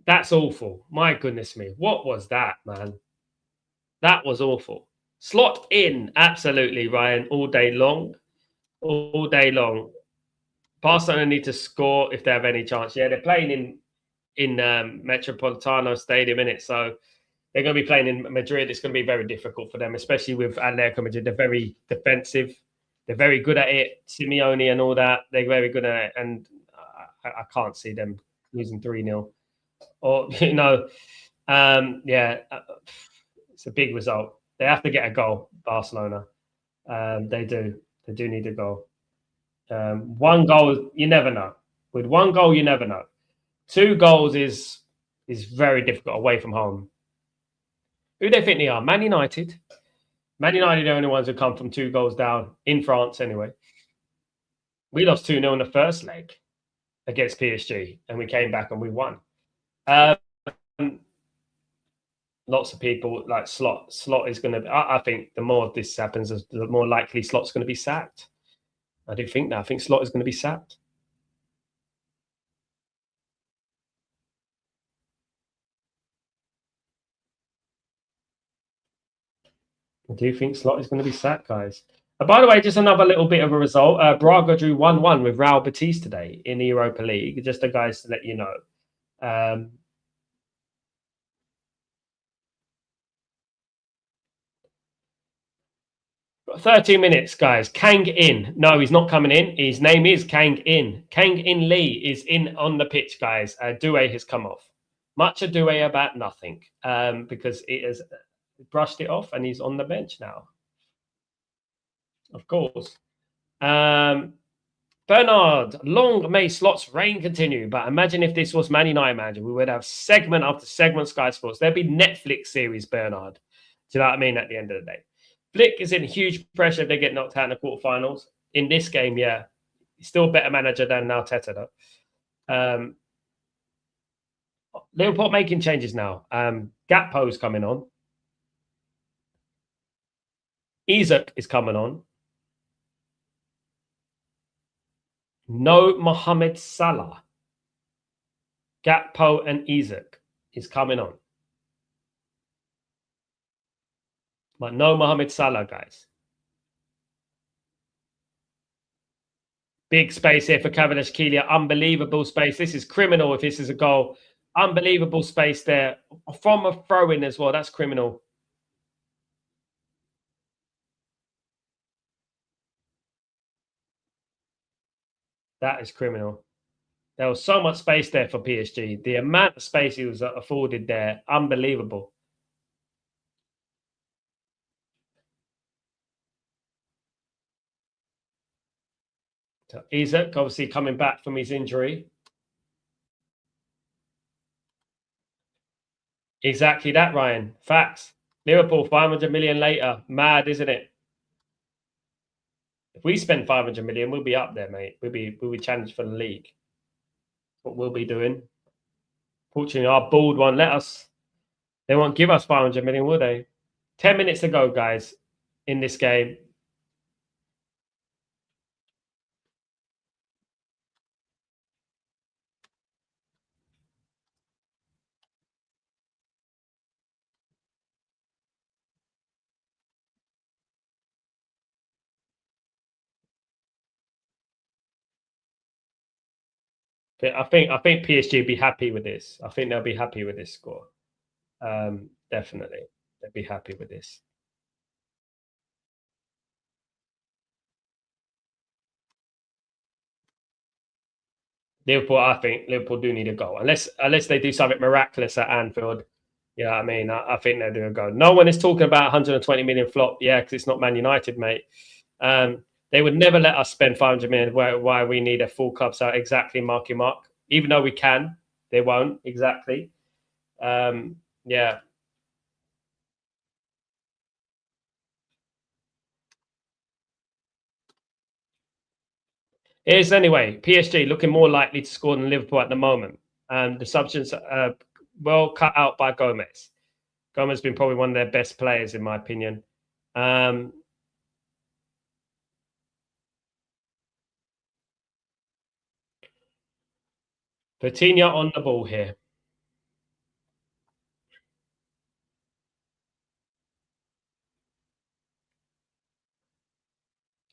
That's awful. My goodness me, what was that, man? That was awful. Slot in, absolutely, Ryan, all day long. All day long. Barcelona need to score if they have any chance. Yeah, they're playing in Metropolitano Stadium, in it. So they're going to be playing in Madrid. It's going to be very difficult for them, especially with Atletico Madrid. They're very defensive. They're very good at it. Simeone and all that. They're very good at it. And I can't see them losing 3-0. Or, you know, yeah, it's a big result. They have to get a goal, Barcelona. They do. They do need a goal. One goal, you never know. With one goal, you never know. 2 goals is very difficult away from home. Who do they think they are? Man United. Man United are the only ones who come from 2 goals down in France anyway. We lost 2-0 in the first leg against PSG, and we came back and we won. Lots of people like Slot. Slot is going to. I think the more this happens, the more likely Slot's going to be sacked. I do think that. I think Slot is going to be sacked. I do think Slot is going to be sacked, guys. By the way, just another little bit of a result. Braga drew 1-1 with Real Betis today in the Europa League. Just the guys to let you know. 13 minutes, guys. Kang In. No, he's not coming in. His name is Kang In. Kang In Lee is in on the pitch, guys. Due has come off. Much ado about nothing because it has brushed it off and he's on the bench now. Of course. Bernard, long may Slot's reign continue. But imagine if this was Man United manager, we would have segment after segment Sky Sports. There'd be Netflix series, Bernard. Do you know what I mean? At the end of the day. Flick is in huge pressure if they get knocked out in the quarterfinals. In this game, yeah. He's still a better manager than Arteta, though. Liverpool making changes now. Gakpo's coming on. Isak is coming on. No Mohamed Salah. Gakpo and Isak is coming on. But no Mohamed Salah, guys. Big space here for Kvaratskhelia. Unbelievable space. This is criminal if this is a goal. Unbelievable space there. From a throw-in as well. That's criminal. That is criminal. There was so much space there for PSG. The amount of space he was afforded there, unbelievable. So Isak obviously coming back from his injury. Exactly that, Ryan. Facts. Liverpool 500 million later. Mad, isn't it? If we spend 500 million, we'll be up there, mate. We'll be challenged for the league. What we'll be doing. Fortunately, our board won't let us. They won't give us 500 million, will they? 10 minutes to go, guys, in this game. I think PSG will be happy with this. I think they'll be happy with this score. Definitely, they'll be happy with this. Liverpool, I think Liverpool do need a goal unless they do something miraculous at Anfield. Yeah, I mean, I think they'll do a goal. No one is talking about 120 million flop. Yeah, because it's not Man United, mate. They would never let us spend 500 million. Why we need a full club? So exactly, Marky Mark. Even though we can, they won't exactly. Yeah. Here's anyway, PSG looking more likely to score than Liverpool at the moment. The substance well cut out by Gomez. Gomez has been probably one of their best players, in my opinion. Coutinho on the ball here.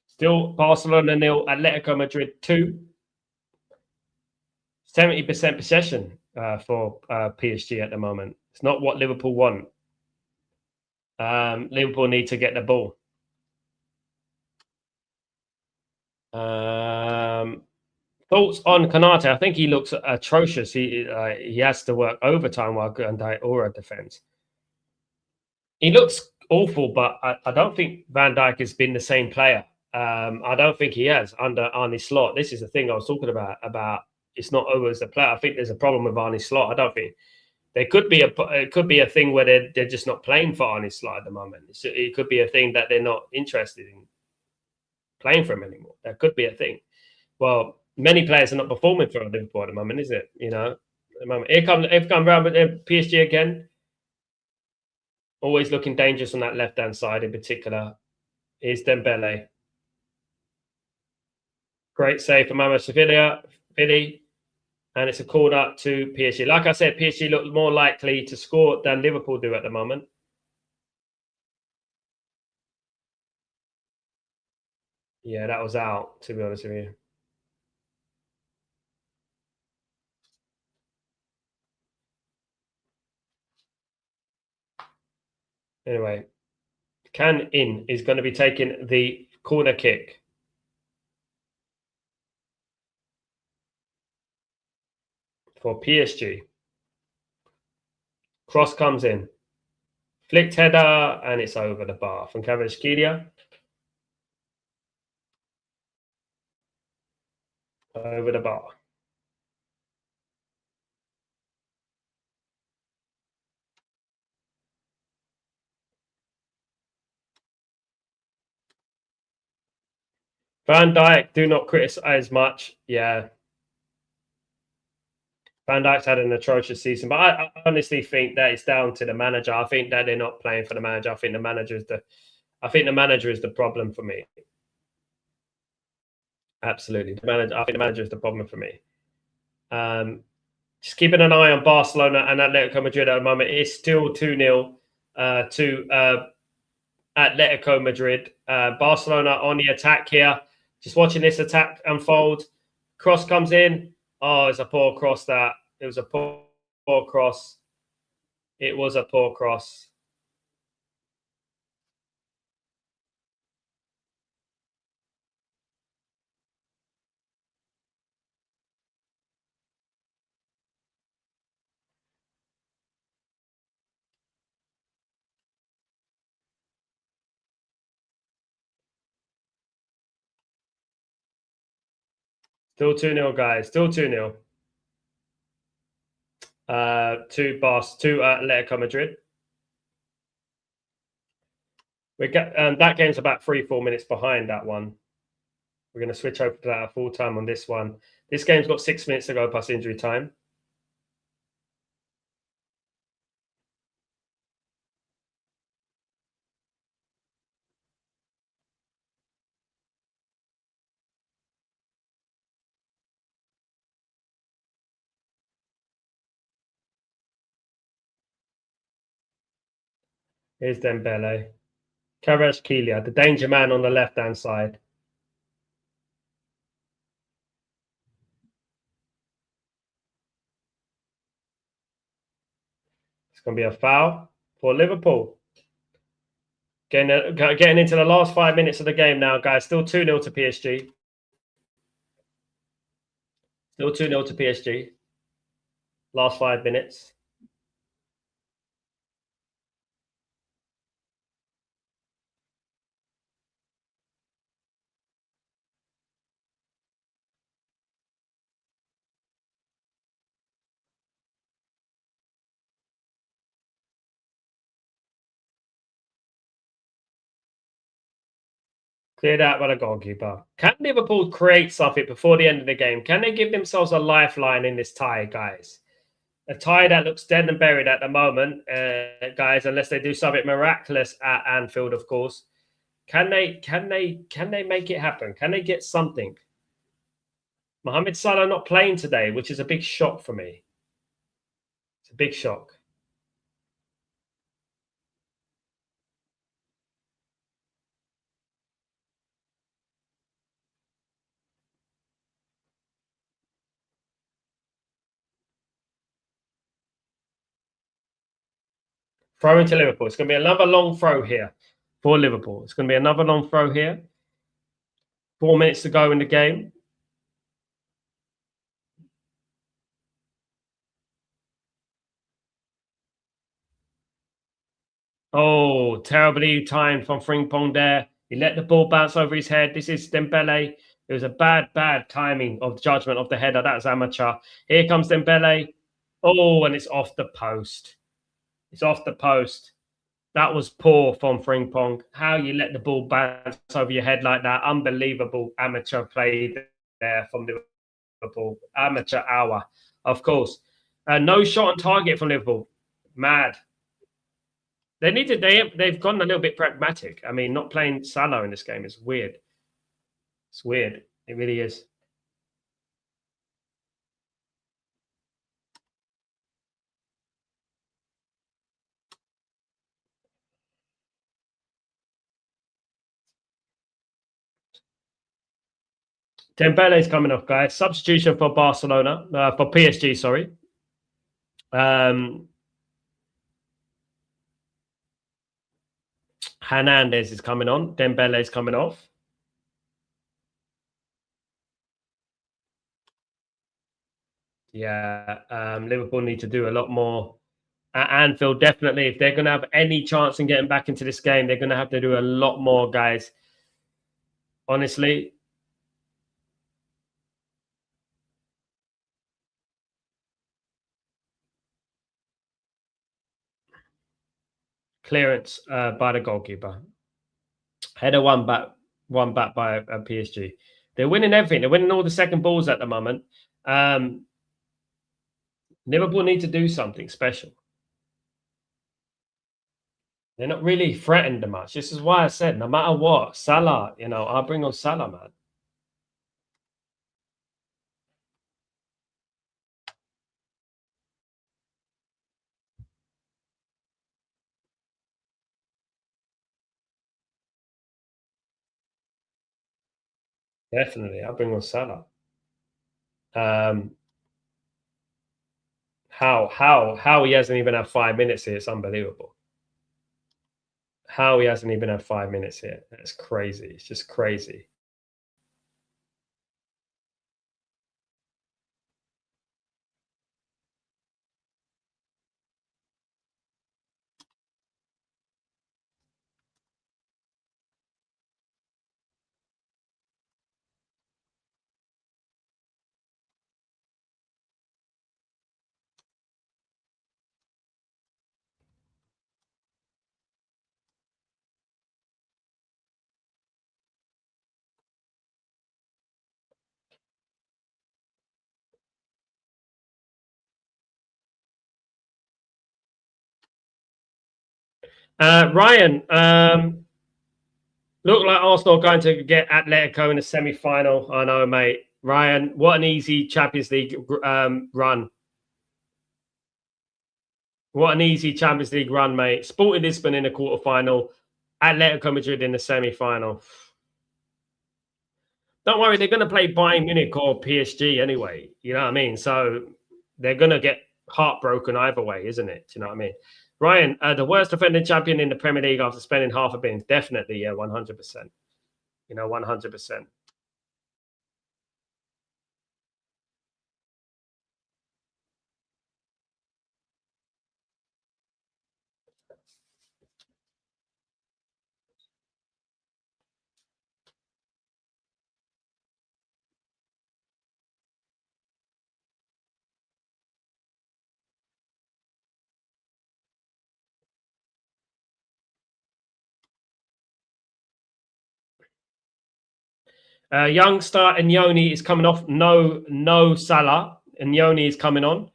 Still Barcelona 0, Atletico Madrid 2. 70% possession for PSG at the moment. It's not what Liverpool want. Liverpool need to get the ball. Thoughts on Konate? I think he looks atrocious. He has to work overtime while Aura defends. He looks awful, but I don't think Van Dijk has been the same player. I don't think he has under Arne Slot. This is the thing I was talking about it's not over as a player. I think there's a problem with Arne Slot. I don't think There could be a thing where they're just not playing for Arne Slot at the moment. It could be a thing that they're not interested in playing for him anymore. That could be a thing. Well, many players are not performing for Liverpool at the moment, is it? You know, at the moment. Here come round with PSG again. Always looking dangerous on that left-hand side in particular. Here's Dembele. Great save for Mama Sevilla. And it's a corner to PSG. Like I said, PSG look more likely to score than Liverpool do at the moment. Yeah, that was out, to be honest with you. Anyway, Can In is going to be taking the corner kick. For PSG. Cross comes in. Flicked header, and it's over the bar from Kvaratskhelia. Over the bar. Van Dijk, do not criticize much. Yeah. Van Dijk's had an atrocious season, but I honestly think that it's down to the manager. I think that they're not playing for the manager. I think the manager is the problem for me. Absolutely. I think the manager is the problem for me. Just keeping an eye on Barcelona and Atletico Madrid at the moment. It's still 2-0 to Atletico Madrid. Barcelona on the attack here. Just watching this attack unfold. Cross comes in. Oh, it's a poor cross that. It was a poor cross. It was a poor cross. Still 2-0, guys. Still 2-0. To Atletico Madrid. That game's about 3-4 minutes behind that one. We're going to switch over to that at full time on this one. This game's got 6 minutes to go past injury time. Here's Dembele. Kvaratskhelia, the danger man on the left-hand side. It's going to be a foul for Liverpool. Getting into the last 5 minutes of the game now, guys. Still 2-0 to PSG. Still 2-0 to PSG. Last 5 minutes. Cleared out by the goalkeeper. Can Liverpool create something before the end of the game? Can they give themselves a lifeline in this tie, guys? A tie that looks dead and buried at the moment, guys, unless they do something miraculous at Anfield, of course. Can they make it happen? Can they get something? Mohamed Salah not playing today, which is a big shock for me. It's a big shock. Throw into Liverpool. It's going to be another long throw here for Liverpool. It's going to be another long throw here. 4 minutes to go in the game. Oh, terribly timed from Frimpong there. He let the ball bounce over his head. This is Dembele. It was a bad timing of judgment of the header. That's amateur. Here comes Dembele. Oh, and it's off the post. It's off the post. That was poor from Frimpong. How you let the ball bounce over your head like that. Unbelievable amateur play there from Liverpool. Amateur hour, of course. No shot on target from Liverpool. Mad. They need to. They've gone a little bit pragmatic. I mean, not playing Salah in this game is weird. It's weird. It really is. Dembele's coming off, guys. Substitution for Barcelona, for PSG, sorry. Hernandez is coming on. Dembele's coming off. Yeah, Liverpool need to do a lot more at Anfield, definitely. If they're going to have any chance in getting back into this game, they're going to have to do a lot more, guys. Honestly. Clearance by the goalkeeper. Header one back by PSG. They're winning everything. They're winning all the second balls at the moment. Liverpool need to do something special. They're not really threatened much. This is why I said, no matter what, Salah, I'll bring on Salah, man. Definitely, I'll bring on Salah. How he hasn't even had 5 minutes here, it's unbelievable. How he hasn't even had 5 minutes here. That's crazy. It's just crazy. Ryan, look like Arsenal are going to get Atletico in the semi-final. I know, mate. Ryan, what an easy Champions League run. What an easy Champions League run, mate. Sporting Lisbon in the quarterfinal, Atletico Madrid in the semi-final. Don't worry, they're going to play Bayern Munich or PSG anyway. You know what I mean? So they're going to get heartbroken either way, isn't it? Do you know what I mean? Ryan, the worst defending champion in the Premier League after spending half a billion. Definitely, yeah, 100%. 100%. Youngster and Yoni is coming off. No Salah. And Yoni is coming on.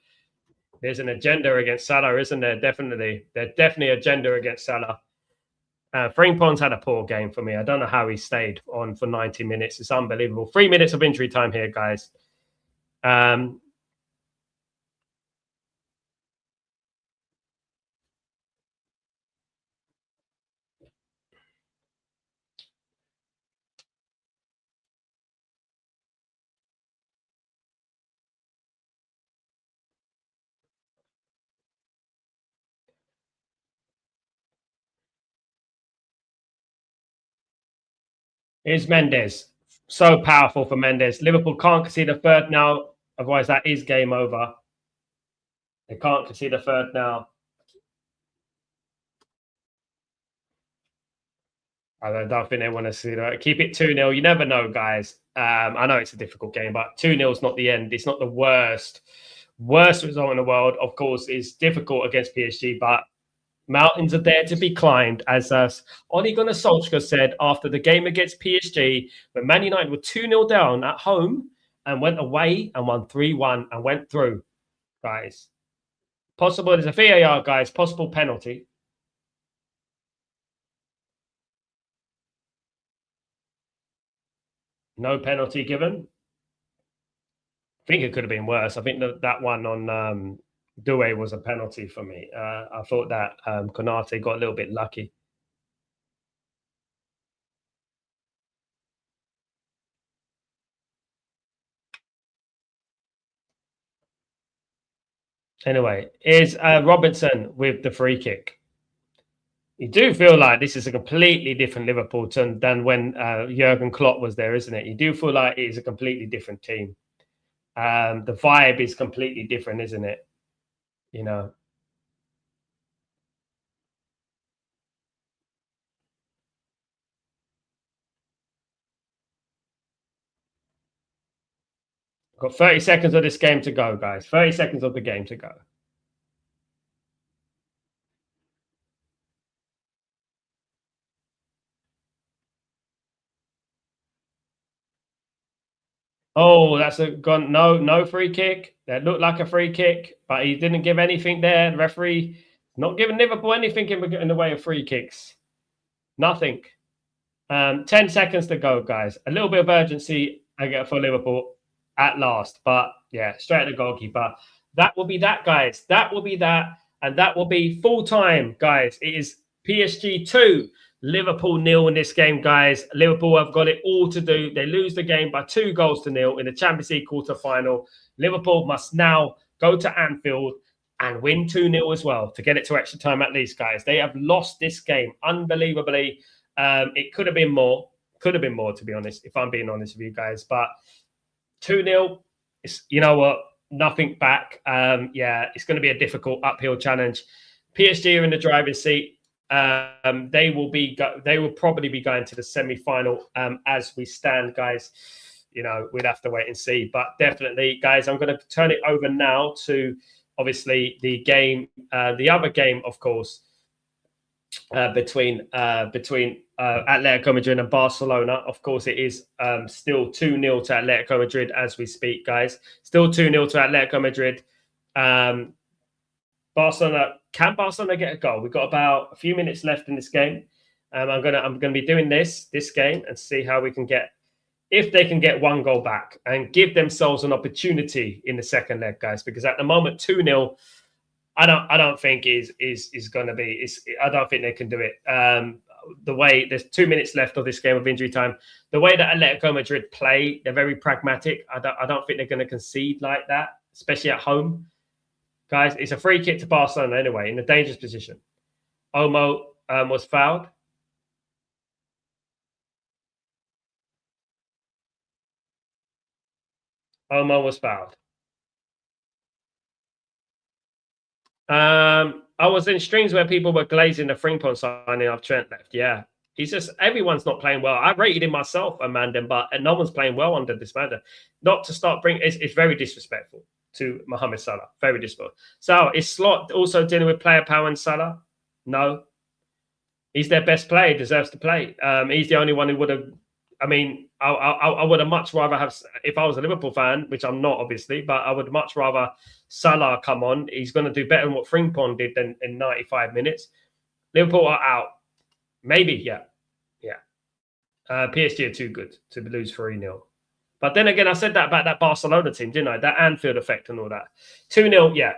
There's an agenda against Salah, isn't there? Definitely. There's definitely agenda against Salah. Frimpong's had a poor game for me. I don't know how he stayed on for 90 minutes. It's unbelievable. 3 minutes of injury time here, guys. Here's Mendes. So powerful for Mendes. Liverpool can't concede a third now. Otherwise, that is game over. They can't concede a third now. I don't think they want to see that. Keep it 2-0. You never know, guys. I know it's a difficult game, but 2-0 is not the end. It's not the worst Worst result in the world, of course, is difficult against PSG, but mountains are there to be climbed, as Ole Gunnar Solskjaer said after the game against PSG, when Man United were 2-0 down at home and went away and won 3-1 and went through, guys. Possible, there's a VAR, guys, possible penalty. No penalty given. I think it could have been worse. I think that one on Doué was a penalty for me. I thought that Konate got a little bit lucky. Anyway, is Robertson with the free kick. You do feel like this is a completely different Liverpool than when Jurgen Klopp was there, isn't it? You do feel like it is a completely different team. The vibe is completely different, isn't it? You know. Got 30 seconds of this game to go, guys. 30 seconds of the game to go. Oh, that's a gone. No free kick. That looked like a free kick, but he didn't give anything there. The referee not giving Liverpool anything in the way of free kicks. Nothing. 10 seconds to go, guys. A little bit of urgency I get for Liverpool at last. But yeah, straight at the goalkeeper. That will be that, guys. That will be that. And that will be full time, guys. It is PSG 2, Liverpool 0 in this game, guys. Liverpool have got it all to do. They lose the game by 2-0 in the Champions League quarter-final. Liverpool must now go to Anfield and win 2-0 as well to get it to extra time at least, guys. They have lost this game unbelievably. It could have been more. Could have been more, to be honest, if I'm being honest with you guys. But 2-0, you know what? Nothing back. Yeah, it's going to be a difficult uphill challenge. PSG are in the driving seat. They will probably be going to the semi-final as we stand, guys. You know, we'd have to wait and see. But definitely, guys, I'm going to turn it over now to obviously the game, the other game, of course, between Atletico Madrid and Barcelona. Of course, it is still 2-0 to Atletico Madrid as we speak, guys. Still 2-0 to Atletico Madrid. Barcelona, can Barcelona get a goal? We've got about a few minutes left in this game. I'm gonna be doing this game and see how we can get, if they can get one goal back and give themselves an opportunity in the second leg, guys. Because at the moment, 2-0. I don't think is going to be. I don't think they can do it. The way there's 2 minutes left of this game of injury time. The way that Atletico Madrid play, they're very pragmatic. I don't think they're going to concede like that, especially at home. Guys, it's a free kick to Barcelona anyway, in a dangerous position. Olmo was fouled. Olmo was fouled. I was in streams where people were glazing the Frimpong signing of Trent left. Yeah. He's just, everyone's not playing well. I rated him myself, Amanda, but no one's playing well under this man. Not to start bringing, it's very disrespectful to Mohamed Salah. Very disrespectful. So is Slot also dealing with player power and Salah? No. He's their best player, deserves to play. He's the only one who would have, I mean, I would have much rather have, if I was a Liverpool fan, which I'm not obviously, but I would much rather Salah come on. He's going to do better than what Frimpong did in 95 minutes. Liverpool are out. Maybe, yeah. PSG are too good to lose 3-0. But then again, I said that about that Barcelona team, didn't I? That Anfield effect and all that. 2-0, yeah.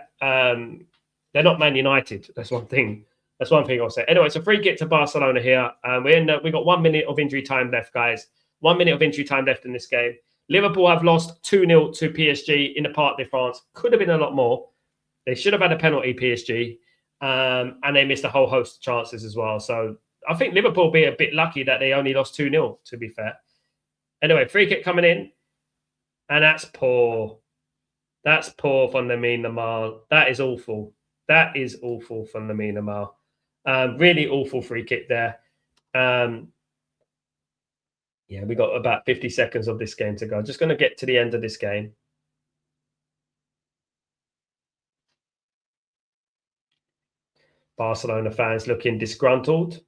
They're not Man United. That's one thing. That's one thing I'll say. Anyway, it's a free kick to Barcelona here. We got 1 minute of injury time left, guys. 1 minute of injury time left in this game. Liverpool have lost 2-0 to PSG in the Parc de France. Could have been a lot more. They should have had a penalty, PSG. And they missed a whole host of chances as well. So I think Liverpool will be a bit lucky that they only lost 2-0, to be fair. Anyway, free kick coming in. And that's poor. That's poor from Lamine Yamal. That is awful. That is awful from Lamine Yamal. Really awful free kick there. Yeah, we got about 50 seconds of this game to go. Just going to get to the end of this game. Barcelona fans looking disgruntled.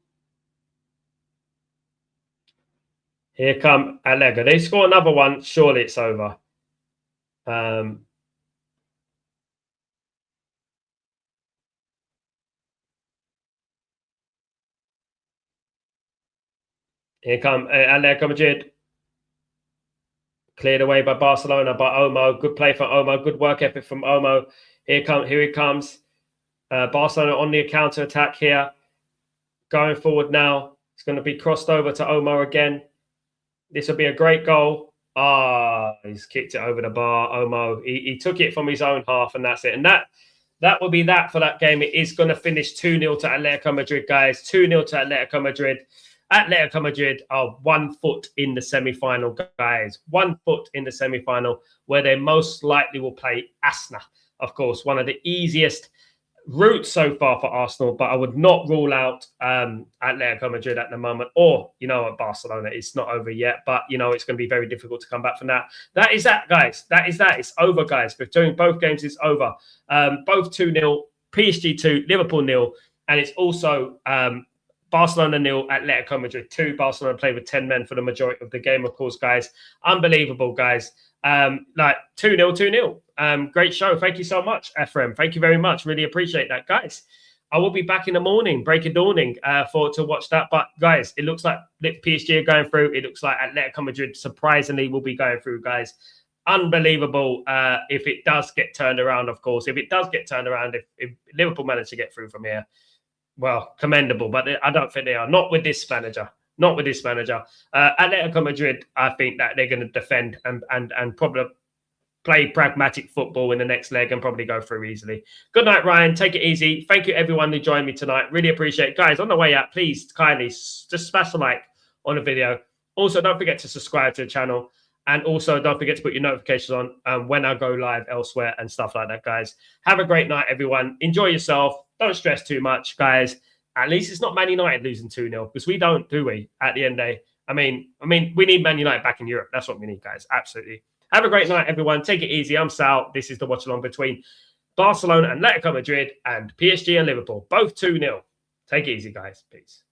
Here come Atletico. They score another one. Surely it's over. Here come Atletico Madrid. Cleared away by Barcelona, by Olmo. Good play from Olmo. Good work ethic from Olmo. Here he comes. Barcelona on the counter attack here. Going forward now. It's going to be crossed over to Olmo again. This will be a great goal. He's kicked it over the bar. Olmo. He took it from his own half, and that's it. And that will be that for that game. It is going to finish 2-0 to Atletico Madrid, guys. 2-0 to Atletico Madrid. Atletico Madrid are 1 foot in the semi-final, guys. 1 foot in the semi-final, where they most likely will play Asna. Of course, one of the easiest routes so far for Arsenal, but I would not rule out Atletico Madrid at the moment, or, at Barcelona. It's not over yet, but, it's going to be very difficult to come back from that. That is that, guys. That is that. It's over, guys. Between both games, it's over. Both 2-0, PSG 2, Liverpool 0, and it's also Barcelona 0, Atletico Madrid 2. Barcelona played with 10 men for the majority of the game, of course, guys. Unbelievable, guys. 2-0, 2-0. Great show. Thank you so much, Ephraim. Thank you very much. Really appreciate that, guys. I will be back in the morning, break of dawning, to watch that. But, guys, it looks like PSG are going through. It looks like Atletico Madrid, surprisingly, will be going through, guys. Unbelievable if it does get turned around, of course. If it does get turned around, if Liverpool manage to get through from here, well, commendable, but I don't think they are. Not with this manager. Not with this manager. Atletico Madrid, I think that they're going to defend and probably play pragmatic football in the next leg and probably go through easily. Good night, Ryan. Take it easy. Thank you, everyone who joined me tonight. Really appreciate it. Guys, on the way out, please, kindly, just smash the like on the video. Also, don't forget to subscribe to the channel. And also, don't forget to put your notifications on when I go live elsewhere and stuff like that, guys. Have a great night, everyone. Enjoy yourself. Don't stress too much, guys. At least it's not Man United losing 2-0, because we don't, do we, at the end of the day? I mean, we need Man United back in Europe. That's what we need, guys. Absolutely. Have a great night, everyone. Take it easy. I'm Sal. This is the watch along between Barcelona and Atletico Madrid and PSG and Liverpool. Both 2-0. Take it easy, guys. Peace.